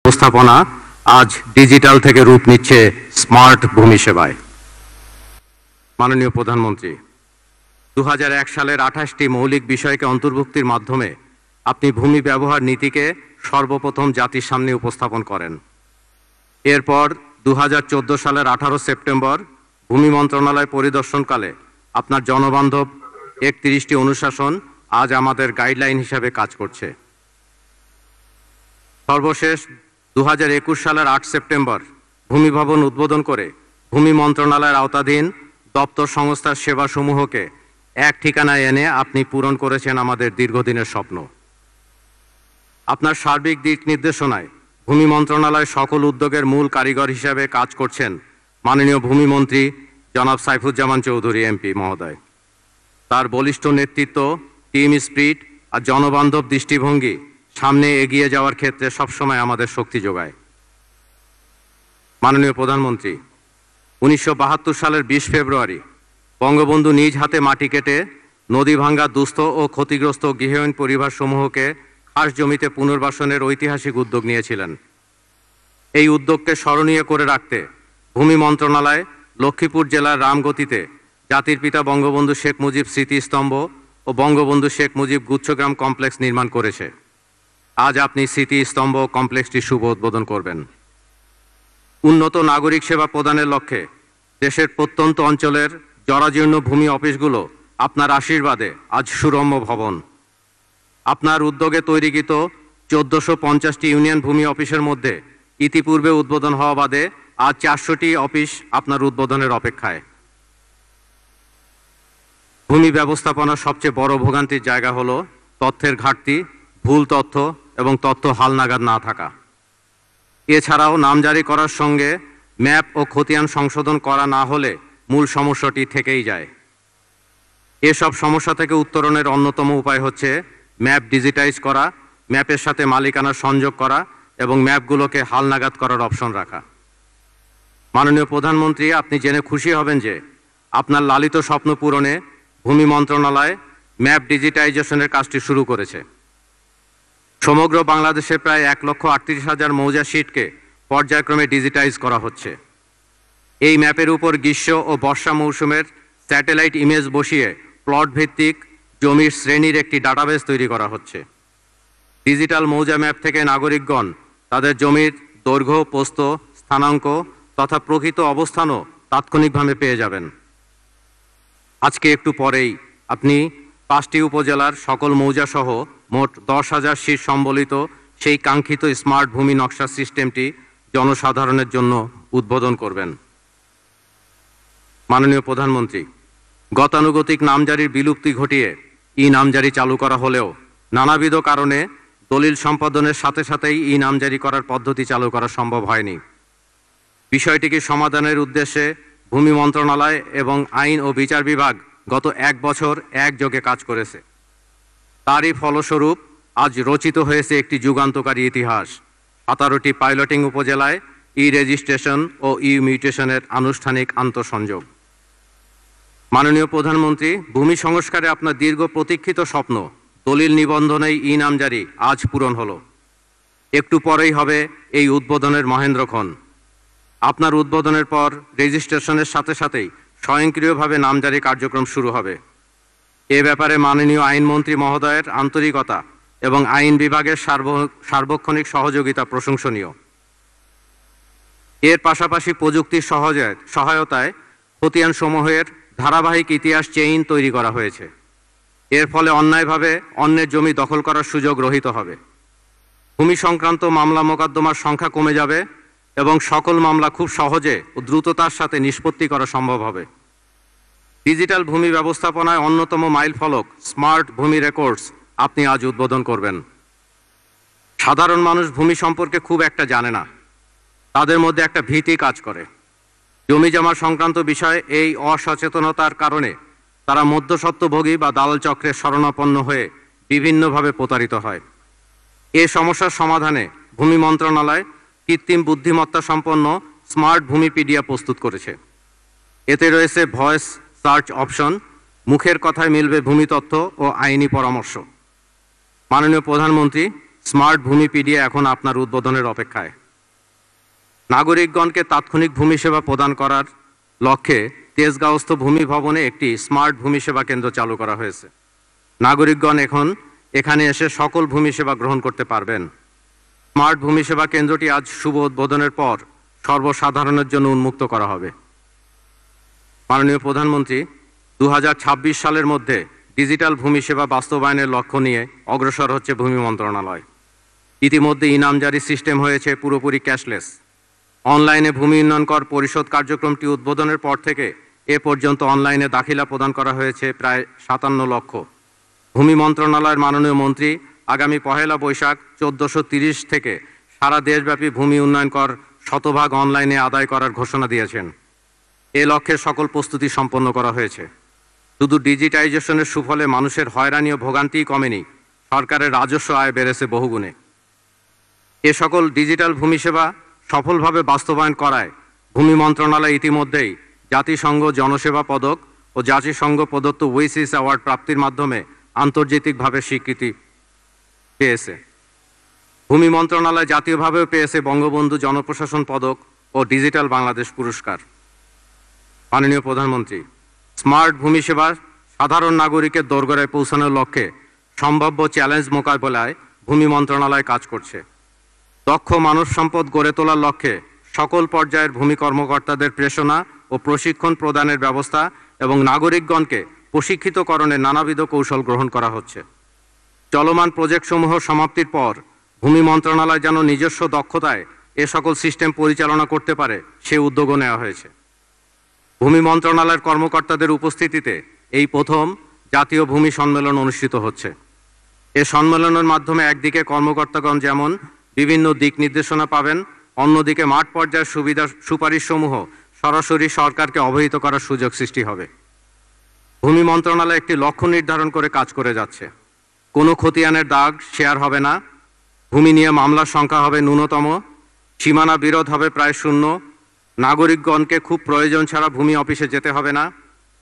ব্যবস্থাপনা আজ ডিজিটাল থেকে রূপ নিচ্ছে স্মার্ট ভূমি সেবায়। মাননীয় প্রধানমন্ত্রী, 2001 সালের 28টি মৌলিক বিষয়কে অন্তর্ভুক্তির মাধ্যমে আপনি ভূমি ব্যবহার নীতিকে সর্বপ্রথম জাতির সামনে উপস্থাপন করেন। এরপর 2014 সালের 18 সেপ্টেম্বর ভূমি মন্ত্রণালয় পরিদর্শনকালে আপনার জনবান্ধব 31টি অনুশাসন আজ আমাদের গাইডলাইন হিসাবে কাজ করছে। সর্বশেষ 2021 সালের 8 সেপ্টেম্বর ভূমি ভবন উদ্বোধন করে ভূমি মন্ত্রণালয়ের আওতাধীন দপ্তর সংস্থার সেবাসমূহকে এক ঠিকানায় এনে আপনি পূরণ করেছেন আমাদের দীর্ঘদিনের স্বপ্ন। আপনার সার্বিক দিক নির্দেশনায় ভূমি মন্ত্রণালয় সকল উদ্যোগের মূল কারিগর হিসাবে কাজ করছেন মাননীয় ভূমিমন্ত্রী জনাব সাইফুজ্জামান চৌধুরী এমপি মহোদয়। তার বলিষ্ঠ নেতৃত্ব, টিম স্পিরিট আর জনবান্ধব দৃষ্টিভঙ্গি সামনে এগিয়ে যাওয়ার ক্ষেত্রে সবসময় আমাদের শক্তি যোগায়। মাননীয় প্রধানমন্ত্রী, 1972 সালের 20 ফেব্রুয়ারি বঙ্গবন্ধু নিজ হাতে মাটি কেটে নদী ভাঙ্গা দুস্থ ও ক্ষতিগ্রস্ত গৃহহীন পরিবারসমূহকে খাস জমিতে পুনর্বাসনের ঐতিহাসিক উদ্যোগ নিয়েছিলেন। এই উদ্যোগকে স্মরণীয় করে রাখতে ভূমি মন্ত্রণালয় লক্ষ্মীপুর জেলার রামগতিতে জাতির পিতা বঙ্গবন্ধু শেখ মুজিব স্মৃতিস্তম্ভ ও বঙ্গবন্ধু শেখ মুজিব গুচ্ছগ্রাম কমপ্লেক্স নির্মাণ করেছে। আজ আপনি স্মৃতিস্তম্ভ কমপ্লেক্সটি শুভ উদ্বোধন করবেন। উন্নত নাগরিক সেবা প্রদানের লক্ষ্যে দেশের প্রত্যন্ত অঞ্চলের জরাজীর্ণ ভূমি অফিসগুলো আপনার আশীর্বাদে আজ সুরম্য ভবন। আপনার উদ্যোগে তৈরিকৃত 1450টি ইউনিয়ন ভূমি অফিসের মধ্যে ইতিপূর্বে উদ্বোধন হওয়া বাদে আজ 400টি অফিস আপনার উদ্বোধনের অপেক্ষায়। ভূমি ব্যবস্থাপনার সবচেয়ে বড় ভোগান্তির জায়গা হলো তথ্যের ঘাটতি, ভুল তথ্য এবং তথ্য হালনাগাদ না থাকা। এছাড়াও নামজারি করার সঙ্গে ম্যাপ ও খতিয়ান সংশোধন করা না হলে মূল সমস্যাটি থেকেই যায়। এসব সমস্যা থেকে উত্তরণের অন্যতম উপায় হচ্ছে ম্যাপ ডিজিটাইজ করা, ম্যাপের সাথে মালিকানা সংযোগ করা এবং ম্যাপগুলোকে হালনাগাদ করার অপশন রাখা। মাননীয় প্রধানমন্ত্রী, আপনি জেনে খুশি হবেন যে আপনার লালিত স্বপ্ন পূরণে ভূমি মন্ত্রণালয় ম্যাপ ডিজিটাইজেশনের কাজটি শুরু করেছে। সমগ্র বাংলাদেশে প্রায় 1,38,000 মৌজা শীটকে পর্যায়ক্রমে ডিজিটাইজ করা হচ্ছে। এই ম্যাপের উপর গ্রীষ্ম ও বর্ষা মৌসুমের স্যাটেলাইট ইমেজ বসিয়ে প্লট ভিত্তিক জমির শ্রেণীর একটি ডাটাবেস তৈরি করা হচ্ছে। ডিজিটাল মৌজা ম্যাপ থেকে নাগরিকগণ তাদের জমির দৈর্ঘ্য, প্রস্থ, স্থানাঙ্ক তথা প্রকৃত অবস্থানও তাৎক্ষণিকভাবে পেয়ে যাবেন। আজকে একটু পরেই আপনি 5টি উপজেলার সকল মৌজাসহ মোট 10,000 শীট সম্বলিত সেই কাঙ্ক্ষিত স্মার্ট ভূমি নকশা সিস্টেমটি জনসাধারণের জন্য উদ্বোধন করবেন। মাননীয় প্রধানমন্ত্রী, গতানুগতিক নামজারির বিলুপ্তি ঘটিয়ে ই নামজারি চালু করা হলেও নানাবিধ কারণে দলিল সম্পাদনের সাথে সাথেই ই নামজারি করার পদ্ধতি চালু করা সম্ভব হয়নি। বিষয়টিকে সমাধানের উদ্দেশ্যে ভূমি মন্ত্রণালয় এবং আইন ও বিচার বিভাগ গত 1 বছর একযোগে কাজ করেছে। তারই ফলস্বরূপ আজ রচিত হয়েছে একটি যুগান্তকারী ইতিহাস। 17টি পাইলটিং উপজেলায় ই রেজিস্ট্রেশন ও ই মিউটেশনের আনুষ্ঠানিক আন্তঃসংযোগ। মাননীয় প্রধানমন্ত্রী, ভূমি সংস্কারে আপনার দীর্ঘ প্রতীক্ষিত স্বপ্ন দলিল নিবন্ধনেই ই নামজারি আজ পূরণ হলো। একটু পরেই হবে এই উদ্বোধনের মহেন্দ্রক্ষণ। আপনার উদ্বোধনের পর রেজিস্ট্রেশনের সাথে সাথেই স্বয়ংক্রিয়ভাবে নামজারি কার্যক্রম শুরু হবে। এ ব্যাপারে মাননীয় আইনমন্ত্রী মহোদয়ের আন্তরিকতা এবং আইন বিভাগের সার্বক্ষণিক সহযোগিতা প্রশংসনীয়। এর পাশাপাশি প্রযুক্তির সহায়তায় খতিয়ান সমূহের ধারাবাহিক ইতিহাস চেইন তৈরি করা হয়েছে। এর ফলে অন্যায়ভাবে অন্যের জমি দখল করার সুযোগ রহিত হবে। ভূমি সংক্রান্ত মামলা মোকদ্দমার সংখ্যা কমে যাবে এবং সকল মামলা খুব সহজে ও দ্রুততার সাথে নিষ্পত্তি করা সম্ভব হবে। ডিজিটাল ভূমি ব্যবস্থাপনায় অন্যতম মাইলফলক স্মার্ট ভূমি রেকর্ডস আপনি আজ উদ্বোধন করবেন। সাধারণ মানুষ ভূমি সম্পর্কে খুব একটা জানে না, তাদের মধ্যে একটা ভীতি কাজ করে। জমি জমা সংক্রান্ত বিষয়ে এই অসচেতনতার কারণে তারা মধ্যস্বত্বভোগী বা দালাল চক্রের শরণাপন্ন হয়ে বিভিন্নভাবে প্রতারিত হয়। এই সমস্যার সমাধানে ভূমি মন্ত্রণালয় কৃত্রিম বুদ্ধিমত্তা সম্পন্ন স্মার্ট ভূমিপিডিয়া প্রস্তুত করেছে। এতে রয়েছে ভয়েস সার্চ অপশন, মুখের কথায় মিলবে ভূমি তথ্য ও আইনি পরামর্শ। মাননীয় প্রধানমন্ত্রী, স্মার্ট ভূমিপিডিয়া এখন আপনার উদ্বোধনের অপেক্ষায়। নাগরিকগণকে তাৎক্ষণিক ভূমি সেবা প্রদান করার লক্ষ্যে তেজগাঁওস্থ ভূমি ভবনে একটি স্মার্ট ভূমি সেবা কেন্দ্র চালু করা হয়েছে। নাগরিকগণ এখন এখানে এসে সকল ভূমি সেবা গ্রহণ করতে পারবেন। স্মার্ট ভূমি সেবা কেন্দ্রটি আজ শুভ উদ্বোধনের পর সর্বসাধারণের জন্য উন্মুক্ত করা হবে। মাননীয় প্রধানমন্ত্রী 2026 সালের মধ্যে ডিজিটাল ভূমি সেবা বাস্তবায়নের লক্ষ্য নিয়ে অগ্রসর হচ্ছে ভূমি মন্ত্রণালয়। ইতিমধ্যে ইনামজারি সিস্টেম হয়েছে পুরোপুরি ক্যাশলেস। অনলাইনে ভূমি উন্নয়ন কর পরিশোধ কার্যক্রমটি উদ্বোধনের পর থেকে এ পর্যন্ত অনলাইনে দাখিলা প্রদান করা হয়েছে প্রায় 57 লক্ষ। ভূমি মন্ত্রণালয়ের মাননীয় মন্ত্রী আগামী 1 বৈশাখ 1430 থেকে সারা দেশব্যাপী ভূমি উন্নয়ন কর শতভাগ অনলাইনে আদায় করার ঘোষণা দিয়েছেন। এ লক্ষ্যে সকল প্রস্তুতি সম্পন্ন করা হয়েছে। শুধু ডিজিটাইজেশনের সুফলে মানুষের হয়রানি ও ভোগান্তিই কমেনি, সরকারের রাজস্ব আয় বেড়েছে বহুগুণে। এ সকল ডিজিটাল ভূমি সেবা সফলভাবে বাস্তবায়ন করায় ভূমি মন্ত্রণালয় ইতিমধ্যেই জাতিসংঘ জনসেবা পদক ও জাতিসংঘ প্রদত্ত ওয়েসিস অ্যাওয়ার্ড প্রাপ্তির মাধ্যমে আন্তর্জাতিকভাবে স্বীকৃতি পেয়েছে। ভূমি মন্ত্রণালয় জাতীয়ভাবেও পেয়েছে বঙ্গবন্ধু জনপ্রশাসন পদক ও ডিজিটাল বাংলাদেশ পুরস্কার। মাননীয় প্রধানমন্ত্রী, স্মার্ট ভূমি সেবা সাধারণ নাগরিকের দোরগোড়ায় পৌঁছানোর লক্ষ্যে সম্ভাব্য চ্যালেঞ্জ মোকাবেলায় ভূমি মন্ত্রণালয় কাজ করছে। দক্ষ মানব সম্পদ গড়ে তোলার লক্ষ্যে সকল পর্যায়ের ভূমি কর্মকর্তাদের প্রেরণা ও প্রশিক্ষণ প্রদানের ব্যবস্থা এবং নাগরিকগণকে প্রশিক্ষিতকরণের নানাবিধ কৌশল গ্রহণ করা হচ্ছে। চলমান প্রজেক্টসমূহ সমাপ্তির পর ভূমি মন্ত্রণালয় যেন নিজস্ব দক্ষতায় এ সকল সিস্টেম পরিচালনা করতে পারে সে উদ্যোগও নেওয়া হয়েছে। ভূমি মন্ত্রণালয়ের কর্মকর্তাদের উপস্থিতিতে এই প্রথম জাতীয় ভূমি সম্মেলন অনুষ্ঠিত হচ্ছে। এ সম্মেলনের মাধ্যমে একদিকে কর্মকর্তাগণ যেমন বিভিন্ন দিক নির্দেশনা পাবেন, অন্যদিকে মাঠ পর্যায়ের সুবিধা সুপারিশসমূহ সরাসরি সরকারকে অবহিত করার সুযোগ সৃষ্টি হবে। ভূমি মন্ত্রণালয় একটি লক্ষ্য নির্ধারণ করে কাজ করে যাচ্ছে। কোনো খতিয়ানের দাগ শেয়ার হবে না, ভূমি নিয়ে মামলার সংখ্যা হবে ন্যূনতম, সীমানা বিরোধ হবে প্রায় শূন্য, নাগরিকগণকে খুব প্রয়োজন ছাড়া ভূমি অফিসে যেতে হবে না,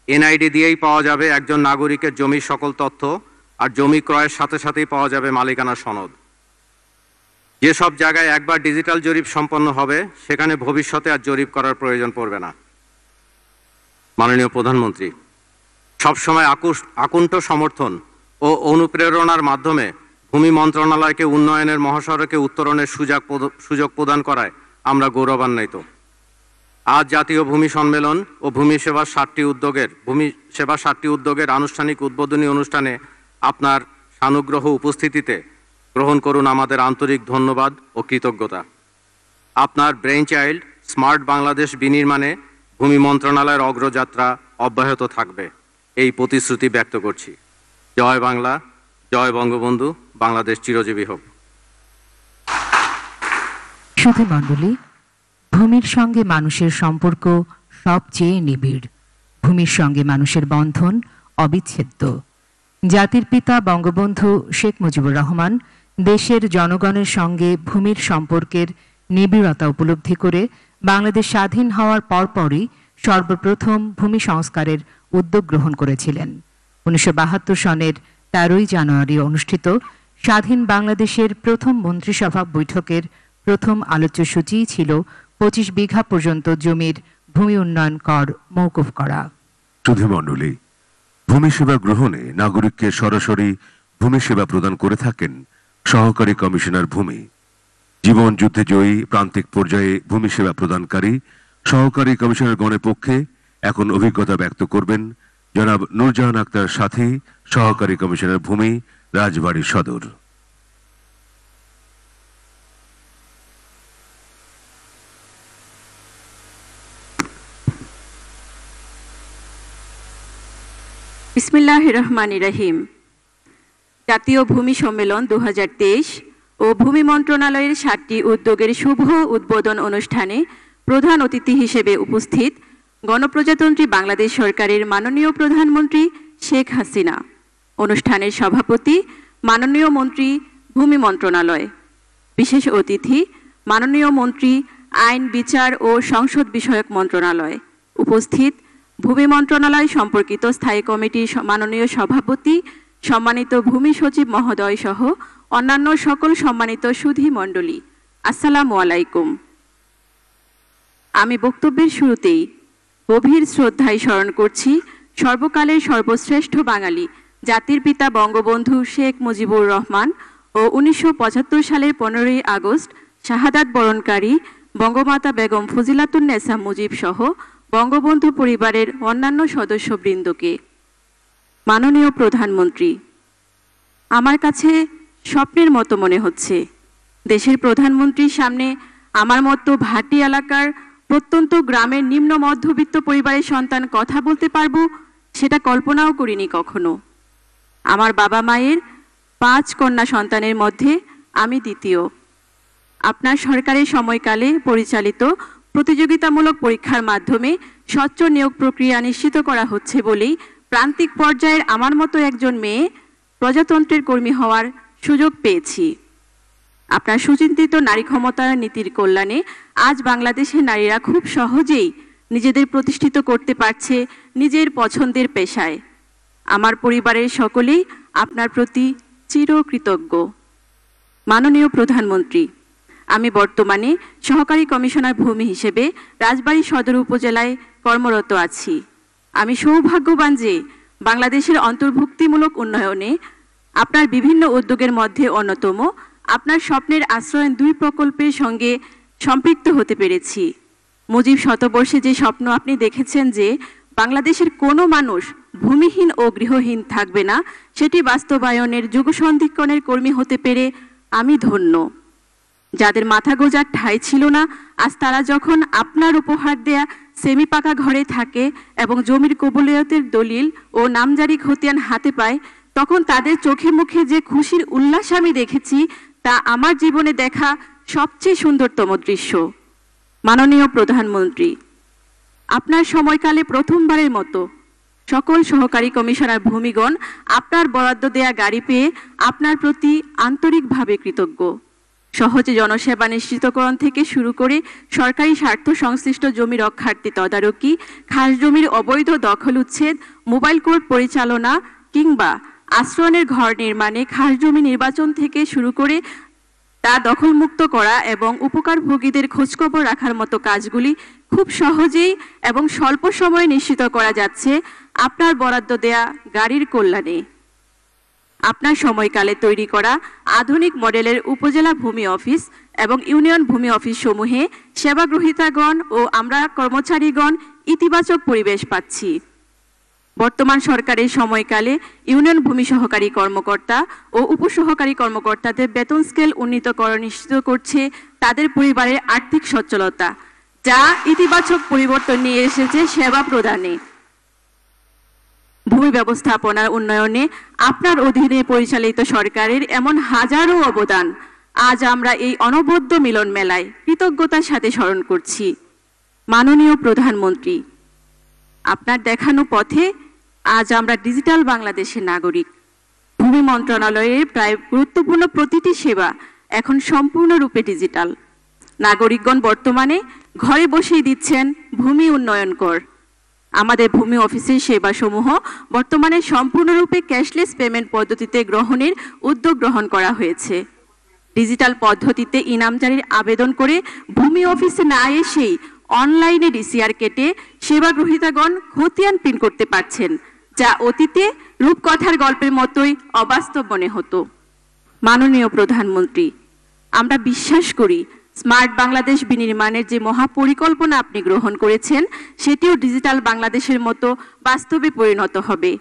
এনআইডি দিয়েই পাওয়া যাবে একজন নাগরিকের জমির সকল তথ্য, আর জমি ক্রয়ের সাথে সাথেই পাওয়া যাবে মালিকানার সনদ। যেসব জায়গায় একবার ডিজিটাল জরিপ সম্পন্ন হবে সেখানে ভবিষ্যতে আর জরিপ করার প্রয়োজন পড়বে না। মাননীয় প্রধানমন্ত্রী, সবসময় আকুণ্ঠ সমর্থন ও অনুপ্রেরণার মাধ্যমে ভূমি মন্ত্রণালয়কে উন্নয়নের মহাসড়কে উত্তরণের সুযোগ প্রদান করায় আমরা গৌরবান্বিত। আজ জাতীয় ভূমি সম্মেলন ও ভূমি সেবা 7টি উদ্যোগের আনুষ্ঠানিক উদ্বোধনী অনুষ্ঠানে আপনার সানুগ্রহ উপস্থিতিতে গ্রহণ করুন আমাদের আন্তরিক ধন্যবাদ ও কৃতজ্ঞতা। আপনার ব্রেইন চাইল্ড স্মার্ট বাংলাদেশ বিনির্মাণে ভূমি মন্ত্রণালয়ের অগ্রযাত্রা অব্যাহত থাকবে এই প্রতিশ্রুতি ব্যক্ত করছি। জয় বাংলা, জয় বঙ্গবন্ধু, বাংলাদেশ চিরজীবী হোক। সুধী মণ্ডলী, ভূমির সঙ্গে মানুষের সম্পর্ক সবচেয়ে নিবিড়। ভূমির সঙ্গে মানুষের বন্ধন অবিচ্ছেদ্য। জাতির পিতা বঙ্গবন্ধু শেখ মুজিবুর রহমান দেশের জনগণের সঙ্গে ভূমির সম্পর্কের নিবিড়তা উপলব্ধি করে বাংলাদেশ স্বাধীন হওয়ার পরপরই সর্বপ্রথম ভূমি সংস্কারের উদ্যোগ গ্রহণ করেছিলেন। 1972 সনের 13 জানুয়ারি অনুষ্ঠিত স্বাধীন বাংলাদেশের প্রথম মন্ত্রিসভা বৈঠকের প্রথম আলোচ্য সূচি ছিল 25 বিঘা পর্যন্ত জমির ভূমি উন্নয়ন কর মওকুফ করা। সুধী মণ্ডলী, ভূমি সেবা গ্রহণে নাগরিককে সরাসরি ভূমি সেবা প্রদান করে থাকেন সহকারী কমিশনার ভূমি। জীবন যুদ্ধে জয়ী প্রান্তিক পর্যায়ে ভূমি সেবা প্রদানকারী সহকারী কমিশনার গণের পক্ষে এখন অভিজ্ঞতা ব্যক্ত করবেন জনাব নূরজাহান আক্তার সাথী, সহকারী কমিশনার ভূমি, রাজবাড়ী সদর। বিসমিল্লাহির রহমানির রহিম। জাতীয় ভূমি সম্মেলন 2023 ও ভূমি মন্ত্রণালয়ের 7টি উদ্যোগের শুভ উদ্বোধন অনুষ্ঠানে প্রধান অতিথি হিসেবে উপস্থিত গণপ্রজাতন্ত্রী বাংলাদেশ সরকারের মাননীয় প্রধানমন্ত্রী শেখ হাসিনা, অনুষ্ঠানের সভাপতি মাননীয় মন্ত্রী ভূমি মন্ত্রণালয়, বিশেষ অতিথি মাননীয় মন্ত্রী আইন, বিচার ও সংসদ বিষয়ক মন্ত্রণালয়, উপস্থিত ভূমি মন্ত্রণালয় সম্পর্কিত স্থায়ী কমিটির মাননীয় সভাপতি সম্মানিত ভূমি সচিব মহোদয় সহ অন্যান্য সকল সম্মানিত সুধী মণ্ডলী, আসসালামু আলাইকুম। আমি বক্তব্যের শুরুতেই গভীর শ্রদ্ধায় স্মরণ করছি সর্বকালের সর্বশ্রেষ্ঠ বাঙালি জাতির পিতা বঙ্গবন্ধু শেখ মুজিবুর রহমান ও 1975 সালের 15ই আগস্ট শাহাদাত বরণকারী বঙ্গমাতা বেগম ফজিলাতুন্নেসা মুজিব সহ বঙ্গবন্ধু পরিবারের অন্যান্য সদস্যবৃন্দকে। মাননীয় প্রধানমন্ত্রী, আমার কাছে স্বপ্নের মতো মনে হচ্ছে দেশের প্রধানমন্ত্রীর সামনে আমার মতো ভাটি এলাকার প্রত্যন্ত গ্রামের নিম্ন মধ্যবিত্ত পরিবারের সন্তান কথা বলতে পারবো, সেটা কল্পনাও করিনি কখনো। আমার বাবা মায়ের 5 কন্যা সন্তানের মধ্যে আমি দ্বিতীয়। আপনার সরকারের সময়কালে পরিচালিত প্রতিযোগিতামূলক পরীক্ষার মাধ্যমে স্বচ্ছ নিয়োগ প্রক্রিয়া নিশ্চিত করা হচ্ছে বলেই প্রান্তিক পর্যায়ের আমার মতো একজন মেয়ে প্রজাতন্ত্রের কর্মী হওয়ার সুযোগ পেয়েছি। আপনার সুচিন্তিত নারী ক্ষমতায়ন নীতির কল্যাণে আজ বাংলাদেশের নারীরা খুব সহজেই নিজেদের প্রতিষ্ঠিত করতে পারছে নিজের পছন্দের পেশায়। আমার পরিবারের সকলেই আপনার প্রতি চিরকৃতজ্ঞ। মাননীয় প্রধানমন্ত্রী, আমি বর্তমানে সহকারী কমিশনার ভূমি হিসেবে রাজবাড়ী সদর উপজেলায় কর্মরত আছি। আমি সৌভাগ্যবান যে বাংলাদেশের অন্তর্ভুক্তিমূলক উন্নয়নে আপনার বিভিন্ন উদ্যোগের মধ্যে অন্যতম আপনার স্বপ্নের আশ্রয়ন 2 প্রকল্পের সঙ্গে সম্পৃক্ত হতে পেরেছি। মুজিব শতবর্ষে যে স্বপ্ন আপনি দেখেছেন যে বাংলাদেশের কোনো মানুষ ভূমিহীন ও গৃহহীন থাকবে না, সেটি বাস্তবায়নের যুগসন্ধিক্ষণের কর্মী হতে পেরে আমি ধন্য। যাদের মাথা গোঁজার ঠাঁই ছিল না, আজ তারা যখন আপনার উপহার দেয়া সেমি পাকা ঘরে থাকে এবং জমির কবুলিয়তের দলিল ও নামজারি খতিয়ান হাতে পায়, তখন তাদের চোখে মুখে যে খুশির উল্লাস আমি দেখেছি তা আমার জীবনে দেখা সবচেয়ে সুন্দরতম দৃশ্য। মাননীয় প্রধানমন্ত্রী, আপনার সময়কালে প্রথমবারের মতো সকল সহকারী কমিশনার ভূমিগণ আপনার বরাদ্দ দেয়া গাড়ি পেয়ে আপনার প্রতি আন্তরিকভাবে কৃতজ্ঞ। সহজে জনসেবা নিশ্চিতকরণ থেকে শুরু করে সরকারি স্বার্থ সংশ্লিষ্ট জমি রক্ষার্থী তদারকি, খাস জমির অবৈধ দখল উচ্ছেদ, মোবাইল কোর্ট পরিচালনা কিংবা আশ্রয়নের ঘর নির্মাণে খাস জমি নির্বাচন থেকে শুরু করে তা দখলমুক্ত করা এবং উপকারভোগীদের খোঁজখবর রাখার মতো কাজগুলি খুব সহজেই এবং স্বল্প সময়ে নিশ্চিত করা যাচ্ছে আপনার বরাদ্দ দেয়া গাড়ির কল্যাণে। আপনার সময়কালে তৈরি করা আধুনিক মডেলের উপজেলা ভূমি অফিস এবং ইউনিয়ন ভূমি অফিস সমূহে সেবাগ্রহীতাগণ ও আমরা কর্মচারীগণ ইতিবাচক পরিবেশ পাচ্ছি। বর্তমান সরকারের সময়কালে ইউনিয়ন ভূমি সহকারী কর্মকর্তা ও উপসহকারী কর্মকর্তাদের বেতন স্কেল উন্নীতকরণ নিশ্চিত করছে তাদের পরিবারের আর্থিক সচ্ছলতা, যা ইতিবাচক পরিবর্তন নিয়ে এসেছে সেবা প্রদানে। ভূমি ব্যবস্থাপনার উন্নয়নে আপনার অধীনে পরিচালিত সরকারের এমন হাজারো অবদান আজ আমরা এই অনবদ্য মিলন মেলায় কৃতজ্ঞতার সাথে স্মরণ করছি। মাননীয় প্রধানমন্ত্রী, আপনার দেখানো পথে আজ আমরা ডিজিটাল বাংলাদেশের নাগরিক। ভূমি মন্ত্রণালয়ের প্রায় গুরুত্বপূর্ণ প্রতিটি সেবা এখন সম্পূর্ণরূপে ডিজিটাল। নাগরিকগণ বর্তমানে ঘরে বসেই দিচ্ছেন ভূমি উন্নয়ন কর। আমাদের ভূমি অফিসের সেবাসমূহ বর্তমানে সম্পূর্ণরূপে ক্যাশলেস পেমেন্ট পদ্ধতিতে গ্রহণের উদ্যোগ গ্রহণ করা হয়েছে। ডিজিটাল পদ্ধতিতে ইনামজারির আবেদন করে ভূমি অফিসে না এসেই অনলাইনে ডিসিআর কেটে সেবাগ্রহীতাগণ খতিয়ান প্রিন্ট করতে পারছেন, যা অতীতে রূপকথার গল্পের মতোই অবাস্তব মনে হতো। মাননীয় প্রধানমন্ত্রী, আমরা বিশ্বাস করি স্মার্ট বাংলাদেশ বিনির্মাণের যে মহাপরিকল্পনা আপনি গ্রহণ করেছেন সেটিও ডিজিটাল বাংলাদেশের মতো বাস্তবে পরিণত হবে।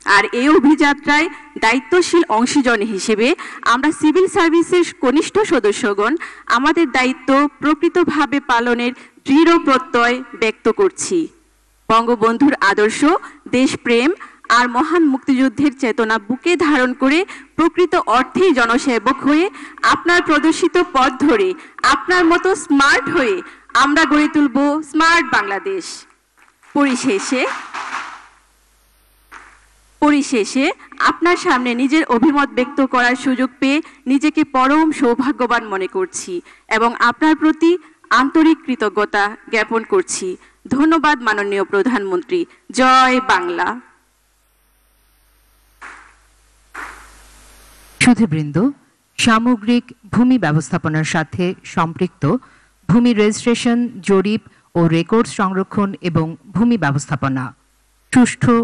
আর এই অভিযাত্রায় দায়িত্বশীল অংশীজন হিসেবে আমরা সিভিল সার্ভিসের কনিষ্ঠ সদস্যগণ আমাদের দায়িত্ব প্রকৃতভাবে পালনের দৃঢ় প্রত্যয় ব্যক্ত করছি। বঙ্গবন্ধুর আদর্শ, দেশপ্রেম আর মহান মুক্তিযুদ্ধের চেতনা বুকে ধারণ করে প্রকৃত অর্থেই জনসেবক হয়ে আপনার প্রদর্শিত পথ ধরে আপনার মতো স্মার্ট হয়ে আমরা গড়ে তুলব স্মার্ট বাংলাদেশ। পরিশেষে আপনার সামনে নিজের অভিমত ব্যক্ত করার সুযোগ পেয়ে নিজেকে পরম সৌভাগ্যবান মনে করছি এবং আপনার প্রতি আন্তরিক কৃতজ্ঞতা জ্ঞাপন করছি। ধন্যবাদ মাননীয় প্রধানমন্ত্রী। জয় বাংলা। সুধীবৃন্দ, সামগ্রিক ভূমি ব্যবস্থাপনার সাথে সম্পৃক্ত ভূমি রেজিস্ট্রেশন, জরিপ ও রেকর্ড সংরক্ষণ এবং ভূমি ব্যবস্থাপনা, সুষ্ঠু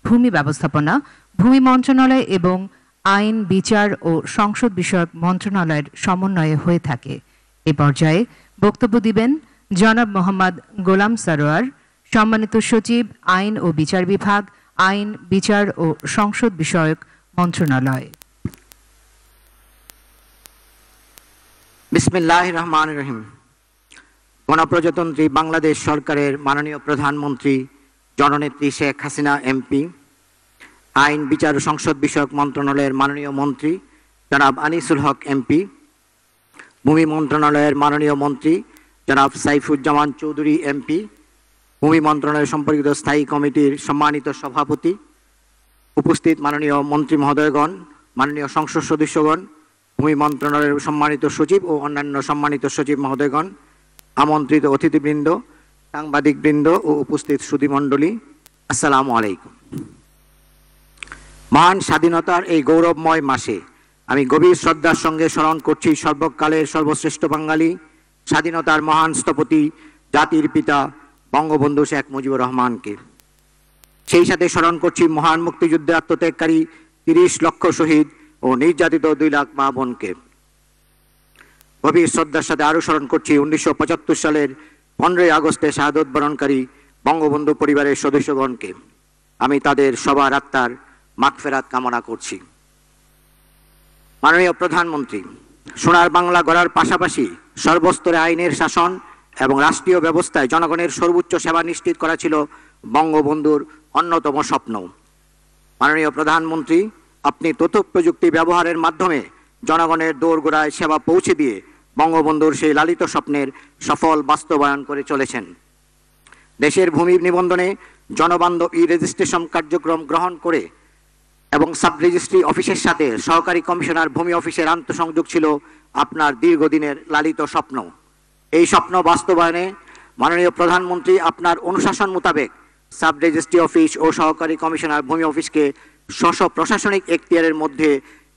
ভূমি ব্যবস্থাপনা ভূমি মন্ত্রণালয় এবং আইন, বিচার ও সংসদ বিষয়ক মন্ত্রণালয়ের সমন্বয়ে হয়ে থাকে। এ পর্যায়ে বক্তব্য দিবেন জনাব মোহাম্মদ গোলাম সরোয়ার, সম্মানিত সচিব, আইন ও বিচার বিভাগ, আইন, বিচার ও সংসদ বিষয়ক মন্ত্রণালয়। বিসমিল্লাহির রহমানির রহিম। গণপ্রজাতন্ত্রী বাংলাদেশ সরকারের মাননীয় প্রধানমন্ত্রী জননেত্রী শেখ হাসিনা এমপি, আইন, বিচার ও সংসদ বিষয়ক মন্ত্রণালয়ের মাননীয় মন্ত্রী জনাব আনিসুল হক এমপি, ভূমি মন্ত্রণালয়ের মাননীয় মন্ত্রী জনাব সাইফুজ্জামান চৌধুরী এমপি, ভূমি মন্ত্রণালয় সম্পর্কিত স্থায়ী কমিটির সম্মানিত সভাপতি, উপস্থিত মাননীয় মন্ত্রী মহোদয়গণ, মাননীয় সংসদ সদস্যগণ, ভূমি মন্ত্রণালয়ের সম্মানিত সচিব ও অন্যান্য সম্মানিত সচিব মহোদয়গণ, আমন্ত্রিত অতিথিবৃন্দ, সাংবাদিকবৃন্দ ও উপস্থিত সুধীমণ্ডলী, আসসালামু আলাইকুম। মহান স্বাধীনতার এই গৌরবময় মাসে আমি গভীর শ্রদ্ধার সঙ্গে স্মরণ করছি সর্বকালের সর্বশ্রেষ্ঠ বাঙালি, স্বাধীনতার মহান স্থপতি, জাতির পিতা বঙ্গবন্ধু শেখ মুজিবুর রহমানকে। সেই সাথে স্মরণ করছি মহান মুক্তিযুদ্ধে আত্মত্যাগকারী ৩০ লক্ষ শহীদ ও নির্যাতিত ২ লাখ মা বোনকে। গভীর শ্রদ্ধার সাথে আরও স্মরণ করছি ১৯৭৫ সালের ১৫ই আগস্টে শাহাদত বরণকারী বঙ্গবন্ধু পরিবারের সদস্যগণকে। আমি তাদের সবার আত্মার মাগফিরাত কামনা করছি। মাননীয় প্রধানমন্ত্রী, সোনার বাংলা গড়ার পাশাপাশি সর্বস্তরে আইনের শাসন এবং রাষ্ট্রীয় ব্যবস্থায় জনগণের সর্বোচ্চ সেবা নিশ্চিত করা ছিল বঙ্গবন্ধুর অন্যতম স্বপ্ন। মাননীয় প্রধানমন্ত্রী, আপনি তথ্য প্রযুক্তি ব্যবহারের মাধ্যমে জনগণের দোরগোড়ায় সেবা পৌঁছে দিয়ে বঙ্গবন্ধুর সেই লালিত স্বপ্নের সফল বাস্তবায়ন করে চলেছেন। দেশের ভূমি নিবন্ধনে জনবান্ধব ই রেজিস্ট্রেশন কার্যক্রম গ্রহণ করে এবং সাব রেজিস্ট্রি অফিসের সাথে সহকারী কমিশনার ভূমি অফিসের আন্তঃসংযোগ ছিল আপনার দীর্ঘদিনের লালিত স্বপ্ন। এই স্বপ্ন বাস্তবায়নে মাননীয় প্রধানমন্ত্রী আপনার অনুশাসন মোতাবেক সাব রেজিস্ট্রি অফিস ও সহকারী কমিশনার ভূমি অফিসকে স্ব প্রশাসনিক এখতিয়ারের মধ্যে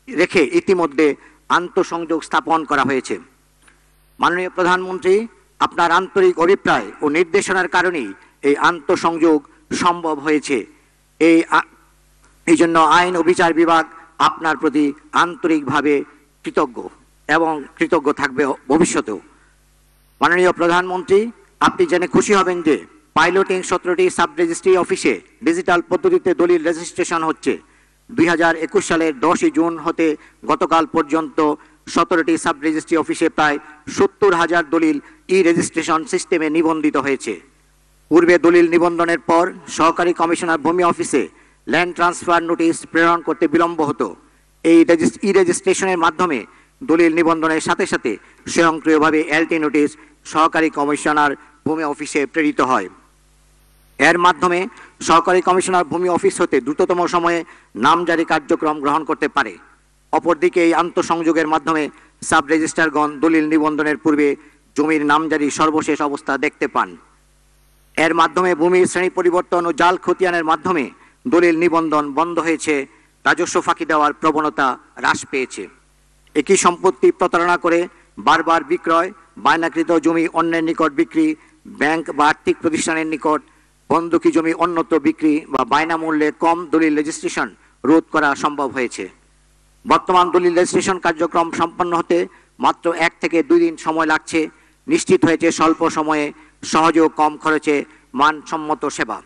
রেখে ইতিমধ্যে আন্তঃসংযোগ স্থাপন করা হয়েছে। মাননীয় প্রধানমন্ত্রী, আপনার আন্তরিক অভিপ্রায় ও নির্দেশনার কারণেই এই আন্তঃসংযোগ সম্ভব হয়েছে। এই জন্য আইন ও বিচার বিভাগ আপনার প্রতি আন্তরিকভাবে কৃতজ্ঞ এবং কৃতজ্ঞ থাকবে ভবিষ্যতেও। মাননীয় প্রধানমন্ত্রী, আপনি জেনে খুশি হবেন যে পাইলটিং 17টি সাব রেজিস্ট্রি অফিসে ডিজিটাল পদ্ধতিতে দলিল রেজিস্ট্রেশন হচ্ছে। 2021 সালের 10ই জুন হতে গতকাল পর্যন্ত 17টি সাব রেজিস্ট্রি অফিসে প্রায় 70,000 দলিল ই রেজিস্ট্রেশন সিস্টেমে নিবন্ধিত হয়েছে। পূর্বে দলিল নিবন্ধনের পর সহকারী কমিশনার ভূমি অফিসে ল্যান্ড ট্রান্সফার নোটিশ প্রেরণ করতে বিলম্ব হতো। এই ই রেজিস্ট্রেশনের মাধ্যমে দলিল নিবন্ধনের সাথে সাথে স্বয়ংক্রিয়ভাবে এলটি নোটিশ সহকারী কমিশনার ভূমি অফিসে প্রেরিত হয়। এর মাধ্যমে সহকারী কমিশনার ভূমি অফিস হতে দ্রুততম সময়ে নামজারি কার্যক্রম গ্রহণ করতে পারে। অপরদিকে এই আন্তঃসংযোগের মাধ্যমে সাব রেজিস্ট্রারগণ দলিল নিবন্ধনের পূর্বে জমির নামজারি সর্বশেষ অবস্থা দেখতে পান। এর মাধ্যমে ভূমির শ্রেণী পরিবর্তন ও জাল খতিয়ানের মাধ্যমে দলিল নিবন্ধন বন্ধ হয়েছে, রাজস্ব ফাঁকি দেওয়ার প্রবণতা হ্রাস পেয়েছে। একই সম্পত্তি প্রতারণা করে বারবার বিক্রয়, বায়নাকৃত জমি অন্যের নিকট বিক্রি, ব্যাংক বা আর্থিক প্রতিষ্ঠানের নিকট বন্ধকি জমি অন্যত্র বিক্রি বা বায়না মূল্যে কম দলিল রেজিস্ট্রেশন রোধ করা সম্ভব হয়েছে। বর্তমান দলিল রেজিস্ট্রেশন কার্যক্রম সম্পন্ন হতে মাত্র 1 থেকে 2 দিন সময় লাগছে। নিশ্চিত হয়েছে স্বল্প সময়ে সহজ ও কম খরচে মানসম্মত সেবা।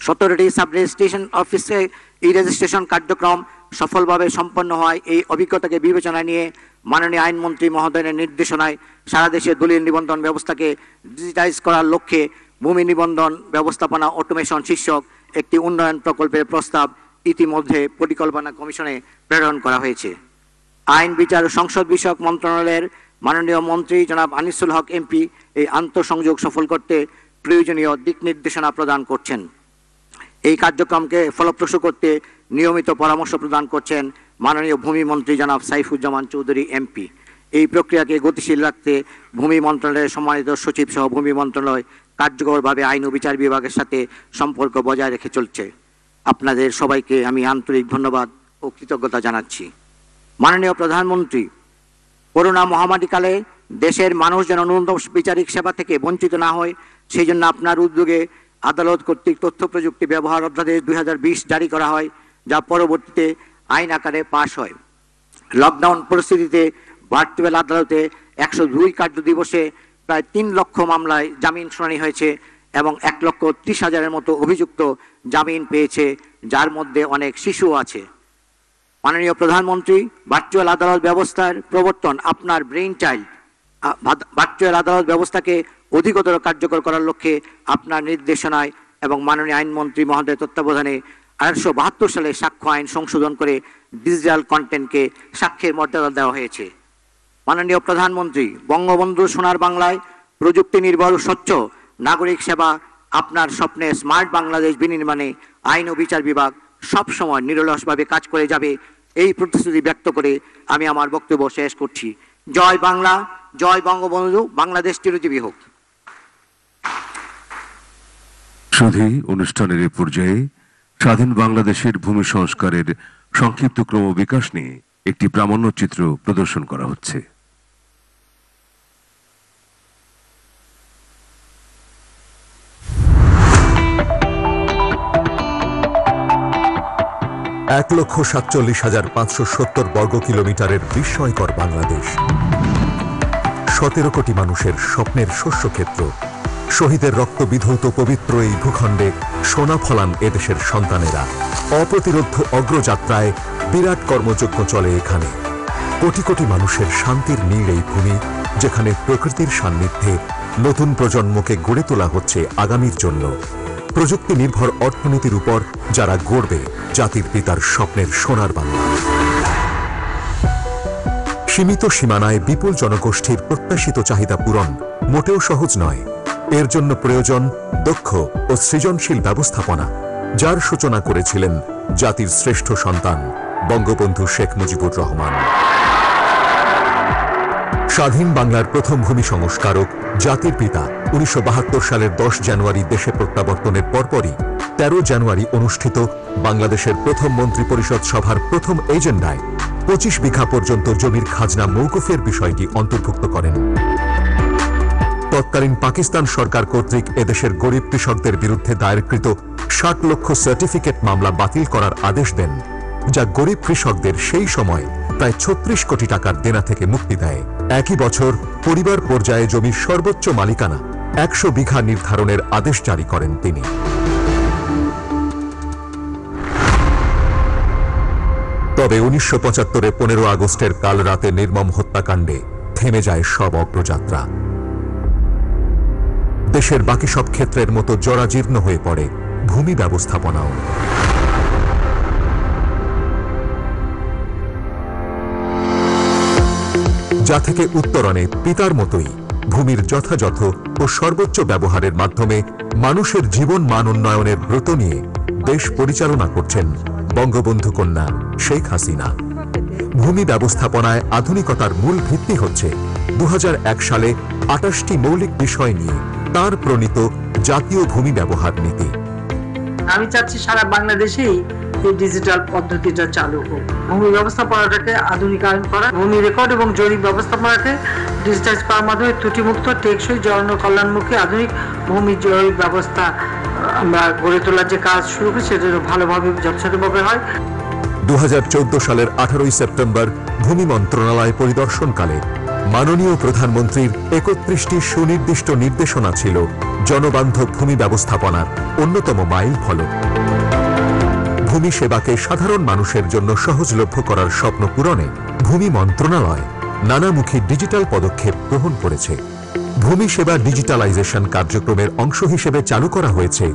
17টি সাব রেজিস্ট্রেশন অফিসে ই রেজিস্ট্রেশন কার্যক্রম সফলভাবে সম্পন্ন হয় এই অভিজ্ঞতাকে বিবেচনায় নিয়ে মাননীয় আইনমন্ত্রী মহোদয়ের নির্দেশনায় সারা দেশে দলিল নিবন্ধন ব্যবস্থাকে ডিজিটাইজ করার লক্ষ্যে ভূমি নিবন্ধন ব্যবস্থাপনা অটোমেশন শীর্ষক একটি উন্নয়ন প্রকল্পের প্রস্তাব ইতিমধ্যে পরিকল্পনা কমিশনে প্রেরণ করা হয়েছে। আইন, বিচার ও সংসদ বিষয়ক মন্ত্রণালয়ের মাননীয় মন্ত্রী জনাব আনিসুল হক এমপি এই আন্তঃসংযোগ সফল করতে প্রয়োজনীয় দিক নির্দেশনা প্রদান করছেন। এই কার্যক্রমকে ফলপ্রসূ করতে নিয়মিত পরামর্শ প্রদান করছেন মাননীয় ভূমি মন্ত্রী জনাব সাইফুজ্জামান চৌধুরী এমপি। এই প্রক্রিয়াকে গতিশীল রাখতে ভূমি মন্ত্রণালয়ের সম্মানিত সচিব সহ ভূমি মন্ত্রণালয় কার্যকরভাবে আইন ও বিচার বিভাগের সাথে সম্পর্ক বজায় রেখে চলছে। আপনাদের সবাইকে আমি আন্তরিক ধন্যবাদ ও কৃতজ্ঞতা জানাচ্ছি। মাননীয় প্রধানমন্ত্রী, করোনা মহামারীকালে দেশের মানুষ যেন ন্যূনতম বিচারিক সেবা থেকে বঞ্চিত না হয়, সেই জন্য আপনার উদ্যোগে আদালত কর্তৃক তথ্য প্রযুক্তি ব্যবহার অধ্যাদেশ 2020 জারি করা হয়, যা পরবর্তীতে আইন আকারে পাশ হয়। লকডাউন পরিস্থিতিতে ভার্চুয়াল আদালতে 102 কার্য দিবসে প্রায় 3 লক্ষ মামলায় জামিন শুনানি হয়েছে এবং 1,30,000-এর মতো অভিযুক্ত জামিন পেয়েছে, যার মধ্যে অনেক শিশুও আছে। মাননীয় প্রধানমন্ত্রী, ভার্চুয়াল আদালত ব্যবস্থার প্রবর্তন আপনার ব্রেইন চাইল্ড। ভার্চুয়াল আদালত ব্যবস্থাকে অধিকতর কার্যকর করার লক্ষ্যে আপনার নির্দেশনায় এবং মাননীয় আইনমন্ত্রী মহোদয়ের তত্ত্বাবধানে 1872 সালে সাক্ষ্য আইন সংশোধন করে ডিজিটাল কন্টেন্টকে সাক্ষ্যের মর্যাদা দেওয়া হয়েছে। মাননীয় প্রধানমন্ত্রী, বঙ্গবন্ধু সোনার বাংলায় প্রযুক্তি নির্ভর স্বচ্ছ নাগরিক সেবা আপনার স্বপ্নে স্মার্ট বাংলাদেশ বিনির্মাণে আইন ও বিচার বিভাগ সবসময় নিরলসভাবে কাজ করে যাবে, এই প্রতিশ্রুতি ব্যক্ত করে আমি আমার বক্তব্য শেষ করছি। জয় বাংলা, জয় বঙ্গবন্ধু, বাংলাদেশ চিরজীবী হোক। শুধু অনুষ্ঠানের এ পর্যায়ে স্বাধীন বাংলাদেশের ভূমি সংস্কারের সংক্ষিপ্ত ক্রমবিকাশ নিয়ে একটি প্রামাণ্যচিত্র প্রদর্শন করা হচ্ছে। 1,47,570 বর্গ কিলোমিটারের বিস্ময়কর বাংলাদেশ, 17 কোটি মানুষের স্বপ্নের শস্যক্ষেত্র, শহীদের রক্ত বিধৌত পবিত্র এই ভূখণ্ডে সোনা ফলান এদেশের সন্তানেরা। অপ্রতিরোধ্য অগ্রযাত্রায় বিরাট কর্মযজ্ঞ চলে এখানে। কোটি কোটি মানুষের শান্তির নীড় এই ভূমি, যেখানে প্রকৃতির সান্নিধ্যে নতুন প্রজন্মকে গড়ে তোলা হচ্ছে আগামীর জন্য। প্রযুক্তি নির্ভর অর্থনীতির উপর যারা গড়বে জাতির পিতার স্বপ্নের সোনার বাংলা। সীমিত সীমানায় বিপুল জনগোষ্ঠীর প্রত্যাশিত চাহিদা পূরণ মোটেও সহজ নয়। এর জন্য প্রয়োজন দক্ষ ও সৃজনশীল ব্যবস্থাপনা, যার সূচনা করেছিলেন জাতির শ্রেষ্ঠ সন্তান বঙ্গবন্ধু শেখ মুজিবুর রহমান। স্বাধীন বাংলার প্রথম ভূমি সংস্কারক, জাতির পিতা 1972 সালের 10 জানুয়ারি দেশে প্রত্যাবর্তনের পরপরই 13 জানুয়ারি অনুষ্ঠিত বাংলাদেশের প্রথম মন্ত্রী পরিষদ সভার প্রথম এজেন্ডায় 25 বিঘা পর্যন্ত জমির খাজনা মওকুফের বিষয়টি অন্তর্ভুক্ত করেন। তৎকালীন পাকিস্তান সরকার কর্তৃক এদেশের গরিব কৃষকদের বিরুদ্ধে দায়েরকৃত 60 লক্ষ সার্টিফিকেট মামলা বাতিল করার আদেশ দেন, যা গরিব কৃষকদের সেই সময় প্রায় 36 কোটি টাকার দেনা থেকে মুক্তি দেয়। একই বছর পরিবার পর্যায়ে জমির সর্বোচ্চ মালিকানা 100 বিঘা নির্ধারণের আদেশ জারি করেন তিনি। তবে 1975-এ 15 আগস্টের কাল রাতে নির্মম হত্যাকাণ্ডে থেমে যায় সব অগ্রযাত্রা। দেশের বাকি সব ক্ষেত্রের মতো জরাজীর্ণ হয়ে পড়ে ভূমি ব্যবস্থাপনাও। যা থেকে উত্তরণে পিতার মতোই ভূমির যথাযথ ও সর্বোচ্চ ব্যবহারের মাধ্যমে মানুষের জীবন মান উন্নয়নের ব্রত নিয়ে দেশ পরিচালনা করছেন বঙ্গবন্ধু কন্যা শেখ হাসিনা। ভূমি ব্যবস্থাপনায় আধুনিকতার মূল ভিত্তি হচ্ছে 2001 সালে 28টি মৌলিক বিষয় নিয়ে তার প্রণীত জাতীয় ভূমি ব্যবহার নীতি। আমি চাচ্ছি সারা বাংলাদেশেই এই ডিজিটাল পদ্ধতিটা চালু হোক। ভূমি ব্যবস্থাপনাটাকে আধুনিকায়ন করা, ভূমি রেকর্ড এবং জরিপ ব্যবস্থাপনাকে ডিজিটাইজ করার মাধ্যমে ত্রুটিমুক্ত, টেকসই, জনকল্যাণমুখী আধুনিক ভূমি জরিপ ব্যবস্থা আমরা গড়ে তোলার যে কাজ শুরু করি সেটা ভালোভাবে যথাযথভাবে হয়। 2014 সালের 18 সেপ্টেম্বর ভূমি মন্ত্রণালয় পরিদর্শনকালে মাননীয় প্রধানমন্ত্রীর 31টি সুনির্দিষ্ট নির্দেশনা ছিল জনবান্ধব ভূমি ব্যবস্থাপনার অন্যতম মাইল ফলক। ভূমি সেবাকে সাধারণ মানুষের জন্য সহজলভ্য করার স্বপ্ন পূরণে ভূমি মন্ত্রণালয় নানামুখী ডিজিটাল পদক্ষেপ গ্রহণ করেছে। ভূমি সেবা ডিজিটালাইজেশন কার্যক্রমের অংশ হিসেবে চালু করা হয়েছে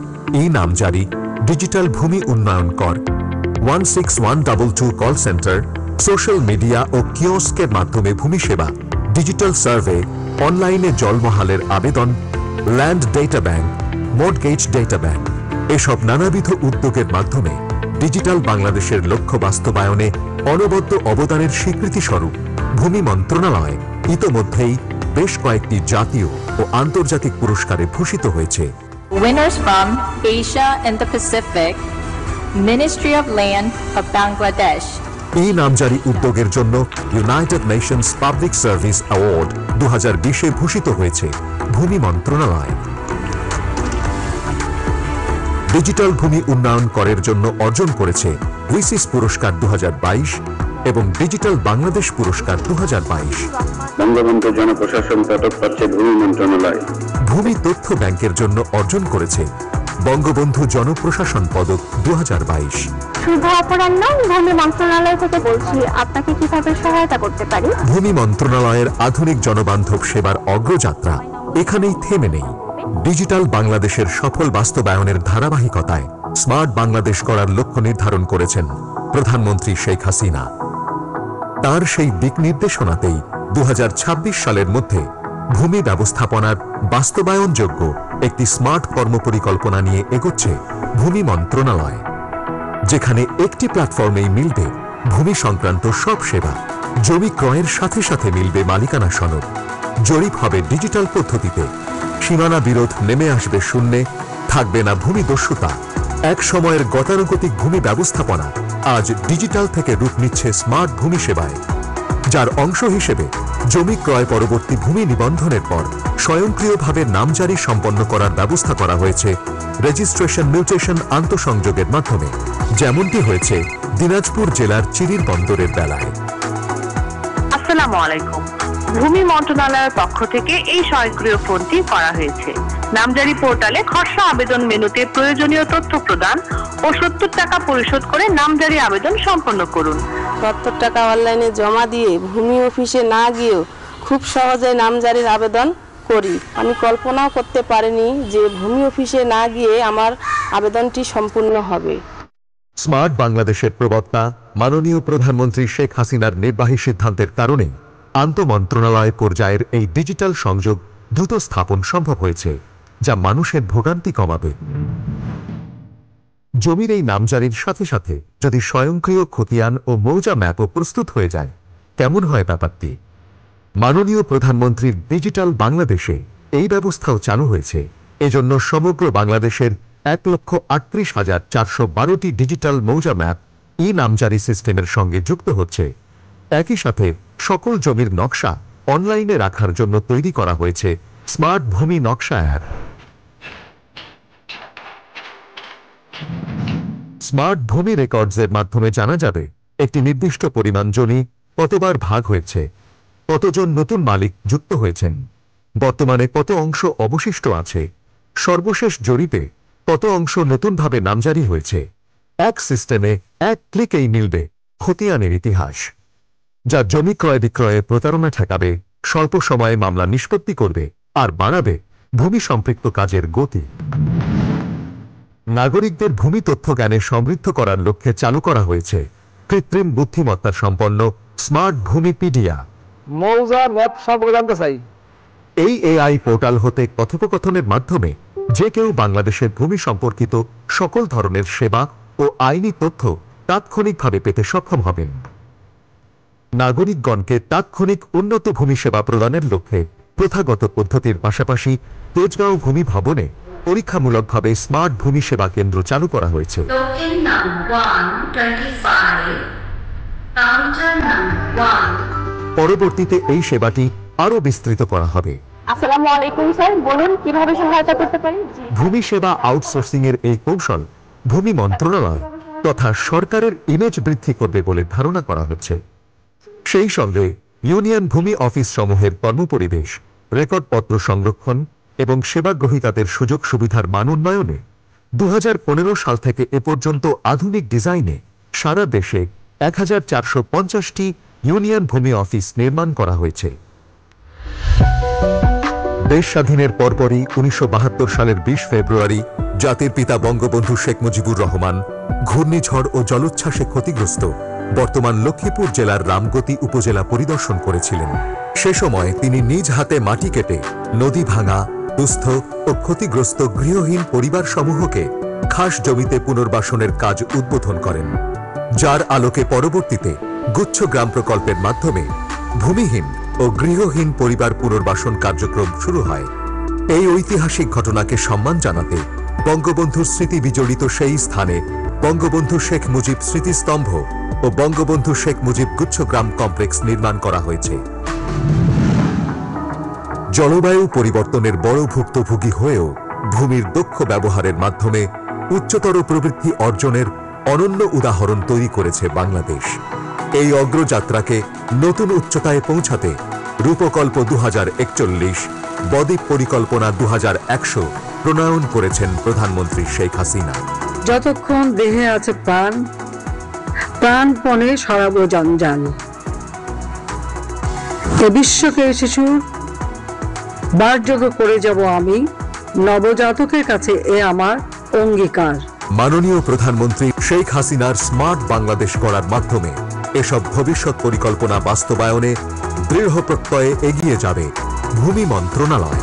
ই-নামজারি, ডিজিটাল ভূমি উন্নয়ন কর, 16122 কল সেন্টার, সোশ্যাল মিডিয়া ও কিওস্কের মাধ্যমে ভূমি সেবা, ডিজিটাল সার্ভে, অনলাইনে জলমহালের আবেদন, land data bank, mortgage data bank. এসব নানাবিধ উদ্যোগের মাধ্যমে ডিজিটাল বাংলাদেশের লক্ষ্য বাস্তবায়নে অনবদ্য অবদানের স্বীকৃতি স্বরূপ ভূমি মন্ত্রণালয় ইতোমধ্যেই বেশ কয়েকটি জাতীয় ও আন্তর্জাতিক পুরস্কারে ভূষিত হয়েছে। Winners from Asia and the Pacific, Ministry of Land of Bangladesh, এই নামজারি উদ্যোগের জন্য United Nations Public Service Award 2020-এ ভূষিত হয়েছে ভূমি মন্ত্রণালয়। ডিজিটাল ভূমি উন্নয়ন করের জন্য অর্জন করেছে উইসিস পুরস্কার 2022 এবং ডিজিটাল বাংলাদেশ পুরস্কার 2022। বঙ্গবন্ধু জনপ্রশাসন পদক পাচ্ছে ভূমি মন্ত্রণালয়। ভূমি তথ্য ব্যাংকের জন্য অর্জন করেছে বঙ্গবন্ধু জনপ্রশাসন পদক 2022। শুভ অপরাহ্ন, ভূমি মন্ত্রণালয় থেকে বলছি, আপনাকে কিভাবে সহায়তা করতে পারি? ভূমি মন্ত্রণালয়ের আধুনিক জনবান্ধব সেবার অগ্রযাত্রা এখানেই থেমে নেই। ডিজিটাল বাংলাদেশের সফল বাস্তবায়নের ধারাবাহিকতায় স্মার্ট বাংলাদেশ করার লক্ষ্য নির্ধারণ করেছেন প্রধানমন্ত্রী শেখ হাসিনা। তার সেই দিক নির্দেশনাতেই 2026 সালের মধ্যে ভূমি ব্যবস্থাপনার বাস্তবায়নযোগ্য একটি স্মার্ট কর্মপরিকল্পনা নিয়ে এগোচ্ছে ভূমি মন্ত্রণালয়, যেখানে একটি প্ল্যাটফর্মেই মিলবে ভূমি সংক্রান্ত সব সেবা। জমি ক্রয়ের সাথে সাথে মিলবে মালিকানা সনদ, জরিপ হবে ডিজিটাল পদ্ধতিতে, সীমানা বিরোধ নেমে আসবে শূন্যে, থাকবে না ভূমি দস্যুতা। এক সময়ের গতানুগতিক ভূমি ব্যবস্থাপনা আজ ডিজিটাল থেকে রূপ নিচ্ছে স্মার্ট ভূমি সেবায়, যার অংশ হিসেবে জমি ক্রয় পরবর্তী ভূমি নিবন্ধনের পর স্বয়ংক্রিয়ভাবে নামজারি সম্পন্ন করার ব্যবস্থা করা হয়েছে রেজিস্ট্রেশন মিউটেশন আন্তঃসংযোগের মাধ্যমে, যেমনটি হয়েছে দিনাজপুর জেলার চিরির বন্দরের বেলায়। আসসালামু আলাইকুম। ভূমি মন্ত্রণালয়ের পক্ষ থেকে এই স্বয়ংক্রিয় ফোনটি করা হয়েছে। নামজারি পোর্টালে খসড়া আবেদন মেনুতে প্রয়োজনীয় তথ্য প্রদান ও 70 টাকা পরিশোধ করে নামজারি আবেদন সম্পন্ন করুন। 70 টাকা অনলাইনে জমা দিয়ে ভূমি অফিসে না গিয়েও খুব সহজে নামজারির আবেদন করি। আমি কল্পনাও করতে পারিনি যে ভূমি অফিসে না গিয়ে আমার আবেদনটি সম্পূর্ণ হবে। স্মার্ট বাংলাদেশের প্রবক্তা মাননীয় প্রধানমন্ত্রী শেখ হাসিনার নির্বাহী সিদ্ধান্তের কারণে আন্তঃমন্ত্রণালয় পর্যায়ের এই ডিজিটাল সংযোগ দ্রুত স্থাপন সম্ভব হয়েছে, যা মানুষের ভোগান্তি কমাবে। জমির এই নামজারির সাথে সাথে যদি স্বয়ংক্রিয় খতিয়ান ও মৌজা ম্যাপও প্রস্তুত হয়ে যায়, কেমন হয় ব্যাপারটি? মাননীয় প্রধানমন্ত্রীর ডিজিটাল বাংলাদেশে এই ব্যবস্থাও চালু হয়েছে। এজন্য সমগ্র বাংলাদেশের 1,38,412টি ডিজিটাল মৌজা ম্যাপ ই নামজারি সিস্টেমের সঙ্গে যুক্ত হচ্ছে। একই সাথে সকল জমির নকশা অনলাইনে রাখার জন্য তৈরি করা হয়েছে স্মার্ট ভূমি নকশা অ্যাপ। স্মার্ট ভূমি রেকর্ডসের মাধ্যমে জানা যাবে একটি নির্দিষ্ট পরিমাণ জমি কতবার ভাগ হয়েছে, কতজন নতুন মালিক যুক্ত হয়েছেন, বর্তমানে কত অংশ অবশিষ্ট আছে, সর্বশেষ জরিপে কত অংশ নতুনভাবে নামজারি হয়েছে। এক সিস্টেমে এক ক্লিকেই মিলবে খতিয়ানের ইতিহাস, যা জমি ক্রয় বিক্রয়ে প্রতারণা ঠেকাবে, স্বল্প সময়ে মামলা নিষ্পত্তি করবে আর বাড়াবে ভূমি সম্পৃক্ত কাজের গতি। নাগরিকদের ভূমি তথ্য জ্ঞানে সমৃদ্ধ করার লক্ষ্যে চালু করা হয়েছে কৃত্রিম বুদ্ধিমত্তা সম্পন্ন স্মার্ট ভূমি পিডিয়া। মৌজা ম্যাপ সব জানতে চাই। এই এআই পোর্টাল হতে কথোপকথনের মাধ্যমে যে কেউ বাংলাদেশের ভূমি সম্পর্কিত সকল ধরনের সেবা ও আইনি তথ্য তাৎক্ষণিকভাবে পেতে সক্ষম হবেন। নাগরিকগণকে তাৎক্ষণিক উন্নত ভূমি সেবা প্রদানের লক্ষ্যে প্রথাগত পদ্ধতির পাশাপাশি তেজগাঁও ভূমি ভবনে পরীক্ষামূলকভাবে স্মার্ট ভূমি সেবা কেন্দ্র চালু করা হয়েছে। পরবর্তীতে এই সেবাটি আরো বিস্তৃত করা হবে। আসসালামু আলাইকুম স্যার, বলুন কিভাবে সহায়তা করতে পারি? ভূমি সেবা আউটসোর্সিং এর এই কৌশল ভূমি মন্ত্রণালয় তথা সরকারের ইমেজ বৃদ্ধি করবে বলে ধারণা করা হচ্ছে। সেই সঙ্গে ইউনিয়ন ভূমি অফিস সমূহের কর্মপরিবেশ, রেকর্ডপত্র সংরক্ষণ এবং সেবা গ্রহীতাদের সুযোগ সুবিধার মান উন্নয়নে 2015 সাল থেকে এ পর্যন্ত আধুনিক ডিজাইনে সারা দেশে 1450টি ইউনিয়ন ভূমি অফিস নির্মাণ করা হয়েছে। দেশ স্বাধীনের পরপরই 1972 সালের 20 ফেব্রুয়ারি জাতির পিতা বঙ্গবন্ধু শেখ মুজিবুর রহমান ঘূর্ণিঝড় ও জলোচ্ছ্বাসে ক্ষতিগ্রস্ত বর্তমান লক্ষ্মীপুর জেলার রামগতি উপজেলা পরিদর্শন করেছিলেন। সে সময় তিনি নিজ হাতে মাটি কেটে নদী ভাঙা, দুস্থ ও ক্ষতিগ্রস্ত গৃহহীন পরিবার সমূহকে খাস জমিতে পুনর্বাসনের কাজ উদ্বোধন করেন, যার আলোকে পরবর্তীতে গুচ্ছ গ্রাম প্রকল্পের মাধ্যমে ভূমিহীন ও গৃহহীন পরিবার পুনর্বাসন কার্যক্রম শুরু হয়। এই ঐতিহাসিক ঘটনাকে সম্মান জানাতে বঙ্গবন্ধুর স্মৃতি বিজড়িত সেই স্থানে বঙ্গবন্ধু শেখ মুজিব স্মৃতিস্তম্ভ ও বঙ্গবন্ধু শেখ মুজিব গুচ্ছগ্রাম কমপ্লেক্স নির্মাণ করা হয়েছে। জলবায়ু পরিবর্তনের বড় ভুক্তভোগী হয়েও ভূমির দক্ষ ব্যবহারের মাধ্যমে উচ্চতর প্রবৃদ্ধি অর্জনের অনন্য উদাহরণ তৈরি করেছে বাংলাদেশ। এই অগ্রযাত্রাকে নতুন উচ্চতায় পৌঁছাতে রূপকল্প 2041, বদ্বীপ পরিকল্পনা 2100 প্রণয়ন করেছেন প্রধানমন্ত্রী শেখ হাসিনা। যতক্ষণ দেহে আছে প্রাণ, প্রাণপণে সরাবো জঞ্জাল। এ বিশ্বকে শিশুর বাসযোগ্য করে যাব আমি, নবজাতকের কাছে এ আমার অঙ্গীকার। মাননীয় প্রধানমন্ত্রী শেখ হাসিনার স্মার্ট বাংলাদেশ গড়ার মাধ্যমে এসব ভবিষ্যৎ পরিকল্পনা বাস্তবায়নে দৃঢ় প্রত্যয়ে এগিয়ে যাবে ভূমি মন্ত্রণালয়।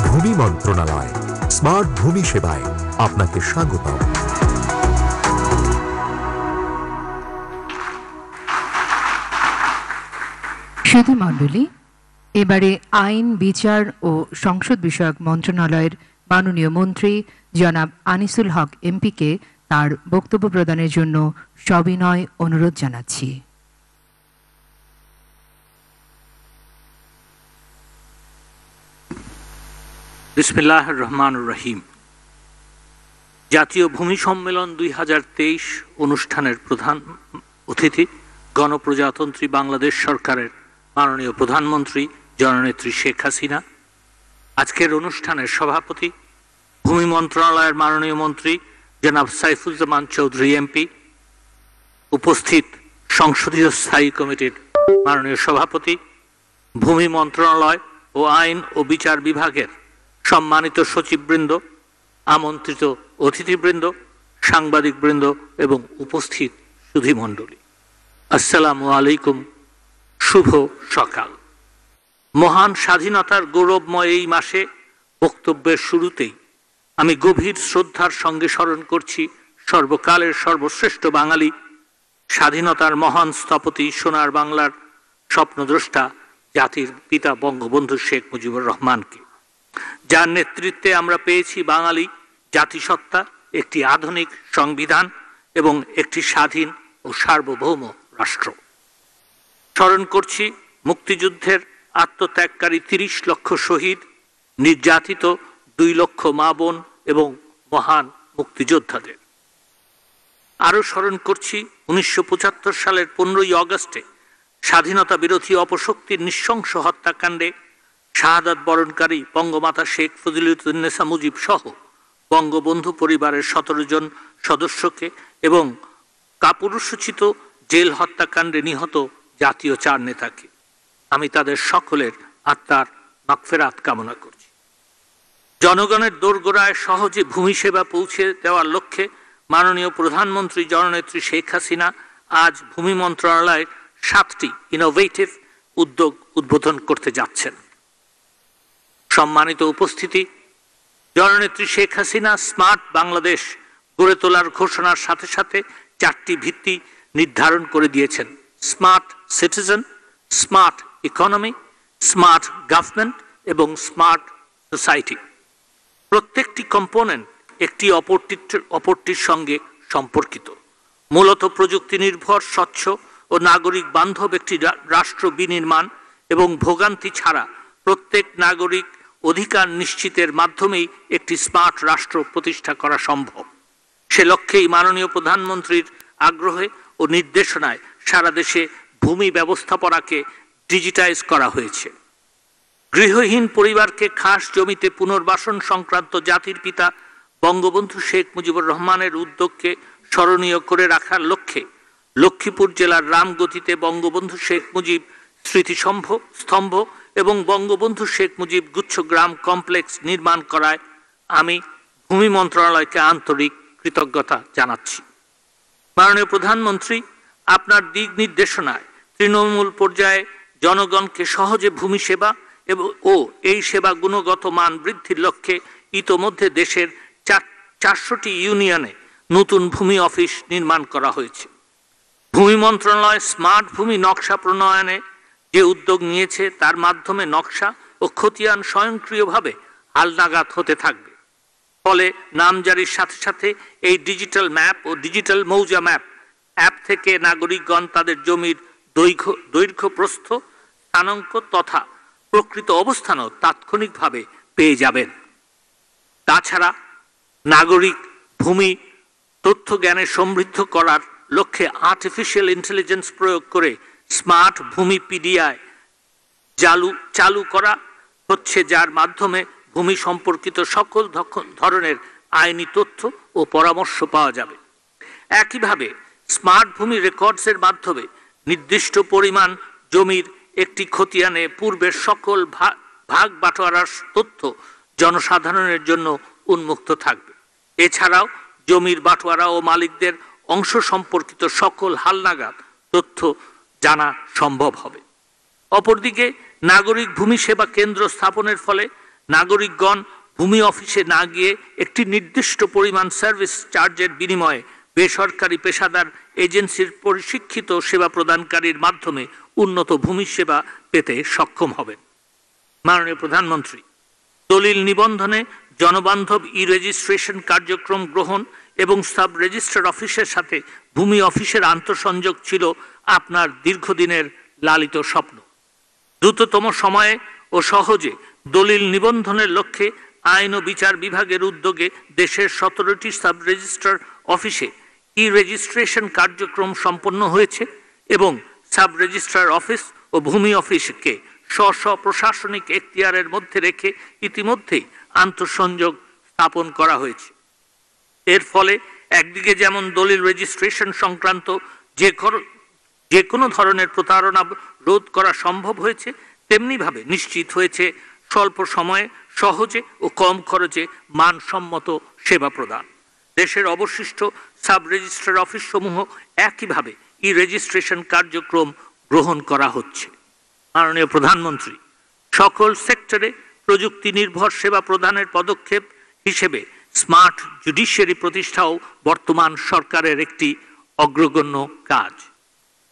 ভূমি মন্ত্রণালয়, স্মার্ট ভূমি সেবায় আপনাকে স্বাগতম। সুধী মণ্ডলী, এবারে আইন, বিচার ও সংসদ বিষয়ক মন্ত্রণালয়ের মাননীয় মন্ত্রী জনাব আনিসুল হক এমপিকে তার বক্তব্য প্রদানের জন্য সবিনয় অনুরোধ জানাচ্ছি। বিসমিল্লাহির রহমানির রহিম। জাতীয় ভূমি সম্মেলন 2023 অনুষ্ঠানের প্রধান অতিথি গণপ্রজাতন্ত্রী বাংলাদেশ সরকারের মাননীয় প্রধানমন্ত্রী জননেত্রী শেখ হাসিনা, আজকের অনুষ্ঠানের সভাপতি ভূমি মন্ত্রণালয়ের মাননীয় মন্ত্রী জনাব সাইফুজ্জামান চৌধুরী এমপি, উপস্থিত সংসদীয় স্থায়ী কমিটির মাননীয় সভাপতি, ভূমি মন্ত্রণালয় ও আইন ও বিচার বিভাগের সম্মানিত সচিববৃন্দ, আমন্ত্রিত অতিথিবৃন্দ, সাংবাদিকবৃন্দ এবং উপস্থিত সুধীমণ্ডলী, আসসালামু আলাইকুম। শুভ সকাল। মহান স্বাধীনতার গৌরবময় এই মাসে বক্তব্যের শুরুতেই আমি গভীর শ্রদ্ধার সঙ্গে স্মরণ করছি সর্বকালের সর্বশ্রেষ্ঠ বাঙালি, স্বাধীনতার মহান স্থপতি, সোনার বাংলার স্বপ্নদ্রষ্টা, জাতির পিতা বঙ্গবন্ধু শেখ মুজিবুর রহমানকে, যার নেতৃত্বে আমরা পেয়েছি বাঙালি জাতিসত্তা, একটি আধুনিক সংবিধান এবং একটি স্বাধীন ও সার্বভৌম রাষ্ট্র। স্মরণ করছি মুক্তিযুদ্ধের আত্মত্যাগকারী 30 লক্ষ শহীদ, নির্যাতিত 2 লক্ষ মা বোন এবং মহান মুক্তিযোদ্ধাদের। আরও স্মরণ করছি 1975 সালের 15ই অগস্টে স্বাধীনতা বিরোধী অপশক্তির নৃশংস হত্যাকাণ্ডে শাহাদাত বরণকারী বঙ্গমাতা শেখ ফজিলাতুন্নেসা মুজিব সহ বঙ্গবন্ধু পরিবারের 17 জন সদস্যকে এবং কাপুরুষোচিত জেল হত্যাকাণ্ডে নিহত জাতীয় 4 নেতাকে। আমি তাদের সকলের আত্মার মাগফিরাত কামনা করছি। জনগণের দোরগোড়ায় সহজে ভূমি সেবা পৌঁছে দেওয়ার লক্ষ্যে মাননীয় প্রধানমন্ত্রী জননেত্রী শেখ হাসিনা আজ ভূমি মন্ত্রণালয়ের 7টি ইনোভেটিভ উদ্যোগ উদ্বোধন করতে যাচ্ছেন। সম্মানিত উপস্থিতি, জননেত্রী শেখ হাসিনা স্মার্ট বাংলাদেশ গড়ে তোলার ঘোষণার সাথে সাথে 4টি ভিত্তি নির্ধারণ করে দিয়েছেন: smart citizen, smart economy, smart government এবং স্মার্ট সোসাইটি। প্রত্যেকটি কম্পোনেন্ট একটি অপরটির সঙ্গে সম্পর্কিত। মূলত প্রযুক্তি নির্ভর, স্বচ্ছ ও নাগরিক বান্ধব একটি রাষ্ট্র বিনির্মাণ এবং ভোগান্তি ছাড়া প্রত্যেক নাগরিক অধিকার নিশ্চিতের মাধ্যমেই একটি স্মার্ট রাষ্ট্র প্রতিষ্ঠা করা সম্ভব। সে লক্ষ্যেই মাননীয় প্রধানমন্ত্রীর আগ্রহে ও নির্দেশনায় সারা দেশে ভূমি ব্যবস্থাপনাকে ডিজিটাইজ করা হয়েছে। গৃহহীন পরিবারকে খাস জমিতে পুনর্বাসন সংক্রান্ত জাতির পিতা বঙ্গবন্ধু শেখ মুজিবুর রহমানের উদ্যোগকে স্মরণীয় করে রাখার লক্ষ্যে লক্ষ্মীপুর জেলার রামগতিতে বঙ্গবন্ধু শেখ মুজিব স্মৃতিস্তম্ভ এবং বঙ্গবন্ধু শেখ মুজিব গুচ্ছগ্রাম কমপ্লেক্স নির্মাণ করায় আমি ভূমি মন্ত্রণালয়কে আন্তরিক কৃতজ্ঞতা জানাচ্ছি। মাননীয় প্রধানমন্ত্রী, আপনার দিক নির্দেশনায় তৃণমূল পর্যায়ে জনগণকে সহজে ভূমি সেবা ও এই সেবা গুণগত মান বৃদ্ধির লক্ষ্যে ইতোমধ্যে দেশের 400টি ইউনিয়নে নতুন ভূমি অফিস নির্মাণ করা হয়েছে। ভূমি মন্ত্রণালয় স্মার্ট ভূমি নকশা প্রণয়নে যে উদ্যোগ নিয়েছে তার মাধ্যমে নকশা ও খতিয়ান স্বয়ংক্রিয়ভাবে হালনাগাদ হতে থাকবে। ফলে নামজারির সাথে সাথে এই ডিজিটাল ম্যাপ ও ডিজিটাল মৌজা ম্যাপ অ্যাপ থেকে নাগরিকগণ তাদের জমির দৈর্ঘ্য প্রস্থ স্থানাঙ্ক তথা প্রকৃত অবস্থানও তাৎক্ষণিকভাবে পেয়ে যাবেন। তাছাড়া নাগরিক ভূমি তথ্য জ্ঞানে সমৃদ্ধ করার লক্ষ্যে আর্টিফিশিয়াল ইন্টেলিজেন্স প্রয়োগ করে স্মার্ট ভূমি পিডিআই চালু করা হচ্ছে, যার মাধ্যমে ভূমি সম্পর্কিত সকল ধরনের আইনি তথ্য ও পরামর্শ পাওয়া যাবে। একইভাবে স্মার্ট ভূমি রেকর্ডসের মাধ্যমে নির্দিষ্ট পরিমাণ জমির একটি খতিয়ানে পূর্বের সকল ভাগ বাটোয়ারার তথ্য জনসাধারণের জন্য উন্মুক্ত থাকবে। এছাড়াও জমির বাটোয়ারা ও মালিকদের অংশ সম্পর্কিত সকল হালনাগাদ তথ্য জানা সম্ভব হবে। অপরদিকে নাগরিক ভূমি সেবা কেন্দ্র স্থাপনের ফলে নাগরিকগণ ভূমি অফিসে না গিয়ে একটি নির্দিষ্ট পরিমাণ সার্ভিস চার্জের বিনিময়ে বেসরকারি পেশাদার এজেন্সির প্রশিক্ষিত সেবা প্রদানকারীর মাধ্যমে উন্নত ভূমি সেবা পেতে সক্ষম হবেন। মাননীয় প্রধানমন্ত্রী, দলিল নিবন্ধনে জনবান্ধব ই রেজিস্ট্রেশন কার্যক্রম গ্রহণ এবং সাব রেজিস্ট্রার অফিসের সাথে ভূমি অফিসের আন্তঃসংযোগ ছিল আপনার দীর্ঘদিনের লালিত স্বপ্ন। দ্রুততম সময়ে ও সহজে দলিল নিবন্ধনের লক্ষ্যে আইন ও বিচার বিভাগের উদ্যোগে দেশের 17টি সাব রেজিস্ট্রার অফিসে ই রেজিস্ট্রেশন কার্যক্রম সম্পন্ন হয়েছে এবং সাব রেজিস্ট্রার অফিস ও ভূমি অফিসকে স্ব প্রশাসনিক এখতিয়ারের মধ্যে রেখে ইতিমধ্যেই আন্তঃসংযোগ স্থাপন করা হয়েছে। এর ফলে একদিকে যেমন দলিল রেজিস্ট্রেশন সংক্রান্ত যে কোনো ধরনের প্রতারণা রোধ করা সম্ভব হয়েছে, তেমনিভাবে নিশ্চিত হয়েছে স্বল্প সময়ে সহজে ও কম খরচে মানসম্মত সেবা প্রদান। দেশের অবশিষ্ট সাব রেজিস্ট্রার অফিস সমূহ একইভাবে ই রেজিস্ট্রেশন কার্যক্রম গ্রহণ করা হচ্ছে। মাননীয় প্রধানমন্ত্রী, সকল সেক্টরে প্রযুক্তি নির্ভর সেবা প্রদানের পদক্ষেপ হিসেবে স্মার্ট জুডিশিয়ারি প্রতিষ্ঠাও বর্তমান সরকারের একটি অগ্রগণ্য কাজ।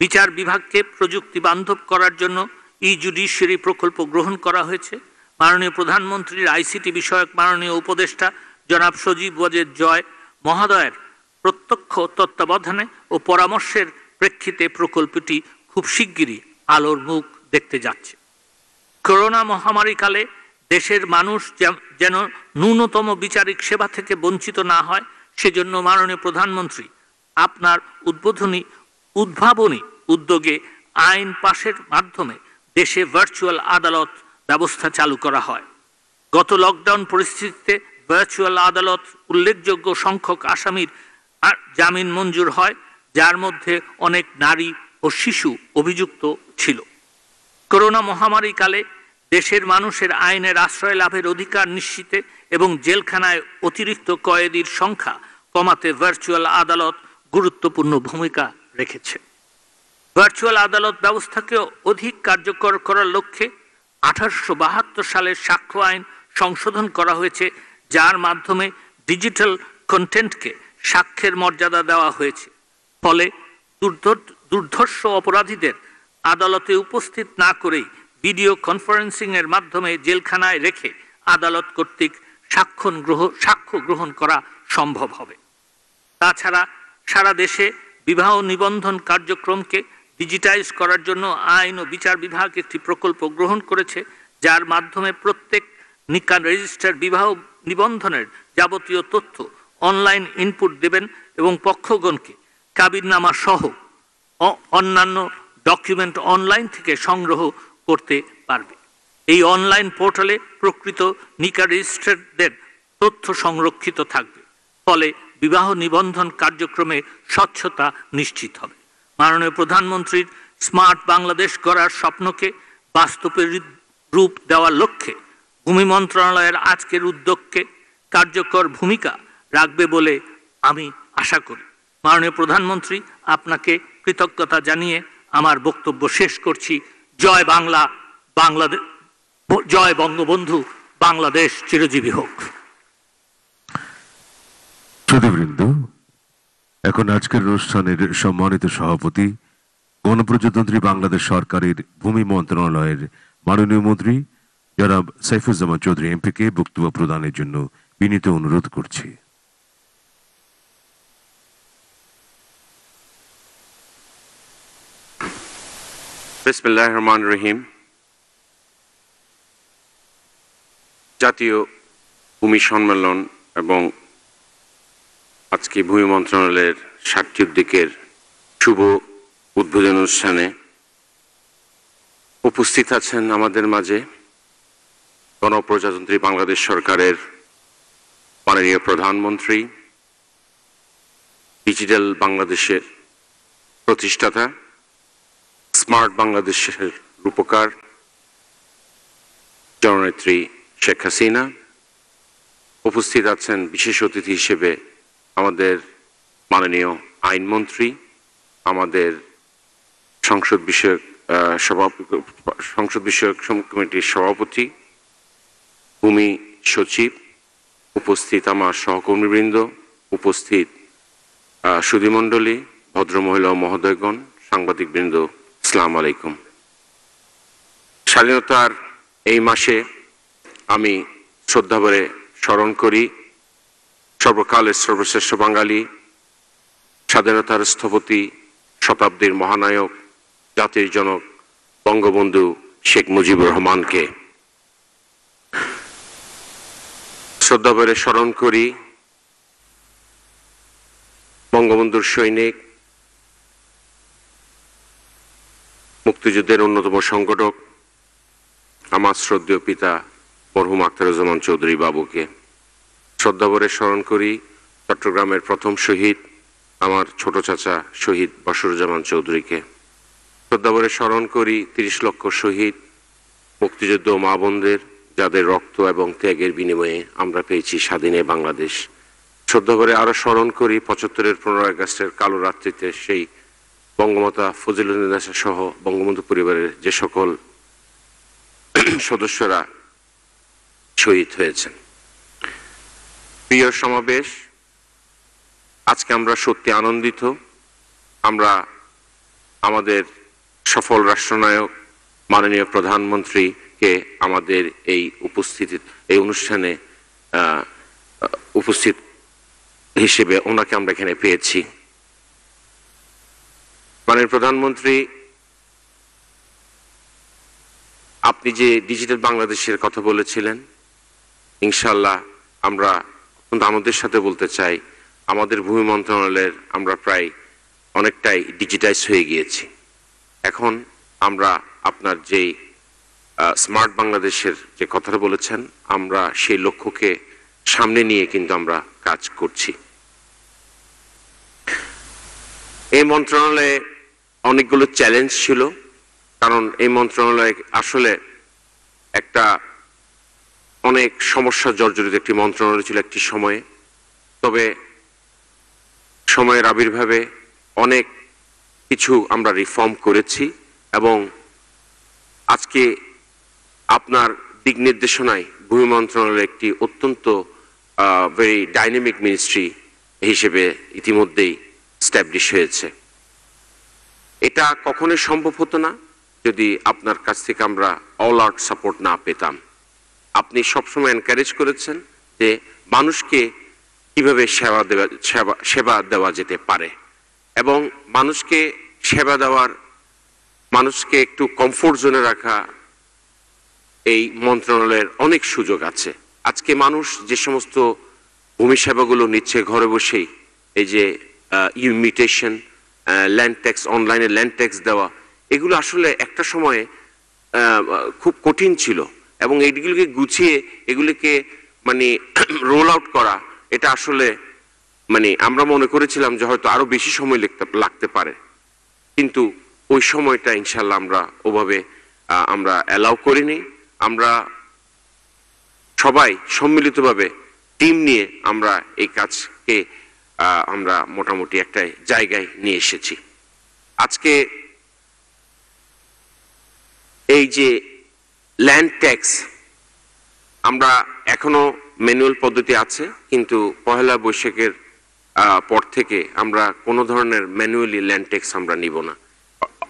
বিচার বিভাগকে প্রযুক্তি বান্ধব করার জন্য ই জুডিশিয়ারি প্রকল্প গ্রহণ করা হয়েছে। মাননীয় প্রধানমন্ত্রীর আইসিটি বিষয়ক মাননীয় উপদেষ্টা জনাব সজীব ওয়াজেদ জয় মহোদয়ের প্রত্যক্ষ তত্ত্বাবধানে ও পরামর্শের প্রেক্ষিতে প্রকল্পটি খুব শিগগিরই আলোর মুখ দেখতে যাচ্ছে। করোনা মহামারীকালে দেশের মানুষ যেন ন্যূনতম বিচারিক সেবা থেকে বঞ্চিত না হয়, সেজন্য মাননীয় প্রধানমন্ত্রী আপনার উদ্ভাবনী উদ্যোগে আইন পাশের মাধ্যমে দেশে ভার্চুয়াল আদালত ব্যবস্থা চালু করা হয়। গত লকডাউন পরিস্থিতিতে ভার্চুয়াল আদালত উল্লেখযোগ্য সংখ্যক আসামির জামিন মঞ্জুর হয়, যার মধ্যে অনেক নারী ও শিশু অভিযুক্ত ছিল। করোনা মহামারীকালে দেশের মানুষের আইনের আশ্রয় লাভের অধিকার নিশ্চিতে এবং জেলখানায় অতিরিক্ত কয়েদির সংখ্যা কমাতে ভার্চুয়াল আদালত গুরুত্বপূর্ণ ভূমিকা রেখেছে। ভার্চুয়াল আদালত ব্যবস্থাকে অধিক কার্যকর করার লক্ষ্যে 1872 সালের সাক্ষ্য আইন সংশোধন করা হয়েছে, যার মাধ্যমে ডিজিটাল কন্টেন্টকে সাক্ষ্যের মর্যাদা দেওয়া হয়েছে। ফলে দুর্ধর্ষ অপরাধীদের আদালতে উপস্থিত না করেই ভিডিও কনফারেন্সিং এর মাধ্যমে জেলখানায় রেখে আদালত কর্তৃক সাক্ষ্য গ্রহণ করা সম্ভব হবে। তাছাড়া সারা দেশে বিবাহ নিবন্ধন কার্যক্রমকে ডিজিটাইজ করার জন্য আইন ও বিচার বিভাগ একটি প্রকল্প গ্রহণ করেছে, যার মাধ্যমে প্রত্যেক নিকান রেজিস্টার বিবাহ নিবন্ধনের যাবতীয় তথ্য অনলাইন ইনপুট দেবেন এবং পক্ষগণকে কাবিননামা সহ অন্যান্য ডকুমেন্ট অনলাইন থেকে সংগ্রহ করতে পারবে। এই অনলাইন পোর্টালে প্রকৃত নিকা রেজিস্ট্রারদের তথ্য সংরক্ষিত থাকবে, ফলে বিবাহ নিবন্ধন কার্যক্রমে স্বচ্ছতা নিশ্চিত হবে। মাননীয় প্রধানমন্ত্রীর স্মার্ট বাংলাদেশ গড়ার স্বপ্নকে বাস্তবে রূপ দেওয়ার লক্ষ্যে ভূমি মন্ত্রণালয়ের আজকের উদ্যোগকে কার্যকর ভূমিকা রাখবে বলে আমি আশা করি। মাননীয় প্রধানমন্ত্রী, আপনাকে কৃতজ্ঞতা জানিয়ে আমার বক্তব্য শেষ করছি। জয় বাংলা, বাংলাদেশ জয় বঙ্গবন্ধু, বাংলাদেশ চিরজীবী হোক। সুধীবৃন্দ, এখন আজকের অনুষ্ঠানের সম্মানিত সভাপতি গণপ্রজাতন্ত্রী বাংলাদেশ সরকারের ভূমি মন্ত্রণালয়ের মাননীয় মন্ত্রী জনাব সাইফুজ্জামান চৌধুরী এমপিকে বক্তব্য প্রদানের জন্য বিনীত অনুরোধ করছি। বিসমিল্লাহির রহমানির রহিম। জাতীয় ভূমি সম্মেলন এবং আজকে ভূমি মন্ত্রণালয়ের 60টি উদ্যোগের শুভ উদ্বোধন অনুষ্ঠানে উপস্থিত আছেন আমাদের মাঝে গণপ্রজাতন্ত্রী বাংলাদেশ সরকারের মাননীয় প্রধানমন্ত্রী, ডিজিটাল বাংলাদেশের প্রতিষ্ঠাতা, স্মার্ট বাংলাদেশের রূপকার জননেত্রী শেখ হাসিনা। উপস্থিত আছেন বিশেষ অতিথি হিসেবে আমাদের মাননীয় আইনমন্ত্রী, আমাদের সংসদ বিষয়ক কমিটির সভাপতি, ভূমি সচিব, উপস্থিত আমার সহকর্মীবৃন্দ, উপস্থিত সুধীমণ্ডলী, ভদ্রমহিলা ও মহোদয়গণ, সাংবাদিকবৃন্দ, আসসালামু আলাইকুম। স্বাধীনতার এই মাসে আমি শ্রদ্ধাভরে স্মরণ করি সর্বকালের সর্বশ্রেষ্ঠ বাঙালি, স্বাধীনতার স্থপতি, শতাব্দীর মহানায়ক, জাতির জনক বঙ্গবন্ধু শেখ মুজিবুর রহমানকে। শ্রদ্ধাভরে স্মরণ করি বঙ্গবন্ধুর সৈনিক, মুক্তিযুদ্ধের অন্যতম সংগঠক আমার শ্রদ্ধেয় পিতা মরহুম আখতারুজ্জামান চৌধুরী বাবুকে। শ্রদ্ধাভরে স্মরণ করি চট্টগ্রামের প্রথম শহীদ আমার ছোট চাচা শহীদ বশরুজ্জামান চৌধুরীকে। শ্রদ্ধাভরে স্মরণ করি 30 লক্ষ শহীদ মুক্তিযুদ্ধ মা বোনদের, যাদের রক্ত এবং ত্যাগের বিনিময়ে আমরা পেয়েছি স্বাধীনে বাংলাদেশ। শ্রদ্ধাভরে আরো স্মরণ করি 75-এর 15 আগস্টের কালো রাত্রিতে সেই বঙ্গমাতা ফজিলুন্নেছা সহ বঙ্গবন্ধু পরিবারের যে সকল সদস্যরা শহীদ হয়েছেন। প্রিয় সমাবেশ, আজকে আমরা সত্যি আনন্দিত। আমরা আমাদের সফল রাষ্ট্রনায়ক মাননীয় প্রধানমন্ত্রীকে আমাদের এই অনুষ্ঠানে উপস্থিত হিসেবে ওনাকে আমরা এখানে পেয়েছি। মাননীয় প্রধানমন্ত্রী, আপনি যে ডিজিটাল বাংলাদেশের কথা বলেছিলেন, ইনশাআল্লাহ আমরা অত্যন্ত আনন্দের সাথে বলতে চাই আমাদের ভূমি মন্ত্রণালয়ের আমরা প্রায় অনেকটাই ডিজিটাইজ হয়ে গিয়েছি। এখন আমরা আপনার যেই স্মার্ট বাংলাদেশের যে কথাটা বলেছেন, আমরা সেই লক্ষ্যকে সামনে নিয়ে কিন্তু আমরা কাজ করছি। এই মন্ত্রণালয়ে অনেকগুলো চ্যালেঞ্জ ছিল, কারণ এই মন্ত্রণালয় আসলে একটা অনেক সমস্যা জর্জরিত একটি মন্ত্রণালয় ছিল একটি সময়ে। তবে সময়ের আবির্ভাবে অনেক কিছু আমরা রিফর্ম করেছি এবং আজকে আপনার দিক নির্দেশনায় ভূমি মন্ত্রণালয় একটি অত্যন্ত ভেরি ডাইনামিক মিনিস্ট্রি হিসেবে ইতিমধ্যেই স্ট্যাবলিশ হয়েছে। এটা কখনোই সম্ভব হতো না যদি আপনার কাছ থেকে আমরা অল আউট সাপোর্ট না পেতাম। আপনি সবসময় এনকারেজ করেছেন যে মানুষকে কিভাবে সেবা দেওয়া যেতে পারে এবং মানুষকে সেবা দেওয়ার, মানুষকে একটু কমফোর্ট জোনে রাখা, এই মন্ত্রণালয়ের অনেক সুযোগ আছে। আজকে মানুষ যে সমস্ত ভূমি সেবাগুলো নিচ্ছে ঘরে বসেই, এই যে ইমিটেশন, ল্যান্ড ট্যাক্স, অনলাইনে ল্যান্ড ট্যাক্স দেওয়া, এগুলো আসলে একটা সময়ে খুব কঠিন ছিল এবং এইগুলোকে গুছিয়ে এগুলিকে মানে রোল আউট করা, এটা আসলে মানে আমরা মনে করেছিলাম যে হয়তো আরো বেশি সময় লাগতে পারে, কিন্তু ওই সময়টা ইনশাল্লাহ আমরা ওভাবে আমরা অ্যালাউ করিনি। আমরা সবাই সম্মিলিতভাবে টিম নিয়ে আমরা এই কাজকে আমরা মোটামুটি একটা জায়গায় নিয়ে এসেছি। আজকে এই যে ল্যান্ড ট্যাক্স, আমরা এখনো ম্যানুয়াল পদ্ধতি আছে, কিন্তু পহেলা বৈশাখের পর থেকে আমরা কোনো ধরনের ম্যানুয়ালি ল্যান্ড ট্যাক্স আমরা নিব না,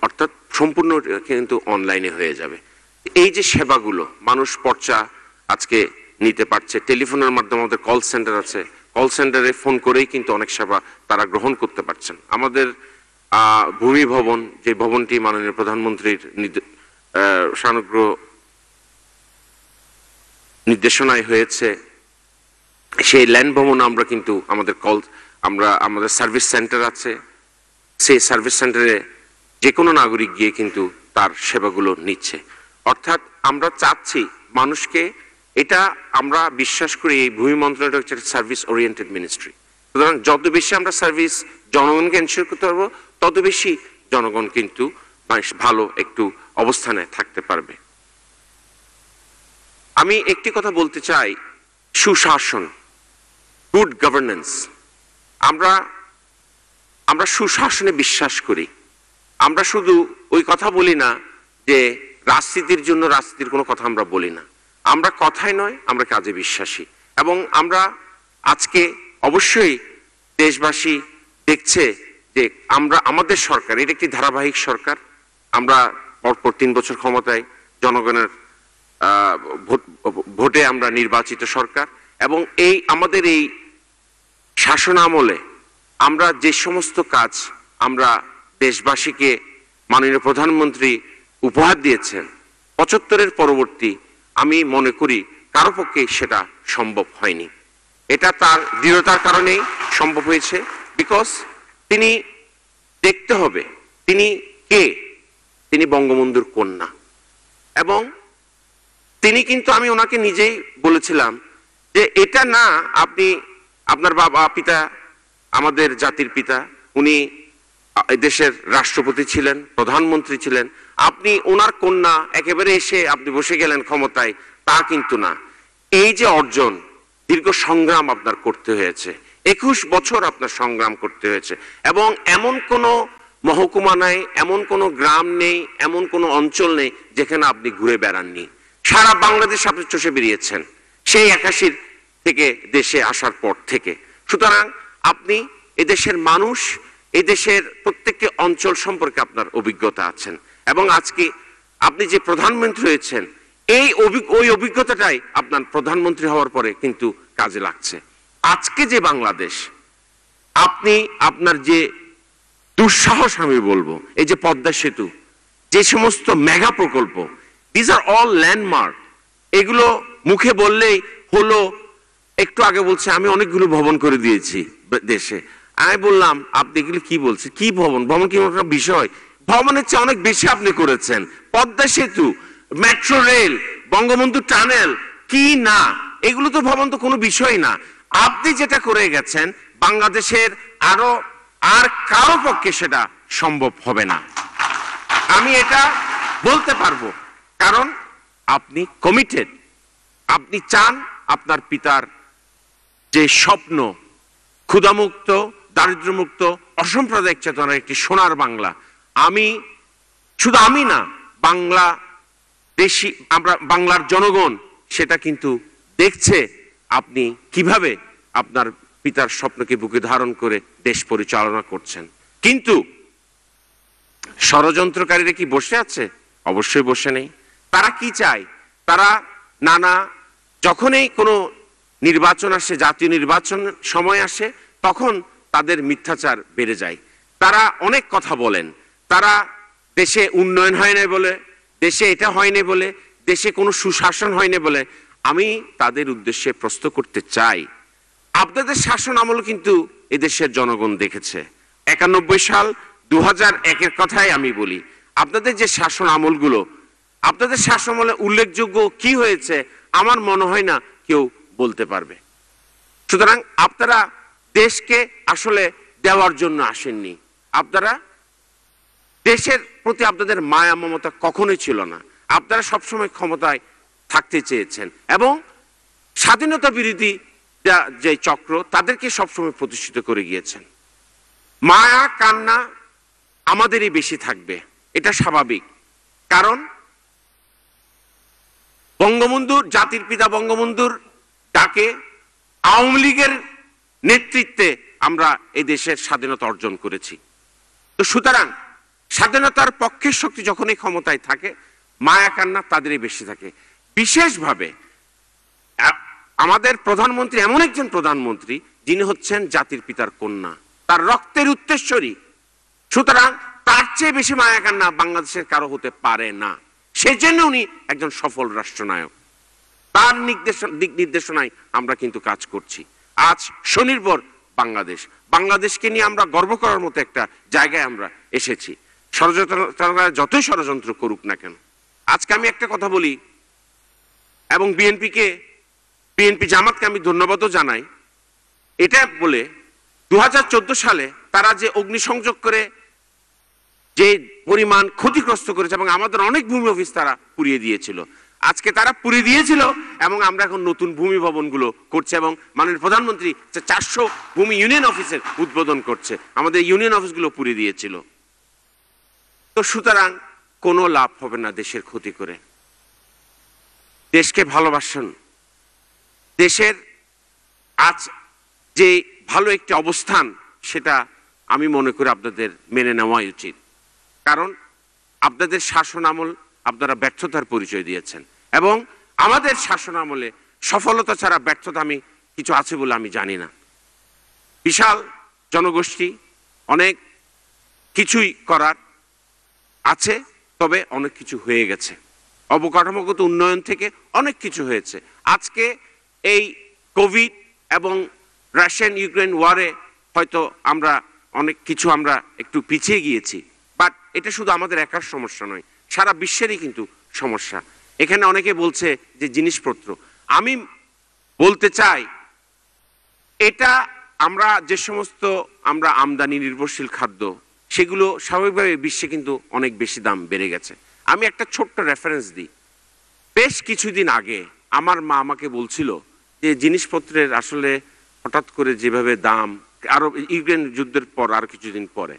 অর্থাৎ সম্পূর্ণ কিন্তু অনলাইনে হয়ে যাবে। এই যে সেবাগুলো, মানুষ পর্চা আজকে নিতে পারছে। টেলিফোনের মাধ্যমে আমাদের কল সেন্টার আছে, কল সেন্টারে ফোন করেই কিন্তু অনেক সেবা তারা গ্রহণ করতে পারছেন। আমাদের ভূমি ভবন, যে ভবনটি মাননীয় প্রধানমন্ত্রীর সানুগ্রহ নির্দেশনায় হয়েছে, সেই ল্যান্ড ভবন আমরা কিন্তু আমাদের সার্ভিস সেন্টার আছে, সেই সার্ভিস সেন্টারে যে কোনো নাগরিক গিয়ে কিন্তু তার সেবাগুলো নিচ্ছে। অর্থাৎ আমরা চাচ্ছি মানুষকে, এটা আমরা বিশ্বাস করি এই ভূমি মন্ত্রণালয় হচ্ছে সার্ভিস ওরিয়েন্টেড মিনিস্ট্রি। সুতরাং যত বেশি আমরা সার্ভিস জনগণকে এনশিওর করতে পারবো, তত বেশি জনগণ কিন্তু ভালো একটু অবস্থানে থাকতে পারবে। আমি একটি কথা বলতে চাই, সুশাসন, গুড গভর্নেন্স। আমরা সুশাসনে বিশ্বাস করি। আমরা শুধু ওই কথা বলি না যে রাজনীতির জন্য রাজনীতির কোনো কথা আমরা বলি না। আমরা কথায় নয়, আমরা কাজে বিশ্বাসী। এবং আমরা আজকে অবশ্যই দেশবাসী দেখছে যে আমাদের সরকার, এটা একটি ধারাবাহিক সরকার। আমরা পরপর 3 বছর ক্ষমতায়, জনগণের ভোটে আমরা নির্বাচিত সরকার। এবং আমাদের এই শাসন আমলে আমরা যে সমস্ত কাজ আমরা দেশবাসীকে মাননীয় প্রধানমন্ত্রী উপহার দিয়েছেন 75-এর পরবর্তী, আমি মনে করি কারো পক্ষে সেটা সম্ভব হয়নি। এটা তার দৃঢ়তার কারণেই সম্ভব হয়েছে। বিকজ তিনি দেখতে হবে তিনি কে, তিনি বঙ্গবন্ধুর কন্যা। এবং তিনি কিন্তু, আমি ওনাকে নিজেই বলেছিলাম যে এটা না, আপনার বাবা পিতা আমাদের জাতির পিতা, উনি দেশের রাষ্ট্রপতি ছিলেন, প্রধানমন্ত্রী ছিলেন, আপনি ওনার কন্যা একেবারে এসে আপনি বসে গেলেন ক্ষমতায়, তা কিন্তু না। এই যে অর্জন, দীর্ঘ সংগ্রাম আপনার করতে হয়েছে, 21 বছর আপনার সংগ্রাম করতে হয়েছে। এবং এমন কোনো মহকুমা নাই, এমন কোনো গ্রাম নেই, এমন কোনো অঞ্চল নেই যেখানে আপনি ঘুরে বেড়াননি। সারা বাংলাদেশ আপনি চষে বেরিয়েছেন সেই 81 থেকে দেশে আসার পর থেকে। সুতরাং আপনি এদেশের মানুষ, এদেশের প্রত্যেকটি অঞ্চল সম্পর্কে আপনার অভিজ্ঞতা আছেন। এবং আজকে আপনি যে প্রধানমন্ত্রী হয়েছেন, ওই অভিজ্ঞতাটাই আপনার প্রধানমন্ত্রী হওয়ার পরে কিন্তু কাজে লাগছে। আজকে যে বাংলাদেশ, আপনার যে দুঃসাহস আমি বলবো, এই যে পদ্মা সেতু, যে সমস্ত মেগা প্রকল্প, দিস আর অল ল্যান্ডমার্ক। এগুলো মুখে বললেই হলো। একটু আগে বলছে আমি অনেকগুলো ভবন করে দিয়েছি দেশে। আমি বললাম আপনি এগুলো কি বলছেন, কি ভবন? ভবন কি একটা বিষয়? ভবনের চেয়ে অনেক বেশি আপনি করেছেন। পদ্মা সেতু, মেট্রো রেল, বঙ্গবন্ধু টানেল, কি না, এগুলো তো ভবন তো কোনো বিষয় না। আপনি যেটা করে গেছেন, বাংলাদেশের আর কারো পক্ষে সেটা সম্ভব হবে না। আমি এটা বলতে পারবো, কারণ আপনি কমিটেড। আপনি চান আপনার পিতার যে স্বপ্ন, ক্ষুধামুক্ত, দারিদ্র্যমুক্ত, অসাম্প্রদায়িক চেতনার একটি সোনার বাংলা। শুধু আমি না, বাংলার জনগণ সেটা কিন্তু দেখছে আপনি কিভাবে আপনার পিতার স্বপ্নকে বুকে ধারণ করে দেশ পরিচালনা করছেন। কিন্তু ষড়যন্ত্রকারীরা কি বসে আছে? অবশ্যই বসে নেই। তারা কি চায়? তারা যখনই কোনো নির্বাচন আসে, জাতীয় নির্বাচন সময় আসে, তখন তাদের মিথ্যাচার বেড়ে যায়। তারা অনেক কথা বলেন। তারা দেশে উন্নয়ন হয় না বলে, দেশে এটা হয়নি বলে, দেশে কোনো সুশাসন হয়নি বলে। আমি তাদের উদ্দেশ্যে প্রশ্ন করতে চাই, আপনাদের শাসন আমল কিন্তু এদেশের জনগণ দেখেছে। 91 সাল, 2001-এর কথাই আমি বলি। আপনাদের যে শাসন আমলগুলো, আপনাদের শাসন আমলে উল্লেখযোগ্য কি হয়েছে আমার মনে হয় না কেউ বলতে পারবে। সুতরাং আপনারা দেশকে আসলে দেওয়ার জন্য আসেননি। আপনারা দেশের প্রতি আপনাদের মায়া মমতা কখনোই ছিল না। আপনারা সবসময় ক্ষমতায় থাকতে চেয়েছেন এবং স্বাধীনতা বিরোধী যে চক্র, তাদেরকে সবসময় প্রতিষ্ঠিত করে গিয়েছেন। মায়া কান্না আমাদেরই বেশি থাকবে, এটা স্বাভাবিক। কারণ বঙ্গবন্ধুর, জাতির পিতা বঙ্গবন্ধুর ডাকে, আওয়ামী লীগের নেতৃত্বে আমরা এই দেশের স্বাধীনতা অর্জন করেছি। তো সুতরাং স্বাধীনতার পক্ষের শক্তি যখনই ক্ষমতায় থাকে, মায়া কান্না তাদেরই বেশি থাকে। বিশেষভাবে আমাদের প্রধানমন্ত্রী এমন একজন প্রধানমন্ত্রী যিনি হচ্ছেন জাতির পিতার কন্যা, তার রক্তের উত্তরসূরি। সুতরাং তার চেয়ে বেশি মায়া কান্না বাংলাদেশের কারো হতে পারে না। সেজন্য উনি একজন সফল রাষ্ট্রনায়ক। তার দিক নির্দেশনায় আমরা কিন্তু কাজ করছি। আজ স্বনির্ভর বাংলাদেশ, বাংলাদেশকে নিয়ে আমরা গর্ব করার মতো একটা জায়গায় আমরা এসেছি। ষড়যন্ত্রকারীরা যতই ষড়যন্ত্র করুক না কেন, আজকে আমি একটা কথা বলি এবং বিএনপি জামাতকে আমি ধন্যবাদও জানাই, এটা বলে 2014 সালে তারা যে অগ্নিসংযোগ করে যে পরিমাণ ক্ষতিগ্রস্ত করেছে এবং আমাদের অনেক ভূমি অফিস তারা পুড়িয়ে দিয়েছিল, আজকে তারা পুড়িয়ে দিয়েছিল এবং আমরা এখন নতুন ভূমি ভবনগুলো করছে এবং মাননীয় প্রধানমন্ত্রী 400 ভূমি ইউনিয়ন অফিসের উদ্বোধন করছে। আমাদের ইউনিয়ন অফিসগুলো পুড়িয়ে দিয়েছিল। তো সুতরাং কোনো লাভ হবে না দেশের ক্ষতি করে। দেশকে ভালোবাসুন। দেশের আজ যে ভালো একটি অবস্থান, সেটা আমি মনে করি আপনাদের মেনে নেওয়াই উচিত। কারণ আপনাদের শাসন আমল আপনারা ব্যর্থতার পরিচয় দিয়েছেন এবং আমাদের শাসন আমলে সফলতা ছাড়া ব্যর্থতা আমি কিছু আছে বলে আমি জানি না। বিশাল জনগোষ্ঠী, অনেক কিছুই করার আছে, তবে অনেক কিছু হয়ে গেছে। অবকাঠামোগত উন্নয়ন থেকে অনেক কিছু হয়েছে। আজকে এই কোভিড এবং রাশিয়ান ইউক্রেন ওয়ারে হয়তো আমরা অনেক কিছু আমরা একটু পিছিয়ে গিয়েছি, বাট এটা শুধু আমাদের একার সমস্যা নয়, সারা বিশ্বেরই কিন্তু সমস্যা। এখানে অনেকে বলছে যে জিনিসপত্র, আমি বলতে চাই এটা আমরা যে সমস্ত আমরা আমদানি নির্ভরশীল খাদ্য, সেগুলো স্বাভাবিকভাবে বিশ্বে কিন্তু অনেক বেশি দাম বেড়ে গেছে। আমি একটা ছোট্ট রেফারেন্স দিই। বেশ কিছুদিন আগে আমার মা আমাকে বলছিল যে জিনিসপত্রের আসলে হঠাৎ করে যেভাবে দাম, আরো ইউক্রেন যুদ্ধের পর আর কিছুদিন পরে,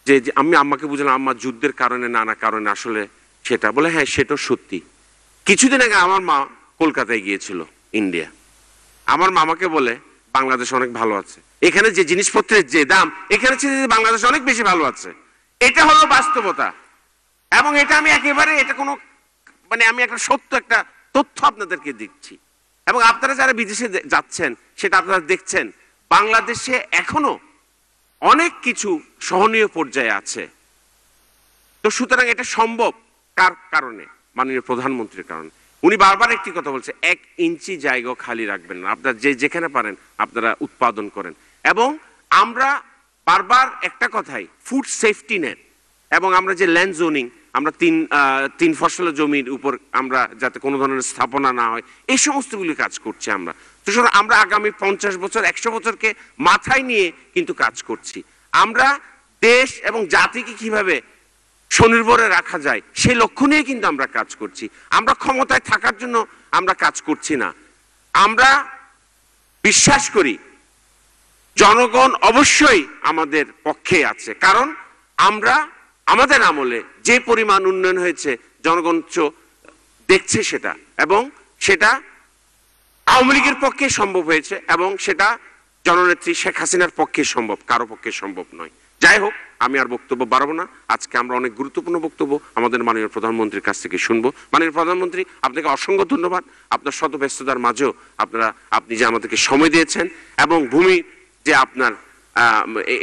যে আমি আম্মাকে বুঝলাম আম্মা যুদ্ধের কারণে নানা কারণে আসলে সেটা বলে, হ্যাঁ সেটা সত্যি। কিছুদিন আগে আমার মা কলকাতায় গিয়েছিল, ইন্ডিয়া। আমার মামাকে বলে বাংলাদেশ অনেক ভালো আছে, এখানে যে জিনিসপত্রের যে দাম এখানে বাংলাদেশ অনেক বেশি ভালো আছে। এটা হলো বাস্তবতা এবং এটা আমি একেবারে এটা কোনো আমি একটা সত্য একটা তথ্য আপনাদেরকে দিচ্ছি। এবং আপনারা যারা বিদেশে যাচ্ছেন সেটা আপনারা দেখছেন, বাংলাদেশে এখনো অনেক কিছু সহনীয় পর্যায়ে আছে। তো সুতরাং এটা সম্ভব কার কারণে? মাননীয় প্রধানমন্ত্রীর কারণে। উনি বারবার একটি কথা বলছে, 1 ইঞ্চি জায়গা খালি রাখবেন না, আপনারা যেখানে পারেন আপনারা উৎপাদন করেন। এবং আমরা বারবার একটা কথাই, ফুড সেফটি নেট এবং আমরা যে ল্যান্ড জোনিং, আমরা তিন ফসলের জমির উপর আমরা যাতে কোনো ধরনের স্থাপনা না হয়, এই সমস্তগুলি কাজ করছি আমরা। তো আমরা আগামী 50 বছর 100 বছরকে মাথায় নিয়ে কিন্তু কাজ করছি। আমরা দেশ এবং জাতিকে কিভাবে স্বনির্ভরে রাখা যায় সেই লক্ষ্য নিয়ে কিন্তু আমরা কাজ করছি। আমরা ক্ষমতায় থাকার জন্য আমরা কাজ করছি না। আমরা বিশ্বাস করি জনগণ অবশ্যই আমাদের পক্ষে আছে, কারণ আমরা আমাদের আমলে যে পরিমাণ উন্নয়ন হয়েছে জনগণ দেখছে সেটা, এবং সেটা আওয়ামী লীগের পক্ষে সম্ভব হয়েছে এবং সেটা জননেত্রী শেখ হাসিনার পক্ষে সম্ভব, কারো পক্ষে সম্ভব নয়। যাই হোক, আমি আর বক্তব্য বাড়াবো না। আজকে আমরা অনেক গুরুত্বপূর্ণ বক্তব্য আমাদের মাননীয় প্রধানমন্ত্রীর কাছ থেকে শুনবো। মাননীয় প্রধানমন্ত্রী, আপনাকে অসংখ্য ধন্যবাদ। আপনার শত ব্যস্ততার মাঝেও আপনি যে আমাদেরকে সময় দিয়েছেন এবং ভূমি যে আপনার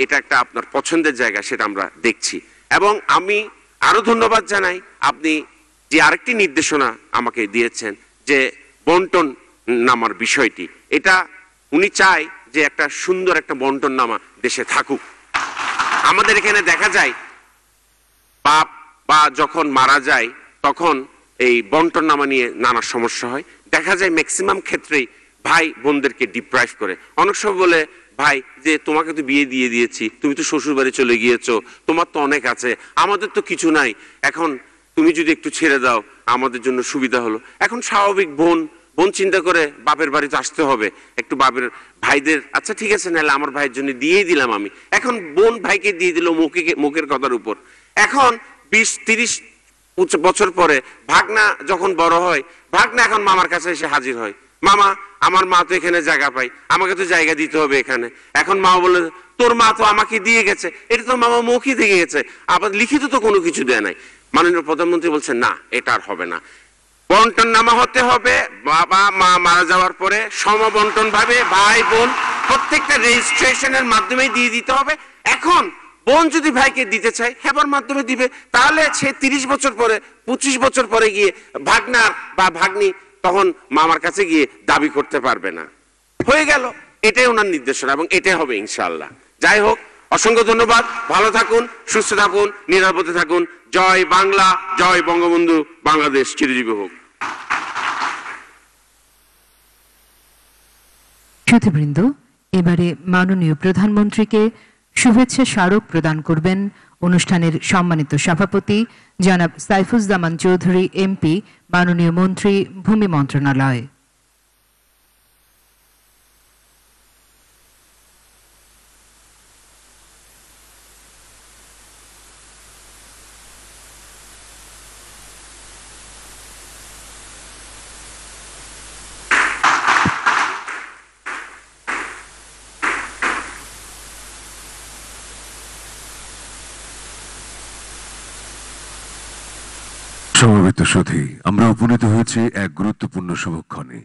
এটা একটা আপনার পছন্দের জায়গা সেটা আমরা দেখছি। এবং আমি আরো ধন্যবাদ জানাই আপনি যে আরেকটি নির্দেশনা আমাকে দিয়েছেন যে বন্টন নামার বিষয়টি, এটা উনি চায় যে একটা সুন্দর একটা বন্টন নামা দেশে থাকুক। আমাদের এখানে দেখা যায় বাপ বা যখন মারা যায় তখন এই বন্টন নামা নিয়ে নানা সমস্যা হয়। দেখা যায় ম্যাক্সিমাম ক্ষেত্রেই ভাই বোনদেরকে ডিপ্রাইভ করে। অনেক সময় বলে, ভাই যে তোমাকে তো বিয়ে দিয়ে দিয়েছি, তুমি তো শ্বশুর বাড়ি চলে গিয়েছো, তোমার তো অনেক আছে, আমাদের তো কিছু নাই, এখন তুমি যদি একটু ছেড়ে দাও আমাদের জন্য সুবিধা হলো। এখন স্বাভাবিক বোন চিন্তা করে বাপের বাড়িতে আসতে হবে, একটু বাপের ভাইদের আচ্ছা ঠিক আছে নাহলে আমার ভাইয়ের জন্য দিয়েই দিলাম আমি। এখন বোন ভাইকে দিয়ে দিল মুখের কথার উপর। এখন 20-30 বছর পরে ভাগনা যখন বড় হয়, ভাগনা এখন মামার কাছে এসে হাজির হয়, মামা আমার মা তো এখানে জায়গা পাই, আমাকে তো জায়গা দিতে হবে এখানে। এখন মা বলে, তোর মা তো আমাকে দিয়ে গেছে, এটা তো মামা মুখই দিয়ে গেছে, আবার লিখিত তো কোনো কিছু দেয় নাই। মাননীয় প্রধানমন্ত্রী বলছেন না, এটা আর হবে না। বন্টন নামা হতে হবে, বাবা মা মারা যাওয়ার পরে সমবন্টন ভাবে ভাই বোন প্রত্যেকটা রেজিস্ট্রেশনের মাধ্যমে দিয়ে দিতে হবে। এখন বোন যদি ভাইকে দিতে চায় হেবার মাধ্যমে দিবে, তাহলে সে 30 বছর পরে 25 বছর পরে গিয়ে ভাগনার বা ভাগ্নি তখন মামার কাছে গিয়ে দাবি করতে পারবে না। হয়ে গেল, এটাই ওনার নির্দেশনা এবং এটাই হবে ইনশাআল্লাহ। যাই হোক, অসংখ্য ধন্যবাদ। ভালো থাকুন, সুস্থ থাকুন, নিরাপদে থাকুন। জয় বাংলা, জয় বঙ্গবন্ধু, বাংলাদেশ চিরজীবী হোক। শ্রোতৃবৃন্দ, এবারে মাননীয় প্রধানমন্ত্রীকে শুভেচ্ছা স্মারক প্রদান করবেন অনুষ্ঠানের সম্মানিত সভাপতি জনাব সাইফুজ্জামান চৌধুরী এমপি, মাননীয় মন্ত্রী, ভূমি মন্ত্রণালয়। সমবেত সুধী, আমরা উপনীত হয়েছি এক গুরুত্বপূর্ণ শুভক্ষণে।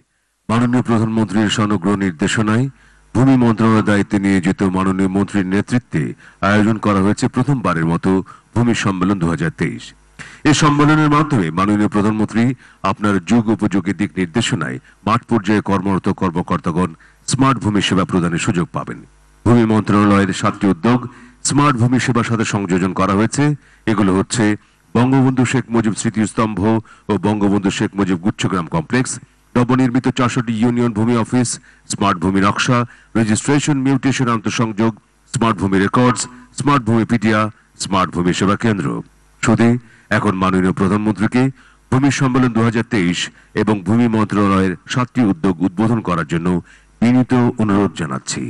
মাননীয় প্রধানমন্ত্রীর সমগ্র নির্দেশনায় ভূমি মন্ত্রণালয়ের দায়িত্বে নিয়োজিত মাননীয় মন্ত্রীর নেতৃত্বে আয়োজন করা হয়েছে প্রথমবারের মতো ভূমি সম্মেলন 2023। এই সম্মেলনের মাধ্যমে মাননীয় প্রধানমন্ত্রী আপনার যুগ উপযোগী দিক নির্দেশনায় মাঠ পর্যায়ে কর্মরত কর্মকর্তাগণ স্মার্ট ভূমি সেবা প্রদানের সুযোগ পাবেন। ভূমি মন্ত্রণালয়ের 7টি উদ্যোগ স্মার্ট ভূমি সেবার সাথে সংযোজন করা হয়েছে। এগুলো হচ্ছে বঙ্গবন্ধু শেখ মুজিব স্মৃতিস্তম্ভ ও বঙ্গবন্ধু শেখ মুজিব গুচ্ছগ্রাম কমপ্লেক্স, নবনির্মিত 400টি ইউনিয়ন ভূমি অফিস, স্মার্ট ভূমি নকশা, রেজিস্ট্রেশন মিউটেশন আন্তঃসংযোগ, স্মার্ট ভূমি রেকর্ডস, স্মার্ট ভূমি পিডিয়া, স্মার্ট ভূমি সেবা কেন্দ্র। শুধু এখন মাননীয় প্রধানমন্ত্রীকে ভূমি সম্মেলন 2023 এবং ভূমি মন্ত্রণালয়ের 7টি উদ্যোগ উদ্বোধন করার জন্য বিনীত অনুরোধ জানাচ্ছি।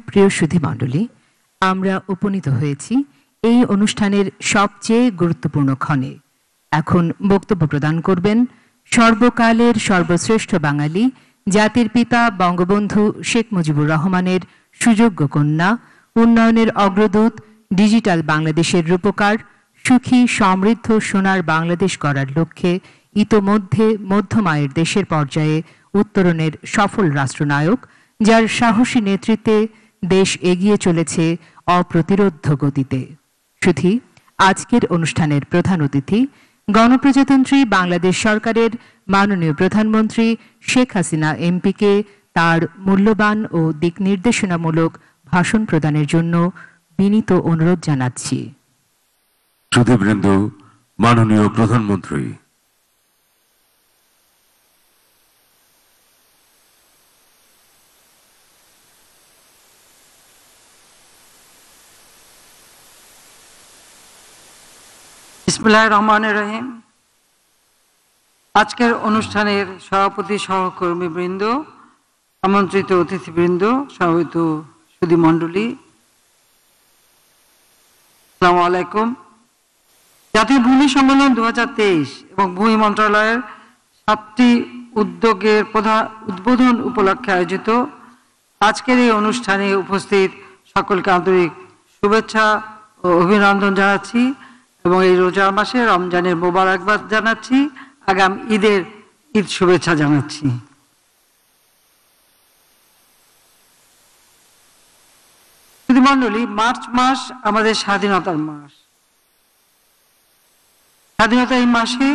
প্রিয় সুধীমণ্ডলী, আমরা উপনীত হয়েছি এই অনুষ্ঠানের সবচেয়ে গুরুত্বপূর্ণ ক্ষণে। এখন বক্তব্য প্রদান করবেন সর্বকালের সর্বশ্রেষ্ঠ বাঙালি, জাতির পিতা বঙ্গবন্ধু শেখ মুজিবুর রহমানের সুযোগ্য কন্যা, উন্নয়নের অগ্রদূত, ডিজিটাল বাংলাদেশের রূপকার, সুখী সমৃদ্ধ সোনার বাংলাদেশ গড়ার লক্ষ্যে ইতোমধ্যে মধ্যম আয়ের দেশের পর্যায়ে উত্তরণের সফল রাষ্ট্রনায়ক, যার সাহসী নেতৃত্বে দেশ এগিয়ে চলেছে অপ্রতিরোধ্য গতিতে। শুধু আজকের অনুষ্ঠানের প্রধান অতিথি গণপ্রজাতন্ত্রী বাংলাদেশ সরকারের মাননীয় প্রধানমন্ত্রী শেখ হাসিনা এমপিকে তার মূল্যবান ও দিক নির্দেশনামূলক ভাষণ প্রদানের জন্য বিনীত অনুরোধ জানাচ্ছি। সুধীবৃন্দ, মাননীয় প্রধানমন্ত্রী। বিসমিল্লাহির রহমানির রহিম। আজকের অনুষ্ঠানের সভাপতি, সহকর্মীবৃন্দ, আমন্ত্রিত অতিথিবৃন্দ, সমবেত সুধী মণ্ডলী, আসসালামু আলাইকুম। জাতীয় ভূমি সম্মেলন 2023 এবং ভূমি মন্ত্রণালয়ের 7টি উদ্যোগের উদ্বোধন উপলক্ষে আয়োজিত আজকের এই অনুষ্ঠানে উপস্থিত সকলকে আন্তরিক শুভেচ্ছা ও অভিনন্দন জানাচ্ছি এবং এই রোজা মাসে রমজানের মোবারকবাদ জানাচ্ছি, আগাম ঈদের ঈদ শুভেচ্ছা জানাচ্ছি। মণ্ডলী, মার্চ মাস আমাদের স্বাধীনতার মাস। স্বাধীনতা এই মাসে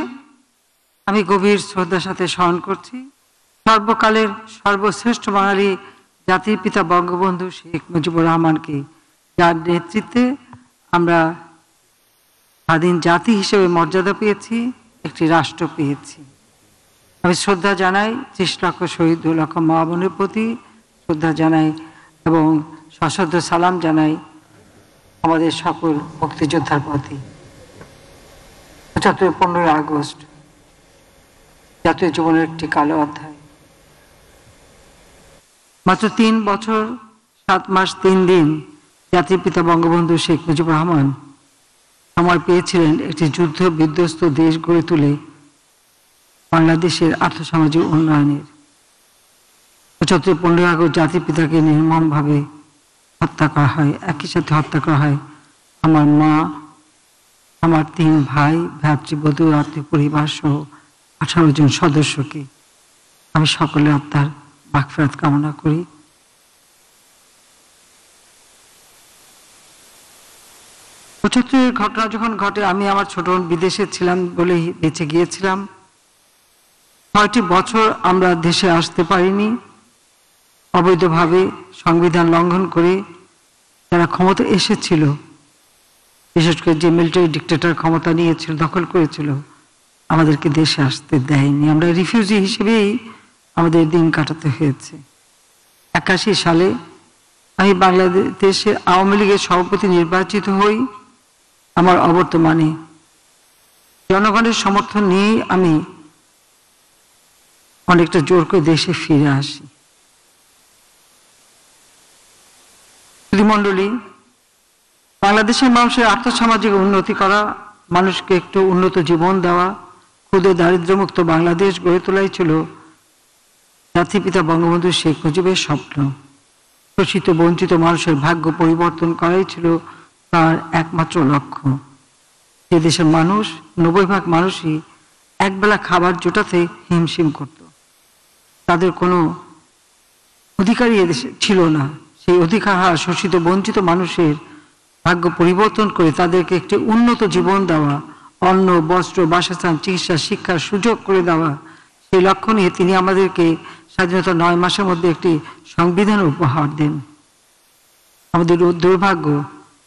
আমি গভীর শ্রদ্ধার সাথে স্মরণ করছি সর্বকালের সর্বশ্রেষ্ঠ বাঙালি জাতির পিতা বঙ্গবন্ধু শেখ মুজিবুর রহমানকে, যার নেতৃত্বে আমরা স্বাধীন জাতি হিসেবে মর্যাদা পেয়েছি, একটি রাষ্ট্র পেয়েছি। আমি শ্রদ্ধা জানাই 30 লক্ষ শহীদ, 2 লক্ষ মা বোনের প্রতি শ্রদ্ধা জানাই এবং সশ্রদ্ধ সালাম জানাই আমাদের সকল মুক্তিযোদ্ধার প্রতি। 15ই আগস্ট জাতীয় জীবনের একটি কালো অধ্যায়। মাত্র 3 বছর 7 মাস 3 দিন জাতির পিতা বঙ্গবন্ধু শেখ মুজিবুর রহমান সময় পেয়েছিলেন একটি যুদ্ধ বিধ্বস্ত দেশ গড়ে তুলে বাংলাদেশের আর্থসামাজিক উন্নয়নের। 15ই আগস্ট জাতির পিতাকে নির্মমভাবে হত্যা করা হয়। একই সাথে হত্যা করা হয় আমার মা, আমার 3 ভাই, ভ্রাতৃবধূ, আত্মীয় পরিবার সহ 18 জন সদস্যকে। আমি সকলের আত্মার মাগফিরাত কামনা করি। 75 ঘটনা যখন ঘটে, আমি আমার ছোট বিদেশে ছিলাম বলে বেঁচে গিয়েছিলাম। 6টি বছর আমরা দেশে আসতে পারিনি। অবৈধভাবে সংবিধান লঙ্ঘন করে যারা ক্ষমতা এসেছিল, বিশেষ করে যে মিলিটারি ডিক্টেটর ক্ষমতা নিয়েছিল, দখল করেছিল, আমাদেরকে দেশে আসতে দেয়নি। আমরা রিফিউজি হিসেবেই আমাদের দিন কাটাতে হয়েছে। 81 সালে আমি বাংলাদেশের আওয়ামী লীগের সভাপতি নির্বাচিত হই। আমার অবর্তমানে জনগণের সমর্থন নিয়েই আমি অনেকটা জোর করে দেশে ফিরে আসি। মণ্ডলী, বাংলাদেশের মানুষের আর্থসামাজিক উন্নতি করা, মানুষকে একটু উন্নত জীবন দেওয়া, ক্ষুদে দারিদ্র্যমুক্ত বাংলাদেশ গড়ে তোলাই ছিল জাতির পিতা বঙ্গবন্ধু শেখ মুজিবের স্বপ্ন। শোষিত বঞ্চিত মানুষের ভাগ্য পরিবর্তন করাই ছিল তার একমাত্র লক্ষ্য। যে দেশের মানুষ 90% মানুষই একবেলা খাবার জোটাতে হিমশিম করত, তাদের কোনো অধিকারই এদেশে ছিল না। সেই অধিকার হারা শোষিত বঞ্চিত মানুষের ভাগ্য পরিবর্তন করে তাদেরকে একটি উন্নত জীবন দেওয়া, অন্ন, বস্ত্র, বাসস্থান, চিকিৎসা, শিক্ষার সুযোগ করে দেওয়া, সেই লক্ষ্য নিয়ে তিনি আমাদেরকে স্বাধীনতা 9 মাসের মধ্যে একটি সংবিধান উপহার দেন। আমাদের দুর্ভাগ্য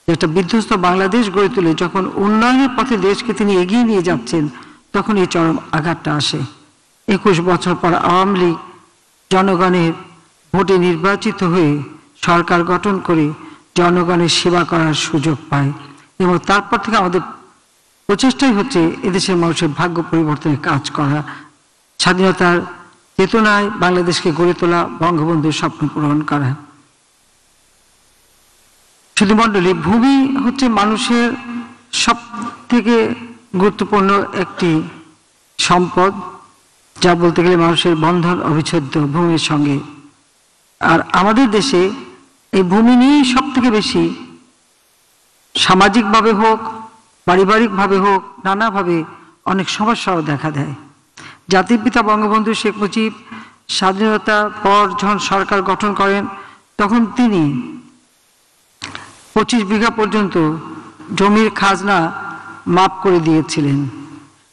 যে একটা বিধ্বস্ত বাংলাদেশ গড়ে তুলে যখন উন্নয়নের পথে দেশকে তিনি এগিয়ে নিয়ে যাচ্ছেন, তখন এই চরম আঘাতটা আসে। 21 বছর পর আওয়ামী লীগ জনগণের ভোটে নির্বাচিত হয়ে সরকার গঠন করে জনগণের সেবা করার সুযোগ পায় এবং তারপর থেকে আমাদের প্রচেষ্টাই হচ্ছে এদেশের মানুষের ভাগ্য পরিবর্তনের কাজ করা, স্বাধীনতার চেতনায় বাংলাদেশকে গড়ে তোলা, বঙ্গবন্ধুর স্বপ্ন পূরণ করা। শুধু মণ্ডলী, ভূমি হচ্ছে মানুষের সব থেকে গুরুত্বপূর্ণ একটি সম্পদ, যা বলতে গেলে মানুষের বন্ধন অবিচ্ছেদ্য ভূমির সঙ্গে। আর আমাদের দেশে এই ভূমি নিয়েই সব থেকে বেশি সামাজিকভাবে হোক, পারিবারিকভাবে হোক, নানাভাবে অনেক সমস্যাও দেখা দেয়। জাতির পিতা বঙ্গবন্ধু শেখ মুজিব স্বাধীনতার পর যখন সরকার গঠন করেন, তখন তিনি 25 বিঘা পর্যন্ত জমির খাজনা মাফ করে দিয়েছিলেন।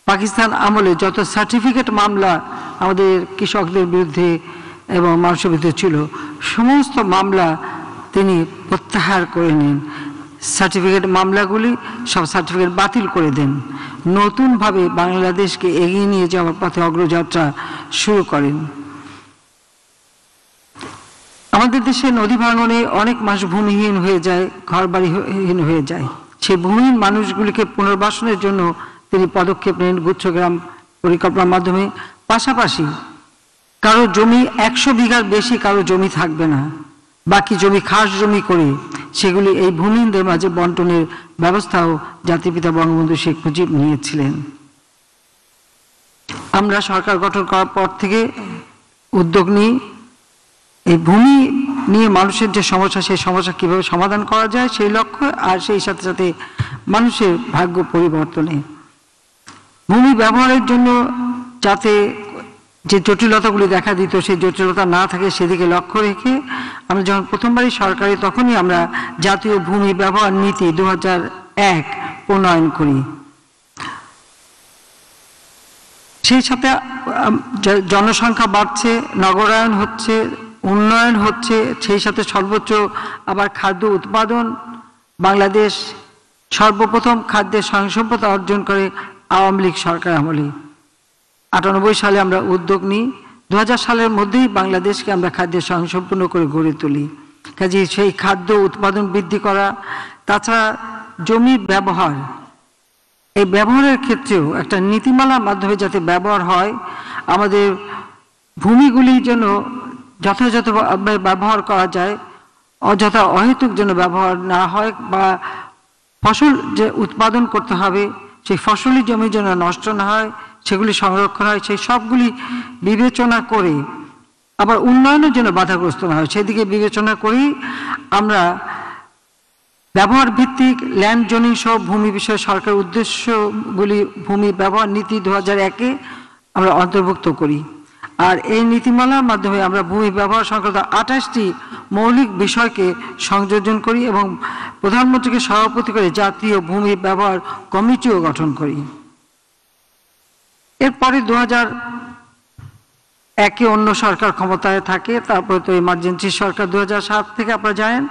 পাকিস্তান আমলে যত সার্টিফিকেট মামলা আমাদের কৃষকদের বিরুদ্ধে এবং মানুষের বিরুদ্ধে ছিল, সমস্ত মামলা তিনি প্রত্যাহার করে নেন। সার্টিফিকেট মামলাগুলি সব সার্টিফিকেট বাতিল করে দেন। নতুনভাবে বাংলাদেশকে এগিয়ে নিয়ে যাওয়ার পথে অগ্রযাত্রা শুরু করেন। আমাদের দেশে নদী ভাঙনে অনেক মানুষ ভূমিহীন হয়ে যায়, ঘরবাড়িহীন হয়ে যায়। সেই ভূমিহীন মানুষগুলিকে পুনর্বাসনের জন্য তিনি পদক্ষেপ নেন গুচ্ছগ্রাম পরিকল্পনার মাধ্যমে। পাশাপাশি কারো জমি 100 বিঘার বেশি কারো জমি থাকবে না, বাকি জমি খাস জমি করে সেগুলি এই ভূমিহীনদের মাঝে বন্টনের ব্যবস্থাও জাতির পিতা বঙ্গবন্ধু শেখ মুজিব নিয়েছিলেন। আমরা সরকার গঠন করার পর থেকে উদ্যোগ নিই এই ভূমি নিয়ে মানুষের যে সমস্যা, সেই সমস্যা কিভাবে সমাধান করা যায় সেই লক্ষ্য, আর সেই সাথে সাথে মানুষের ভাগ্য পরিবর্তনে ভূমি ব্যবহারের জন্য যাতে যে জটিলতাগুলি দেখা দিত সেই জটিলতা না থাকে সেদিকে লক্ষ্য রেখে আমরা যখন প্রথমবারই সরকারি, তখনই আমরা জাতীয় ভূমি ব্যবহার নীতি 2001 প্রণয়ন করি। সেই সাথে জনসংখ্যা বাড়ছে, নগরায়ন হচ্ছে, উন্নয়ন হচ্ছে, সেই সাথে সর্বোচ্চ আবার খাদ্য উৎপাদন। বাংলাদেশ সর্বপ্রথম খাদ্যের স্বয়ংসম্পূর্ণতা অর্জন করে আওয়ামী লীগ সরকার আমলে। 98 সালে আমরা উদ্যোগ নিই, 2000 সালের মধ্যেই বাংলাদেশকে আমরা খাদ্যের স্বয়ংসম্পূর্ণ করে গড়ে তুলি। কাজে সেই খাদ্য উৎপাদন বৃদ্ধি করা, তাছাড়া জমির ব্যবহার, এই ব্যবহারের ক্ষেত্রেও একটা নীতিমালার মাধ্যমে যাতে ব্যবহার হয়, আমাদের ভূমিগুলি যেন যথাযথভাবে ব্যবহার করা যায়, অযথা অহেতুক যেন ব্যবহার না হয়, বা ফসল যে উৎপাদন করতে হবে সেই ফসলি জমি যেন নষ্ট না হয়, সেগুলি সংরক্ষণ হয়, সেই সবগুলি বিবেচনা করে, আবার উন্নয়নের জন্য বাধাগ্রস্ত না হয় সেদিকে বিবেচনা করেই আমরা ব্যবহার ভিত্তিক ল্যান্ড জোনিং সহ ভূমি বিষয়ে সরকার উদ্দেশ্যগুলি ভূমি ব্যবহার নীতি 2001-এ আমরা অন্তর্ভুক্ত করি। আর এই নীতিমালার মাধ্যমে আমরা ভূমি ব্যবহার সংক্রান্ত 28টি মৌলিক বিষয়কে সংযোজন করি এবং প্রধানমন্ত্রীকে সভাপতি করে জাতীয় ভূমি ব্যবহার কমিটিও গঠন করি। এরপরে 2001-এ অন্য সরকার ক্ষমতায় থাকে, তারপরে তো ইমার্জেন্সি সরকার 2007 থেকে আপনারা জানেন।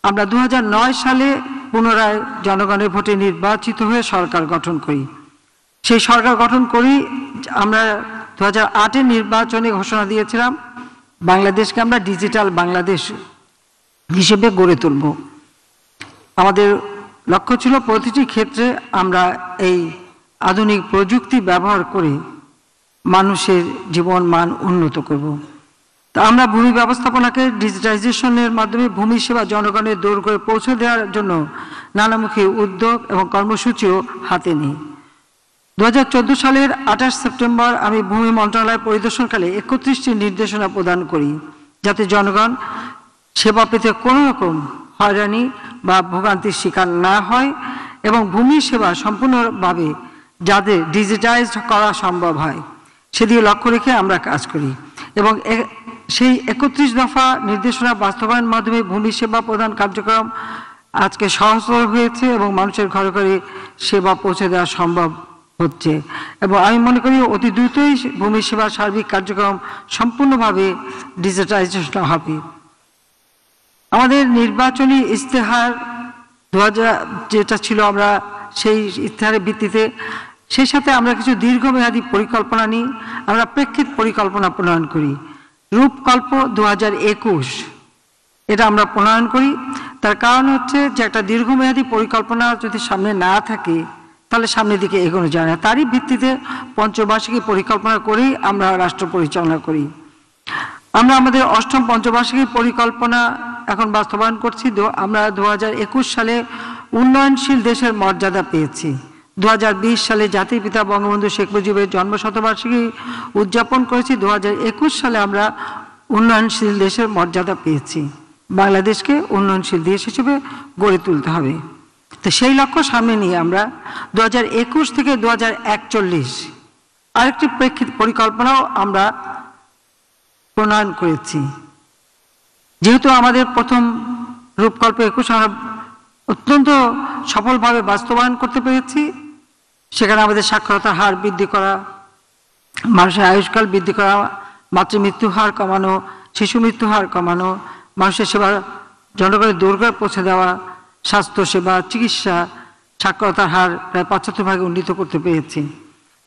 আমরা 2009 সালে পুনরায় জনগণের ভোটে নির্বাচিত হয়ে সরকার গঠন করি। সেই সরকার গঠন করি আমরা 2008-এ নির্বাচনে ঘোষণা দিয়েছিলাম বাংলাদেশকে আমরা ডিজিটাল বাংলাদেশ হিসেবে গড়ে তুলব। আমাদের লক্ষ্য ছিল প্রতিটি ক্ষেত্রে আমরা এই আধুনিক প্রযুক্তি ব্যবহার করে মানুষের জীবন মান উন্নত করব। তা আমরা ভূমি ব্যবস্থাপনাকে ডিজিটাইজেশনের মাধ্যমে ভূমি সেবা জনগণের দৌড় করে পৌঁছে দেওয়ার জন্য নানামুখী উদ্যোগ এবং কর্মসূচিও হাতে নিই। 2014 সালের 28 সেপ্টেম্বর আমি ভূমি মন্ত্রণালয় পরিদর্শনকালে 31টি নির্দেশনা প্রদান করি, যাতে জনগণ সেবা পেতে কোনো রকম হয়রানি বা ভোগান্তির শিকার না হয় এবং ভূমি সেবা সম্পূর্ণভাবে যাদের ডিজিটাইজড করা সম্ভব হয় সেদিকে লক্ষ্য রেখে আমরা কাজ করি। এবং সেই 31 দফা নির্দেশনা বাস্তবায়নের মাধ্যমে ভূমি সেবা প্রদান কার্যক্রম আজকে সহজতর হয়েছে এবং মানুষের ঘরে ঘরে সেবা পৌঁছে দেওয়া সম্ভব হচ্ছে। এবং আমি মনে করি অতি দ্রুতই ভূমি সেবার সার্বিক কার্যক্রম সম্পূর্ণভাবে ডিজিটাইজেশন হবে। আমাদের নির্বাচনী ইস্তেহার 2000 যেটা ছিল, আমরা সেই ইস্তেহারের ভিত্তিতে সেই সাথে আমরা কিছু দীর্ঘমেয়াদী পরিকল্পনা নিই, আমরা প্রেক্ষিত পরিকল্পনা প্রণয়ন করি। রূপকল্প 2021 এটা আমরা প্রণয়ন করি। তার কারণ হচ্ছে যে একটা দীর্ঘমেয়াদী পরিকল্পনা যদি সামনে না থাকে তাহলে সামনের দিকে এগোনো যায় না। তারই ভিত্তিতে পঞ্চবার্ষিকী পরিকল্পনা করেই আমরা রাষ্ট্র পরিচালনা করি। আমরা আমাদের 8ম পঞ্চবার্ষিকী পরিকল্পনা এখন বাস্তবায়ন করছি। আমরা 2021 সালে উন্নয়নশীল দেশের মর্যাদা পেয়েছি। 2020 সালে জাতির পিতা বঙ্গবন্ধু শেখ মুজিবের জন্মশতবার্ষিকী উদযাপন করেছি। 2021 সালে আমরা উন্নয়নশীল দেশের মর্যাদা পেয়েছি। বাংলাদেশকে উন্নয়নশীল দেশ হিসেবে গড়ে তুলতে হবে। তো সেই লক্ষ্য সামনে নিয়ে আমরা 2021 থেকে 2041 আরেকটি প্রেক্ষিত পরিকল্পনাও আমরা প্রণয়ন করেছি। যেহেতু আমাদের প্রথম রূপকল্প 21 আমরা অত্যন্ত সফলভাবে বাস্তবায়ন করতে পেরেছি, সেখানে আমাদের সাক্ষরতার হার বৃদ্ধি করা, মানুষের আয়ুষ্কাল বৃদ্ধি করা, মাতৃমৃত্যু হার কমানো, শিশু মৃত্যু হার কমানো, মানুষের সেবা জনগণের দূরঘরে পৌঁছে দেওয়া, স্বাস্থ্যসেবা, চিকিৎসা, সাক্ষরতার হার প্রায় 75% উন্নীত করতে পেরেছি।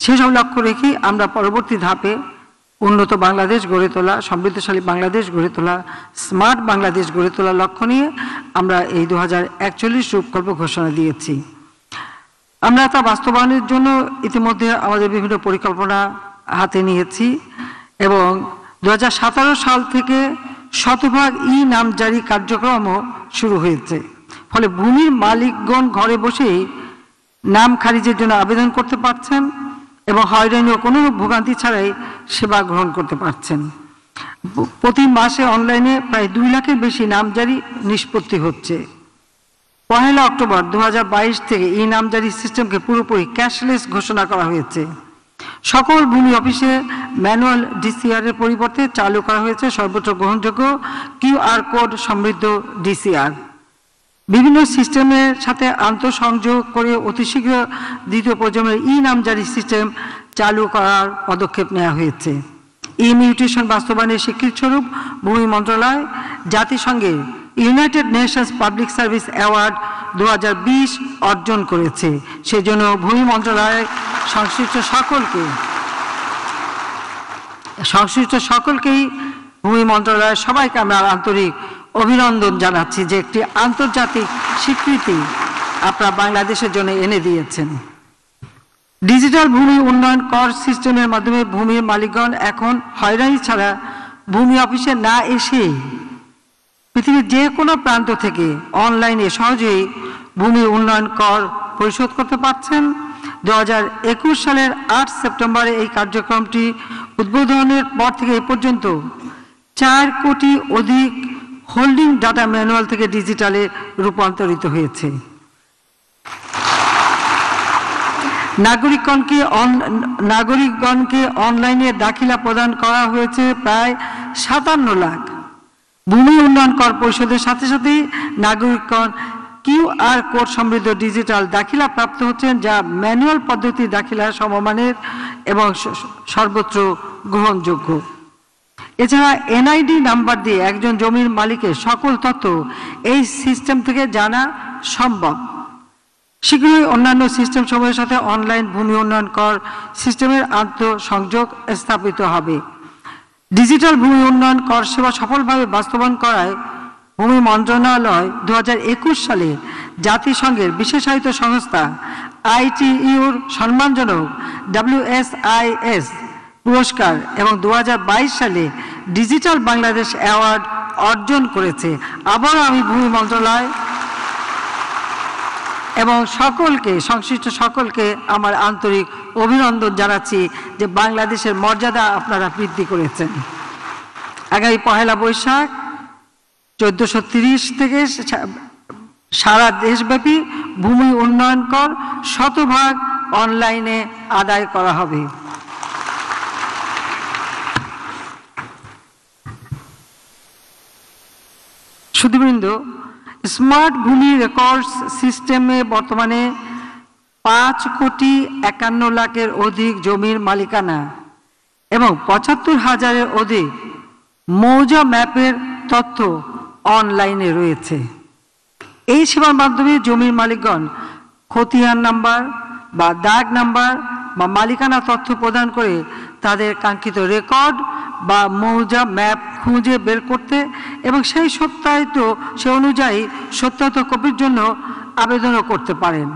সেসব লক্ষ্য রেখে আমরা পরবর্তী ধাপে উন্নত বাংলাদেশ গড়ে তোলা, সমৃদ্ধশালী বাংলাদেশ গড়ে তোলা, স্মার্ট বাংলাদেশ গড়ে তোলার লক্ষ্য নিয়ে আমরা এই 2041 রূপকল্প ঘোষণা দিয়েছি। আমরা তা বাস্তবায়নের জন্য ইতিমধ্যে আমাদের বিভিন্ন পরিকল্পনা হাতে নিয়েছি এবং 2017 সাল থেকে শতভাগ নামজারি কার্যক্রমও শুরু হয়েছে। ফলে ভূমির মালিকগণ ঘরে বসেই নাম খারিজের জন্য আবেদন করতে পারছেন এবং হয়রানি ও কোনো ভোগান্তি ছাড়াই সেবা গ্রহণ করতে পারছেন। প্রতি মাসে অনলাইনে প্রায় 2 লাখের বেশি নামজারি নিষ্পত্তি হচ্ছে। 1 অক্টোবর 2022 থেকে নামজারি সিস্টেমকে পুরোপুরি ক্যাশলেস ঘোষণা করা হয়েছে। সকল ভূমি অফিসে ম্যানুয়াল ডিসিআর এর পরিবর্তে চালু করা হয়েছে সর্বোচ্চ গ্রহণযোগ্য কিউআর কোড সমৃদ্ধ ডিসিআর। বিভিন্ন সিস্টেমের সাথে আন্তঃসংযোগ করে অতি শীঘ্র দ্বিতীয় প্রজন্মের নামজারি সিস্টেম চালু করার পদক্ষেপ নেওয়া হয়েছে। মিউটেশন বাস্তবায়নের স্বীকৃতিস্বরূপ ভূমি মন্ত্রণালয় জাতিসংঘের United Nations Public Service award 2020 অর্জন করেছে। সেজন্য ভূমি মন্ত্রণালয় সংশ্লিষ্ট সকলকেই ভূমি মন্ত্রণালয়ের সবাইকে আমরা আন্তরিক অভিনন্দন জানাচ্ছি যে একটি আন্তর্জাতিক স্বীকৃতি আপনারা বাংলাদেশের জন্য এনে দিয়েছেন। ডিজিটাল ভূমি উন্নয়ন কর সিস্টেমের মাধ্যমে ভূমির মালিকগণ এখন হয়রানি ছাড়া ভূমি অফিসে না এসে পৃথিবীর যে কোনো প্রান্ত থেকে অনলাইনে সহজেই ভূমি উন্নয়ন কর পরিশোধ করতে পারছেন। 2021 সালের 8 সেপ্টেম্বরে এই কার্যক্রমটি উদ্বোধনের পর থেকে এই পর্যন্ত 4 কোটি অধিক হোল্ডিং ডাটা ম্যানুয়াল থেকে ডিজিটালে রূপান্তরিত হয়েছে। নাগরিকগণকে অনলাইনে দাখিলা প্রদান করা হয়েছে প্রায় 57 লাখ। ভূমি উন্নয়ন কর পরিশোধের সাথে সাথে নাগরিকগণ কিউআর কোড সমৃদ্ধ ডিজিটাল দাখিলা প্রাপ্ত হচ্ছেন, যা ম্যানুয়াল পদ্ধতি দাখিলা সমমানের এবং সর্বত্র গ্রহণযোগ্য। এছাড়া এনআইডি নাম্বার দিয়ে একজন জমির মালিকের সকল তথ্য এই সিস্টেম থেকে জানা সম্ভব। শীঘ্রই অন্যান্য সিস্টেম সমূহের সাথে অনলাইন ভূমি উন্নয়ন কর সিস্টেমের আন্তঃসংযোগ স্থাপিত হবে। ডিজিটাল ভূমি উন্নয়ন কর সেবা সফলভাবে বাস্তবায়ন করায় ভূমি মন্ত্রণালয় 2021 সালে জাতিসংঘের বিশেষায়িত সংস্থা ITUর সম্মানজনক WSIS পুরস্কার এবং 2022 সালে ডিজিটাল বাংলাদেশ অ্যাওয়ার্ড অর্জন করেছে। আবারও আমি ভূমি মন্ত্রণালয় এবং সংশ্লিষ্ট সকলকে আমার আন্তরিক অভিনন্দন জানাচ্ছি যে বাংলাদেশের মর্যাদা আপনারা বৃদ্ধি করেছেন। আগামী 1 বৈশাখ 1430 থেকে সারা দেশব্যাপী ভূমি উন্নয়ন কর শতভাগ অনলাইনে আদায় করা হবে। সুধীবৃন্দ, স্মার্ট ভূমি রেকর্ডস সিস্টেমে বর্তমানে 5,51,00,000-এর অধিক জমির মালিকানা এবং 75,000-এর অধিক মৌজা ম্যাপের তথ্য অনলাইনে রয়েছে। এই সেবার মাধ্যমে জমির মালিকগণ খতিয়ান নাম্বার বা দাগ নাম্বার বা মালিকানা তথ্য প্রদান করে তাদের কাঙ্ক্ষিত রেকর্ড বা মৌজা ম্যাপ খুঁজে বের করতে এবং সেই অনুযায়ী সত্যায়িত কপির জন্য আবেদনও করতে পারেন।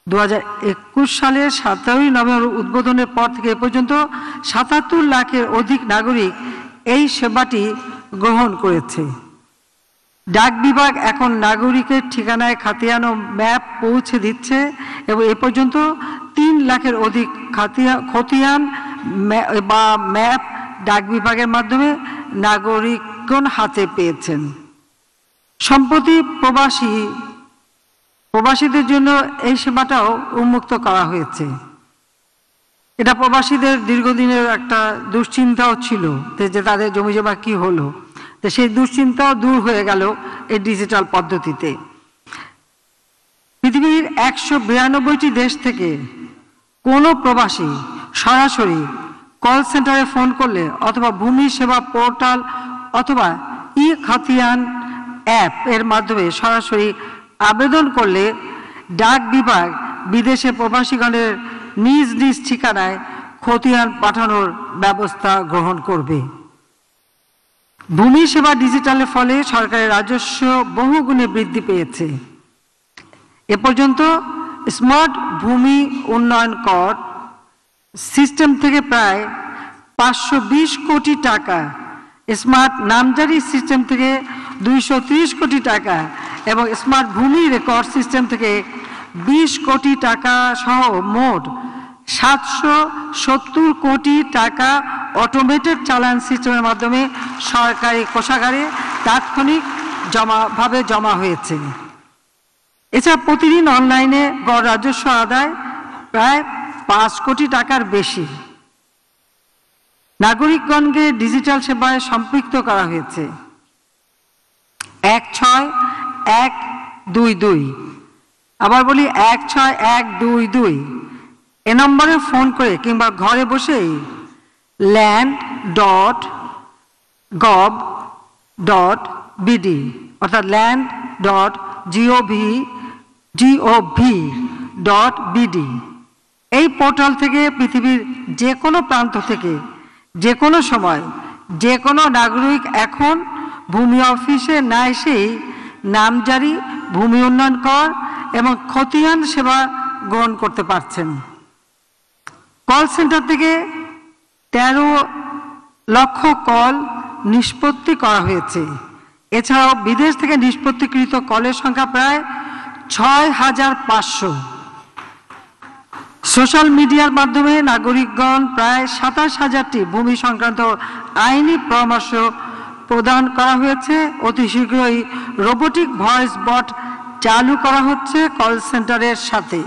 2021 সালের 17 নভেম্বর উদ্বোধনের পর থেকে এ পর্যন্ত 77 লাখের অধিক নাগরিক এই সেবাটি গ্রহণ করেছে। ডাক বিভাগ এখন নাগরিকের ঠিকানায় খাতিয়ান ও ম্যাপ পৌঁছে দিচ্ছে এবং এ পর্যন্ত 3 লাখের অধিক খতিয়ান বা ম্যাপ ডাক বিভাগের মাধ্যমে নাগরিকগণ হাতে পেয়েছেন। সম্প্রতি প্রবাসীদের জন্য এই সেবাটাও উন্মুক্ত করা হয়েছে। এটা প্রবাসীদের দীর্ঘদিনের একটা দুশ্চিন্তাও ছিল যে তাদের জমি জমা কি হলো, তো সেই দুশ্চিন্তাও দূর হয়ে গেল এই ডিজিটাল পদ্ধতিতে। পৃথিবীর 192টি দেশ থেকে কোনো প্রবাসী সরাসরি কল সেন্টারে ফোন করলে অথবা ভূমি সেবা পোর্টাল অথবা ই খতিয়ান অ্যাপ এর মাধ্যমে সরাসরি আবেদন করলে ডাক বিভাগ বিদেশে প্রবাসীগণের নিজ নিজ ঠিকানায় খতিয়ান পাঠানোর ব্যবস্থা গ্রহণ করবে। ভূমি সেবা ডিজিটালের ফলে সরকারের রাজস্ব বহুগুণে বৃদ্ধি পেয়েছে। এ পর্যন্ত স্মার্ট ভূমি উন্নয়ন কর সিস্টেম থেকে প্রায় 520 কোটি টাকা, স্মার্ট নামজারি সিস্টেম থেকে 230 কোটি টাকা এবং স্মার্ট ভূমি রেকর্ড সিস্টেম থেকে 20 কোটি টাকা সহ মোট 770 কোটি টাকা অটোমেটেড চালান সিস্টেমের মাধ্যমে সরকারি কোষাগারে তাৎক্ষণিক জমা হয়েছে। এছাড়া প্রতিদিন অনলাইনে গড় রাজস্ব আদায় প্রায় 5 কোটি টাকার বেশি। নাগরিকগণকে ডিজিটাল সেবায় সম্পৃক্ত করা হয়েছে। 16122, আবার বলি 16122 এ নম্বরে ফোন করে কিংবা ঘরে বসেই land.gov.bd অর্থাৎ land.gov.bd এই পোর্টাল থেকে পৃথিবীর যে কোনো প্রান্ত থেকে যে কোনো সময় যে কোনো নাগরিক এখন ভূমি অফিসে না এসেই নামজারি, ভূমি উন্নয়ন কর এবং খতিয়ান সেবা গ্রহণ করতে পারছেন। কল সেন্টার থেকে 13 লক্ষ কল নিষ্পত্তি করা হয়েছে। এছাড়াও বিদেশ থেকে নিষ্পত্তিকৃত কলের সংখ্যা প্রায় 6500। সোশ্যাল মিডিয়ার মাধ্যমে নাগরিকগণ প্রায় 27,000টি ভূমি সংক্রান্ত আইনি পরামর্শ প্রদান করা হয়েছে। অতি শীঘ্রই রোবোটিক ভয়েস বট চালু করা হচ্ছে কল সেন্টারের সাথে।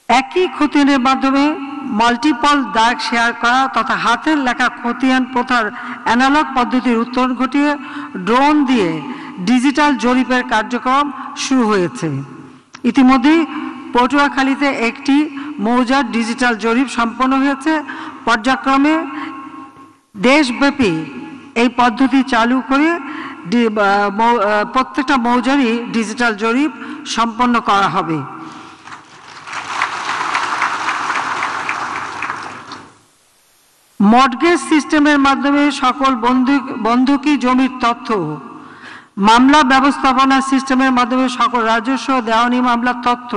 একই খতিয়ানের মাধ্যমে মাল্টিপল দাগ শেয়ার করা তথা হাতের লেখা খতিয়ান প্রথার অ্যানালগ পদ্ধতির উত্তরণ ঘটিয়ে ড্রোন দিয়ে ডিজিটাল জরিপের কার্যক্রম শুরু হয়েছে। ইতিমধ্যে পটুয়াখালীতে একটি মৌজার ডিজিটাল জরিপ সম্পন্ন হয়েছে। পর্যায়ক্রমে দেশব্যাপী এই পদ্ধতি চালু করে প্রত্যেকটা মৌজারই ডিজিটাল জরিপ সম্পন্ন করা হবে। মর্টগেজ সিস্টেমের মাধ্যমে সকল বন্ধকি জমির তথ্য, মামলা ব্যবস্থাপনা সিস্টেমের মাধ্যমে সকল রাজস্ব দেওয়ানি মামলার তথ্য,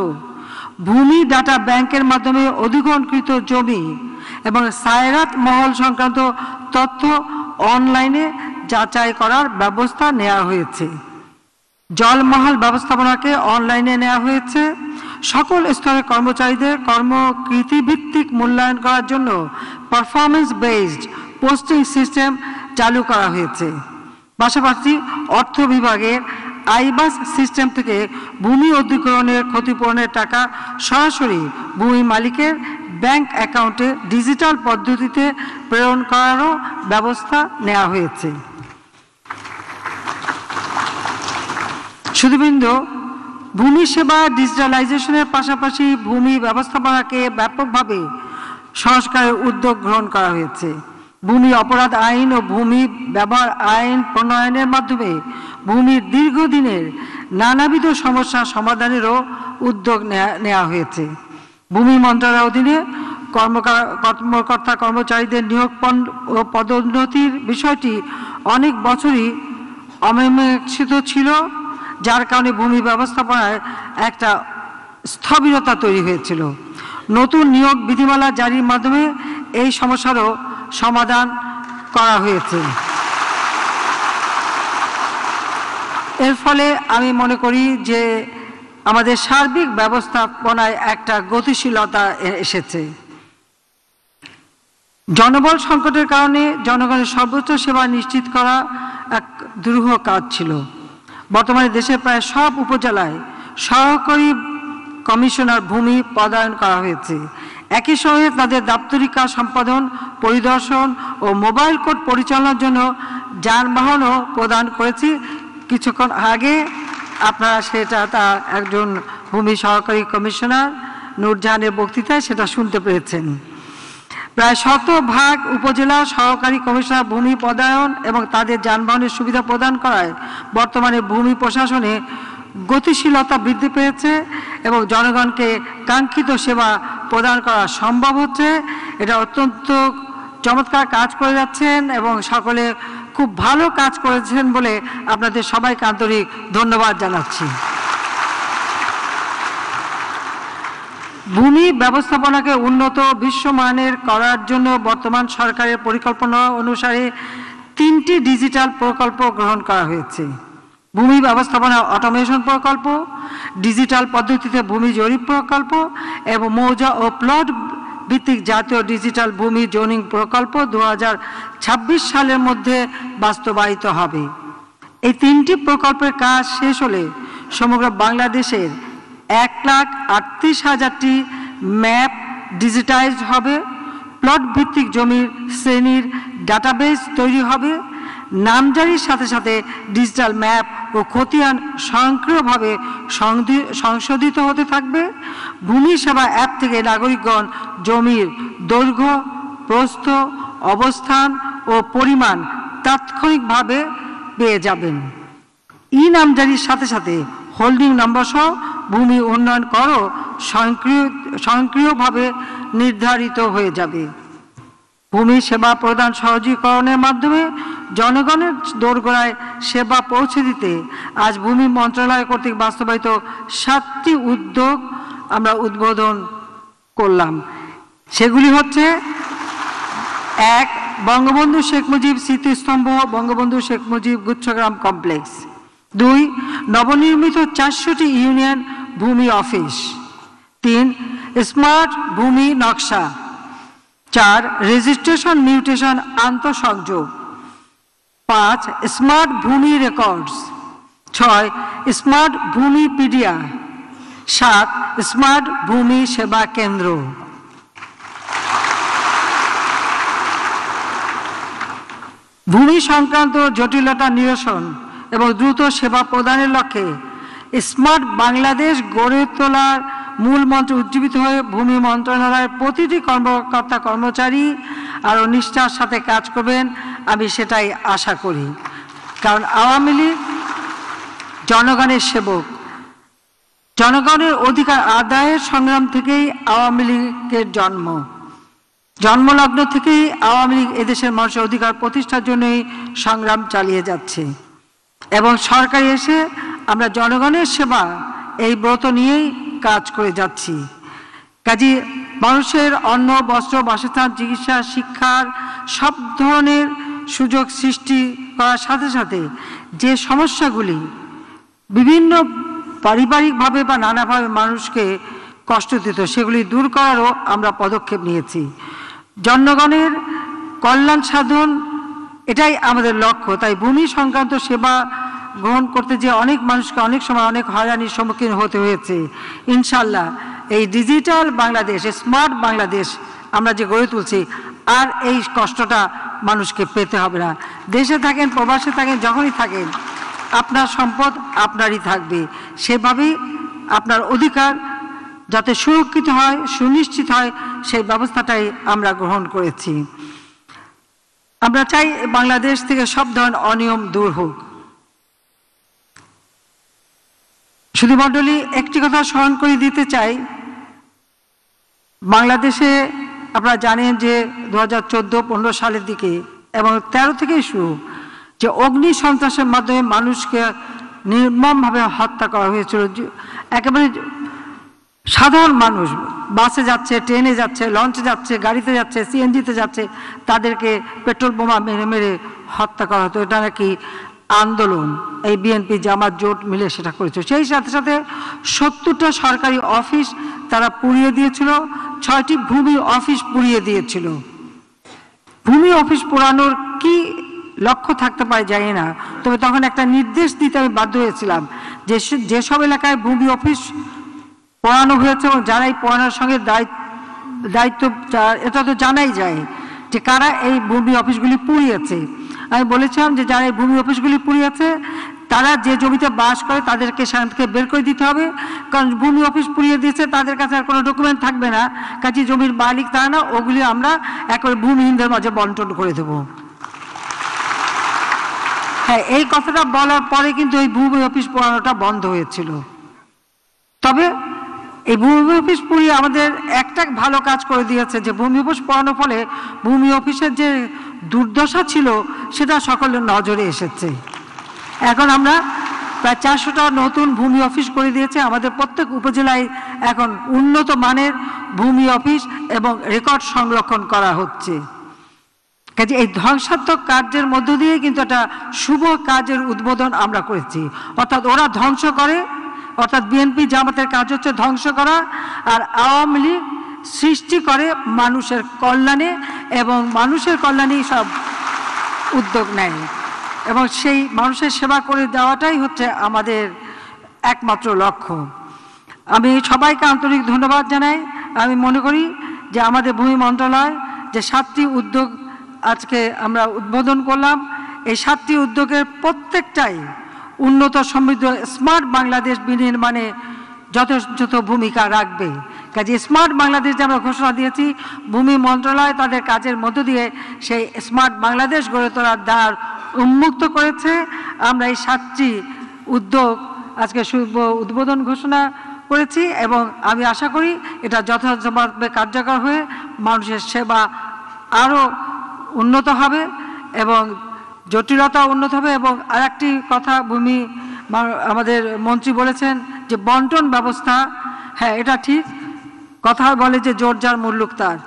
ভূমি ডাটা ব্যাংকের মাধ্যমে অধিগ্রহণকৃত জমি এবং সায়রাত মহল সংক্রান্ত তথ্য অনলাইনে যাচাই করার ব্যবস্থা নেওয়া হয়েছে। জলমহল ব্যবস্থাপনাকে অনলাইনে নেওয়া হয়েছে। সকল স্তরের কর্মচারীদের কর্মকৃতিভিত্তিক মূল্যায়ন করার জন্য পারফরমেন্স বেসড পোস্টিং সিস্টেম চালু করা হয়েছে। পাশাপাশি অর্থ বিভাগের আইবাস সিস্টেম থেকে ভূমি অধিগ্রহণের ক্ষতিপূরণের টাকা সরাসরি ভূমি মালিকের ব্যাংক অ্যাকাউন্টে ডিজিটাল পদ্ধতিতে প্রেরণ করারও ব্যবস্থা নেওয়া হয়েছে। সুধীবৃন্দ, ভূমি সেবা ডিজিটালাইজেশনের পাশাপাশি ভূমি ব্যবস্থাপনাকে ব্যাপকভাবে সংস্কারের উদ্যোগ গ্রহণ করা হয়েছে। ভূমি অপরাধ আইন ও ভূমি ব্যবহার আইন প্রণয়নের মাধ্যমে ভূমির দীর্ঘদিনের নানাবিধ সমস্যা সমাধানেরও উদ্যোগ নেওয়া হয়েছে। ভূমি মন্ত্রণালয়ের অধীনে কর্মকর্তা কর্মচারীদের নিয়োগ ও পদোন্নতির বিষয়টি অনেক বছরই অমীমাংসিত ছিল, যার কারণে ভূমি ব্যবস্থাপনায় একটা স্থবিরতা তৈরি হয়েছিল। নতুন নিয়োগ বিধিমালা জারির মাধ্যমে এই সমস্যারও সমাধান করা হয়েছে। এর ফলে আমি মনে করি যে আমাদের সার্বিক ব্যবস্থাপনায় একটা গতিশীলতা এসেছে। জনবল সংকটের কারণে জনগণের সর্বোচ্চ সেবা নিশ্চিত করা এক দুরূহ কাজ ছিল। বর্তমানে দেশের প্রায় সব উপজেলায় সহকারী কমিশনার ভূমি পদায়ন করা হয়েছে। একই সঙ্গে তাদের দাপ্তরিক কাজ সম্পাদন, পরিদর্শন ও মোবাইল কোর্ট পরিচালনার জন্য যানবাহনও প্রদান করেছি। কিছুক্ষণ আগে আপনারা সেটা তার একজন ভূমি সহকারী কমিশনার নূরজাহানের বক্তৃতায় সেটা শুনতে পেরেছেন। প্রায় 100% উপজেলা সহকারী কমিশনার ভূমি পদায়ন এবং তাদের যানবাহনের সুবিধা প্রদান করায় বর্তমানে ভূমি প্রশাসনে গতিশীলতা বৃদ্ধি পেয়েছে এবং জনগণকে কাঙ্ক্ষিত সেবা প্রদান করা সম্ভব হচ্ছে। এটা অত্যন্ত চমৎকার কাজ করে যাচ্ছেন এবং সকলে খুব ভালো কাজ করেছেন বলে আপনাদের সবাইকে আন্তরিক ধন্যবাদ জানাচ্ছি। ভূমি ব্যবস্থাপনাকে উন্নত বিশ্বমানের করার জন্য বর্তমান সরকারের পরিকল্পনা অনুসারে 3টি ডিজিটাল প্রকল্প গ্রহণ করা হয়েছে। ভূমি ব্যবস্থাপনা অটোমেশন প্রকল্প, ডিজিটাল পদ্ধতিতে ভূমি জরিপ প্রকল্প এবং মৌজা ও প্লট ভিত্তিক জাতীয় ডিজিটাল ভূমি জোনিং প্রকল্প 2026 সালের মধ্যে বাস্তবায়িত হবে। এই 3টি প্রকল্পের কাজ শেষ হলে সমগ্র বাংলাদেশের 1,38,000টি ম্যাপ ডিজিটাইজড হবে, প্লট ভিত্তিক জমির শ্রেণীর ডাটাবেস তৈরি হবে, নামজারির সাথে সাথে ডিজিটাল ম্যাপ ও খতিয়ান স্বয়ংক্রিয়ভাবে সংশোধিত হতে থাকবে। ভূমি সেবা অ্যাপ থেকে নাগরিকগণ জমির দৈর্ঘ্য, প্রস্থ, অবস্থান ও পরিমাণ তাৎক্ষণিকভাবে পেয়ে যাবেন। ই নামজারির সাথে সাথে হোল্ডিং নম্বর সহ ভূমি উন্নয়ন করও স্বয়ংক্রিয়ভাবে নির্ধারিত হয়ে যাবে। ভূমি সেবা প্রদান সহজীকরণের মাধ্যমে জনগণের দোরগোড়ায় সেবা পৌঁছে দিতে আজ ভূমি মন্ত্রণালয় কর্তৃক বাস্তবায়িত 7টি উদ্যোগ আমরা উদ্বোধন করলাম। সেগুলি হচ্ছে: 1. বঙ্গবন্ধু শেখ মুজিব স্মৃতিস্তম্ভ বঙ্গবন্ধু শেখ মুজিব গুচ্ছগ্রাম কমপ্লেক্স। 2. নবনির্মিত 400টি ইউনিয়ন ভূমি অফিস। 3. স্মার্ট ভূমি নকশা। 4. রেজিস্ট্রেশন মিউটেশন আন্তঃসংযোগ। 5. স্মার্ট ভূমি রেকর্ডস। 6. স্মার্ট ভূমি পিডিয়া। 7. স্মার্ট ভূমি সেবা কেন্দ্র। ভূমি সংক্রান্ত জটিলতা নিরসন এবং দ্রুত সেবা প্রদানের লক্ষ্যে স্মার্ট বাংলাদেশ গড়ে তোলার মূল মন্ত্রে উজ্জীবিত হয়ে ভূমি মন্ত্রণালয়ের প্রতিটি কর্মকর্তা কর্মচারী আরও নিষ্ঠার সাথে কাজ করবেন, আমি সেটাই আশা করি। কারণ আওয়ামী লীগ জনগণের সেবক। জনগণের অধিকার আদায়ের সংগ্রাম থেকেই আওয়ামী লীগের জন্ম। জন্মলগ্ন থেকেই আওয়ামী লীগ এদেশের মানুষের অধিকার প্রতিষ্ঠার জন্যই সংগ্রাম চালিয়ে যাচ্ছে এবং সরকারে এসে আমরা জনগণের সেবা এই ব্রত নিয়েই কাজ করে যাচ্ছি। কাজী মানুষের অন্ন, বস্ত্র, বাসস্থান, চিকিৎসা, শিক্ষার সব ধরনের সুযোগ সৃষ্টি করার সাথে সাথে যে সমস্যাগুলি বিভিন্ন পারিবারিকভাবে বা নানাভাবে মানুষকে কষ্ট দিত সেগুলি দূর করারও আমরা পদক্ষেপ নিয়েছি। জনগণের কল্যাণ সাধন এটাই আমাদের লক্ষ্য। তাই ভূমি সংক্রান্ত সেবা গ্রহণ করতে যে অনেক মানুষকে অনেক সময় অনেক হয়রানির সম্মুখীন হতে হয়েছে, ইনশাল্লাহ এই ডিজিটাল বাংলাদেশ, স্মার্ট বাংলাদেশ আমরা যে গড়ে তুলছি আর এই কষ্টটা মানুষকে পেতে হবে না। দেশে থাকেন, প্রবাসে থাকেন, যখনই থাকেন আপনার সম্পদ আপনারই থাকবে। সেভাবেই আপনার অধিকার যাতে সুরক্ষিত হয়, সুনিশ্চিত হয়, সেই ব্যবস্থাটাই আমরা গ্রহণ করেছি। আমরা চাই বাংলাদেশ থেকে সব ধরনের অনিয়ম দূর হোক। সুধীমণ্ডলী, একটি কথা স্মরণ করে দিতে চাই, বাংলাদেশে আপনারা জানেন যে 2014-15 সালের দিকে এবং 13 থেকেই শুরু যে অগ্নি সন্ত্রাসের মাধ্যমে মানুষকে নির্মমভাবে হত্যা করা হয়েছিল। একেবারে সাধারণ মানুষ বাসে যাচ্ছে, ট্রেনে যাচ্ছে, লঞ্চে যাচ্ছে, গাড়িতে যাচ্ছে, সিএনজিতে যাচ্ছে, তাদেরকে পেট্রোল বোমা মেরে মেরে হত্যা করা হতো। এটা নাকি আন্দোলন, এই বিএনপি জামাত জোট মিলে সেটা করেছে। সেই সাথে সাথে 70টা সরকারি অফিস তারা পুড়িয়ে দিয়েছিল, 6টি ভূমি অফিস পুড়িয়ে দিয়েছিল। ভূমি অফিস পোড়ানোর কি লক্ষ্য থাকতে পারে জানি না, তবে তখন একটা নির্দেশ দিতে আমি বাধ্য হয়েছিলাম যে যেসব এলাকায় ভূমি অফিস পোড়ানো হয়েছে এবং যারা এই পোড়ানোর সঙ্গে দায়িত্ব, এটা তো জানাই যায় যে কারা এই ভূমি অফিসগুলি পুড়িয়েছে। আমি বলেছিলাম যে যারা এই ভূমি অফিসগুলি পুড়িয়েছে তারা যে জমিতে বাস করে তাদেরকে সেখান থেকে বের করে দিতে হবে, কারণ ভূমি অফিস পুড়িয়ে দিয়েছে, তাদের কাছে আর কোনো ডকুমেন্ট থাকবে না, কাজে জমির মালিক তারা না, ওগুলি আমরা একেবারে ভূমিহীনদের মাঝে বন্টন করে দেবো। হ্যাঁ, এই কথাটা বলার পরে কিন্তু এই ভূমি অফিস পোড়ানোটা বন্ধ হয়েছিল। তবে এই ভূমি অফিস পুড়িয়ে আমাদের একটা ভালো কাজ করে দিয়েছে যে ভূমি অফিস পোড়ানোর ফলে ভূমি অফিসের যে দুর্দশা ছিল সেটা সকলের নজরে এসেছে। এখন আমরা প্রায় 400টা নতুন ভূমি অফিস করে দিয়েছে। আমাদের প্রত্যেক উপজেলায় এখন উন্নত মানের ভূমি অফিস এবং রেকর্ড সংরক্ষণ করা হচ্ছে। কাজে এই ধ্বংসাত্মক কার্যের মধ্য দিয়ে কিন্তু একটা শুভ কাজের উদ্বোধন আমরা করেছি। অর্থাৎ ওরা ধ্বংস করে, অর্থাৎ বিএনপি জামাতের কাজ হচ্ছে ধ্বংস করা, আর আওয়ামী লীগ সৃষ্টি করে মানুষের কল্যাণে এবং মানুষের কল্যাণেই সব উদ্যোগ নেয় এবং সেই মানুষের সেবা করে দেওয়াটাই হচ্ছে আমাদের একমাত্র লক্ষ্য। আমি সবাইকে আন্তরিক ধন্যবাদ জানাই। আমি মনে করি যে আমাদের ভূমি মন্ত্রণালয় যে 7টি উদ্যোগ আজকে আমরা উদ্বোধন করলাম, এই 7টি উদ্যোগের প্রত্যেকটাই উন্নত সমৃদ্ধ স্মার্ট বাংলাদেশ বিনির্মাণে যথেষ্ট ভূমিকা রাখবে। কাজে স্মার্ট বাংলাদেশ যে আমরা ঘোষণা দিয়েছি, ভূমি মন্ত্রণালয় তাদের কাজের মধ্য দিয়ে সেই স্মার্ট বাংলাদেশ গড়ে তোলার দ্বার উন্মুক্ত করেছে। আমরা এই 7টি উদ্যোগ আজকে শুভ উদ্বোধন ঘোষণা করেছি এবং আমি আশা করি এটা যথাযথভাবে কার্যকর হয়ে মানুষের সেবা আরও উন্নত হবে এবং জটিলতা উন্নত হবে। এবং আরেকটি কথা ভূমি আমাদের মন্ত্রী বলেছেন যে বন্টন ব্যবস্থা, হ্যাঁ এটা ঠিক কথা বলে যে জোর যার মুল্লুক তার।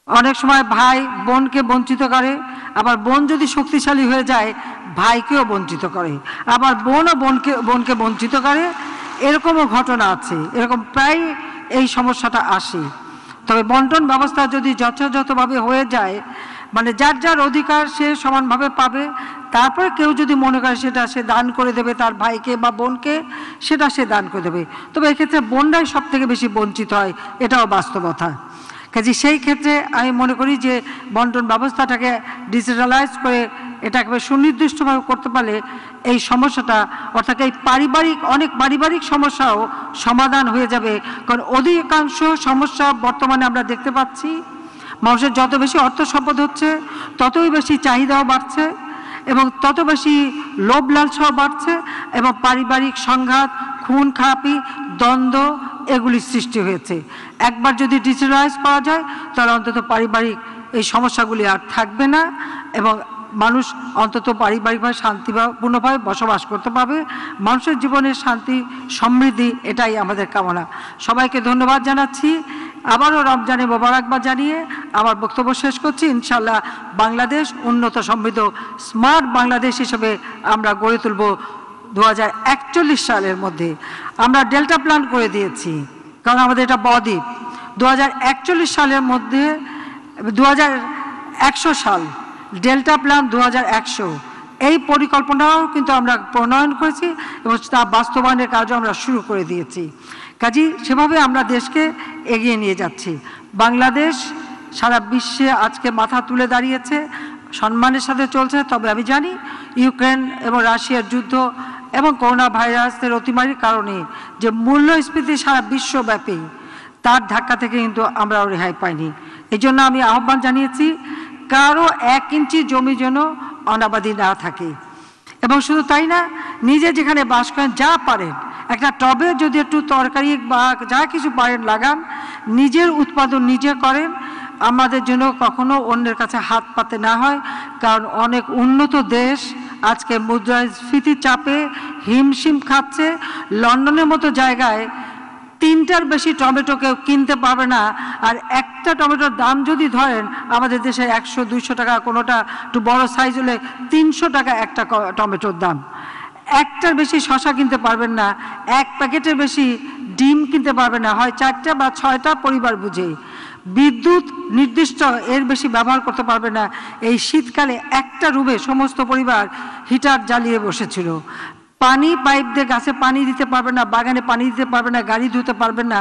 অনেক সময় ভাই বোনকে বঞ্চিত করে, আবার বোন যদি শক্তিশালী হয়ে যায় ভাইকেও বঞ্চিত করে, আবার বোনও বোনকে বঞ্চিত করে, এরকমও ঘটনা আছে, এরকম প্রায় এই সমস্যাটা আসে। তবে বন্টন ব্যবস্থা যদি যথাযথভাবে হয়ে যায়, মানে যার যার অধিকার সে সমানভাবে পাবে, তারপরে কেউ যদি মনে করে সেটা সে দান করে দেবে তার ভাইকে বা বোনকে, সেটা সে দান করে দেবে। তবে এক্ষেত্রে বোনরাই সব থেকে বেশি বঞ্চিত হয়, এটাও বাস্তবতা। কাজে সেই ক্ষেত্রে আমি মনে করি যে বন্টন ব্যবস্থাটাকে ডিজিটালাইজ করে এটাকে সুনির্দিষ্টভাবে করতে পারলে এই সমস্যাটা, অর্থাৎ এই অনেক পারিবারিক সমস্যাও সমাধান হয়ে যাবে। কারণ অধিকাংশ সমস্যা বর্তমানে আমরা দেখতে পাচ্ছি মানুষের যত বেশি অর্থ সম্পদ হচ্ছে ততই বেশি চাহিদাও বাড়ছে এবং তত বেশি লোভ লালসাও বাড়ছে এবং পারিবারিক সংঘাত, খুন খারাপি, দ্বন্দ্ব এগুলি সৃষ্টি হয়েছে। একবার যদি ডিজিটালাইজ করা যায় তাহলে অন্তত পারিবারিক এই সমস্যাগুলি আর থাকবে না এবং মানুষ অন্তত পারিবারিকভাবে শান্তিপূর্ণভাবে বসবাস করতে পারবে। মানুষের জীবনের শান্তি সমৃদ্ধি এটাই আমাদের কামনা। সবাইকে ধন্যবাদ জানাচ্ছি। আবারও রমজানে মোবারকবাদ জানিয়ে আমার বক্তব্য শেষ করছি। ইনশাআল্লাহ বাংলাদেশ উন্নত সমৃদ্ধ স্মার্ট বাংলাদেশ হিসেবে আমরা গড়ে তুলব 2041 সালের মধ্যে। আমরা ডেল্টা প্ল্যান করে দিয়েছি, কারণ আমাদের এটা বদ্বীপ। 2041 সালের মধ্যে 2100 সাল ডেল্টা প্ল্যান 2100 এই পরিকল্পনাও কিন্তু আমরা প্রণয়ন করেছি এবং তা বাস্তবায়নের কাজও আমরা শুরু করে দিয়েছি। কাজেই সেভাবে আমরা দেশকে এগিয়ে নিয়ে যাচ্ছি। বাংলাদেশ সারা বিশ্বে আজকে মাথা তুলে দাঁড়িয়েছে, সম্মানের সাথে চলছে। তবে আমি জানি ইউক্রেন এবং রাশিয়ার যুদ্ধ এবং করোনা ভাইরাসের অতিমারির কারণে যে মূল্যস্ফীতি সারা বিশ্বব্যাপী, তার ধাক্কা থেকে কিন্তু আমরা রেহাই পাইনি। এই জন্য আমি আহ্বান জানিয়েছি কারো 1 ইঞ্চি জমি যেন অনাবাদি না থাকে। এবং শুধু তাই না, নিজে যেখানে বাস করেন যা পারেন, একটা টবে যদি একটু তরকারি বা যা কিছু পারেন লাগান, নিজের উৎপাদন নিজে করেন। আমাদের জন্য কখনো অন্যের কাছে হাত পাতে না হয়, কারণ অনেক উন্নত দেশ আজকে মুদ্রাস্ফীতির চাপে হিমশিম খাচ্ছে। লন্ডনের মতো জায়গায় 3টার বেশি টমেটো কেউ কিনতে পারবে না, আর একটা টমেটোর দাম যদি ধরেন আমাদের দেশে 100-200 টাকা, কোনোটা একটু বড় সাইজ হলে 300 টাকা একটা টমেটোর দাম। একটার বেশি শশা কিনতে পারবেন না, 1 প্যাকেটের বেশি ডিম কিনতে পারবেন না, হয় 4টা বা 6টা পরিবার বুঝে। বিদ্যুৎ নির্দিষ্ট এর বেশি ব্যবহার করতে পারবে না। এই শীতকালে একটা রুমে সমস্ত পরিবার হিটার জ্বালিয়ে বসেছিল। পানি পাইপ দিয়ে গাছে পানি দিতে পারবে না, বাগানে পানি দিতে পারবে না, গাড়ি ধুতে পারবেন না,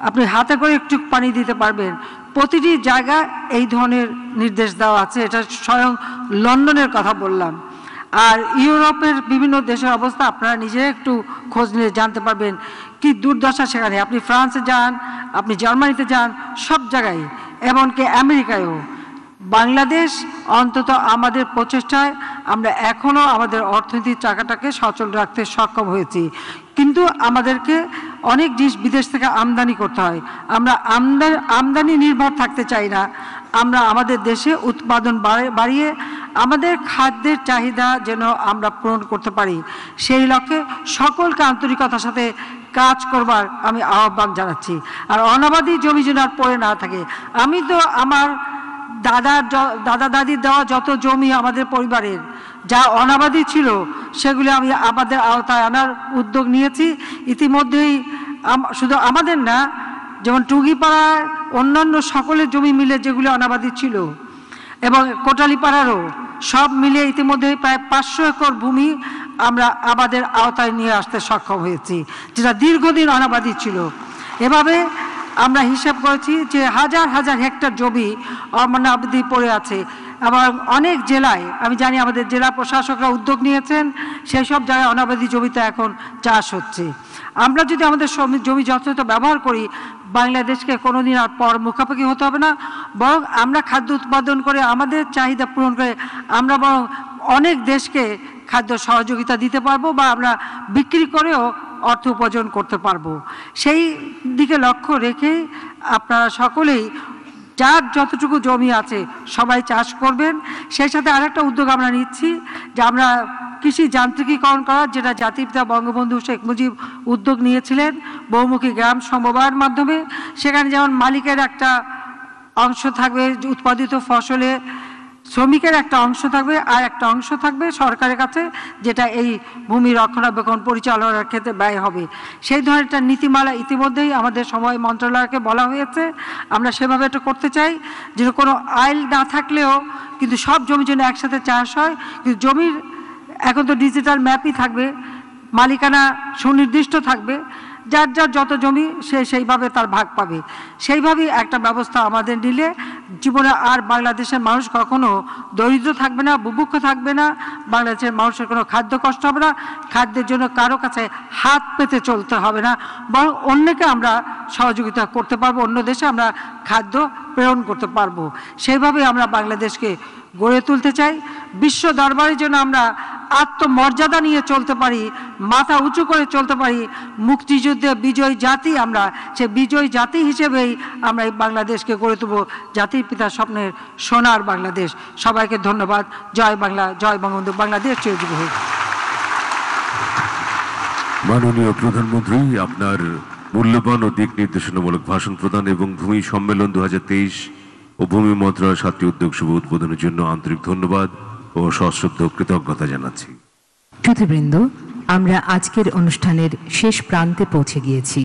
আপনি হাতে করে একটু পানি দিতে পারবেন। প্রতিটি জায়গায় এই ধরনের নির্দেশ দেওয়া আছে। এটা স্বয়ং লন্ডনের কথা বললাম। আর ইউরোপের বিভিন্ন দেশের অবস্থা আপনারা নিজে একটু খোঁজ নিয়ে জানতে পারবেন কি দুর্দশা সেখানে। আপনি ফ্রান্সে যান, আপনি জার্মানিতে যান, সব জায়গায়, এমনকি আমেরিকায়ও। বাংলাদেশ অন্তত আমাদের প্রচেষ্টায় আমরা এখনও আমাদের অর্থনীতির চাকাটাকে সচল রাখতে সক্ষম হয়েছি। কিন্তু আমাদেরকে অনেক জিনিস বিদেশ থেকে আমদানি করতে হয়। আমরা আমদানি নির্ভর থাকতে চাই না। আমরা আমাদের দেশে উৎপাদন বাড়িয়ে আমাদের খাদ্যের চাহিদা যেন আমরা পূরণ করতে পারি, সেই লক্ষ্যে সকলকে আন্তরিকতার সাথে কাজ করবার আমি আহ্বান জানাচ্ছি। আর অনাবাদি জমি যেন আর পড়ে না থাকে। আমি তো আমার দাদা দাদির দেওয়া যত জমি আমাদের পরিবারের যা অনাবাদি ছিল সেগুলি আমি আমাদের আওতায় আনার উদ্যোগ নিয়েছি ইতিমধ্যেই। শুধু আমাদের না, যেমন টুঙ্গিপাড়ার অন্যান্য সকলের জমি মিলে যেগুলি অনাবাদি ছিল এবং কোটালীপাড়ারও, সব মিলে ইতিমধ্যে প্রায় 500 একর ভূমি আমরা আমাদের আওতায় নিয়ে আসতে সক্ষম হয়েছি, যেটা দীর্ঘদিন অনাবাদি ছিল। এভাবে আমরা হিসাব করেছি যে হাজার হাজার হেক্টর জমি অনাবাদি পড়ে আছে। আবার অনেক জেলায় আমি জানি আমাদের জেলা প্রশাসকরা উদ্যোগ নিয়েছেন, সেই সব জায়গায় অনাবাদি জমিতে এখন চাষ হচ্ছে। আমরা যদি আমাদের জমি যথাযথ ব্যবহার করি, বাংলাদেশকে কোনোদিন আর পর মুখাপেক্ষি হতে হবে না, বরং আমরা খাদ্য উৎপাদন করে আমাদের চাহিদা পূরণ করে আমরা বরং অনেক দেশকে খাদ্য সহযোগিতা দিতে পারবো বা আমরা বিক্রি করেও অর্থ উপার্জন করতে পারবো। সেই দিকে লক্ষ্য রেখে আপনারা সকলেই যার যতটুকু জমি আছে সবাই চাষ করবেন। সেই সাথে আরেকটা উদ্যোগ আমরা নিচ্ছি যে আমরা কৃষি যান্ত্রিকীকরণ করার, যেটা জাতির পিতা বঙ্গবন্ধু শেখ মুজিব উদ্যোগ নিয়েছিলেন বহুমুখী গ্রাম সমবায়ের মাধ্যমে। সেখানে যেমন মালিকের একটা অংশ থাকবে উৎপাদিত ফসলে, শ্রমিকের একটা অংশ থাকবে, আর একটা অংশ থাকবে সরকারের কাছে, যেটা এই ভূমি রক্ষণাবেক্ষণ পরিচালনার ক্ষেত্রে ব্যয় হবে। সেই ধরনের একটা নীতিমালা ইতিমধ্যেই আমাদের সময় মন্ত্রণালয়কে বলা হয়েছে। আমরা সেভাবে এটা করতে চাই যে কোনো আইল না থাকলেও কিন্তু সব জমি যেন একসাথে চাষ হয়। কিন্তু জমির এখন তো ডিজিটাল ম্যাপই থাকবে, মালিকানা সুনির্দিষ্ট থাকবে, যার যার যত জমি সে সেইভাবে তার ভাগ পাবে। সেইভাবেই একটা ব্যবস্থা আমাদের নিলে জীবনে আর বাংলাদেশের মানুষ কখনো দরিদ্র থাকবে না, বুভুক্ষ থাকবে না, বাংলাদেশের মানুষের কোনো খাদ্য কষ্ট হবে না, খাদ্যের জন্য কারো কাছে হাত পেতে চলতে হবে না, বরং অন্যকে আমরা সহযোগিতা করতে পারবো, অন্য দেশে আমরা খাদ্য প্রেরণ করতে পারবো। সেইভাবেই আমরা বাংলাদেশকে গড়ে তুলতে চাই। বিশ্ব দরবারে যেন আমরা আত্মমর্যাদা নিয়ে চলতে পারি, মাথা উঁচু করে চলতে পারি। মুক্তিযুদ্ধে বিজয়ী জাতি আমরা, সে বিজয়ী জাতি হিসেবেই আমরা এই বাংলাদেশকে গড়ে তুলব, জাতির পিতার স্বপ্নের সোনার বাংলাদেশ। সবাইকে ধন্যবাদ। জয় বাংলা, জয় বঙ্গবন্ধু, বাংলাদেশ চিরজীবী হোক। মাননীয় প্রধানমন্ত্রী, আপনার মূল্যবান ও দিক নির্দেশনামূলক ভাষণ প্রদান এবং ভূমি সম্মেলন 2023 ও ভূমি মন্ত্রণালয়ের 7টি উদ্যোগ শুভ উদ্বোধনের জন্য আন্তরিক ধন্যবাদ ও সশ্রদ্ধ কৃতজ্ঞতা জানাচ্ছি। শ্রোতৃবৃন্দ, আমরা আজকের অনুষ্ঠানের শেষ প্রান্তে পৌঁছে গিয়েছি।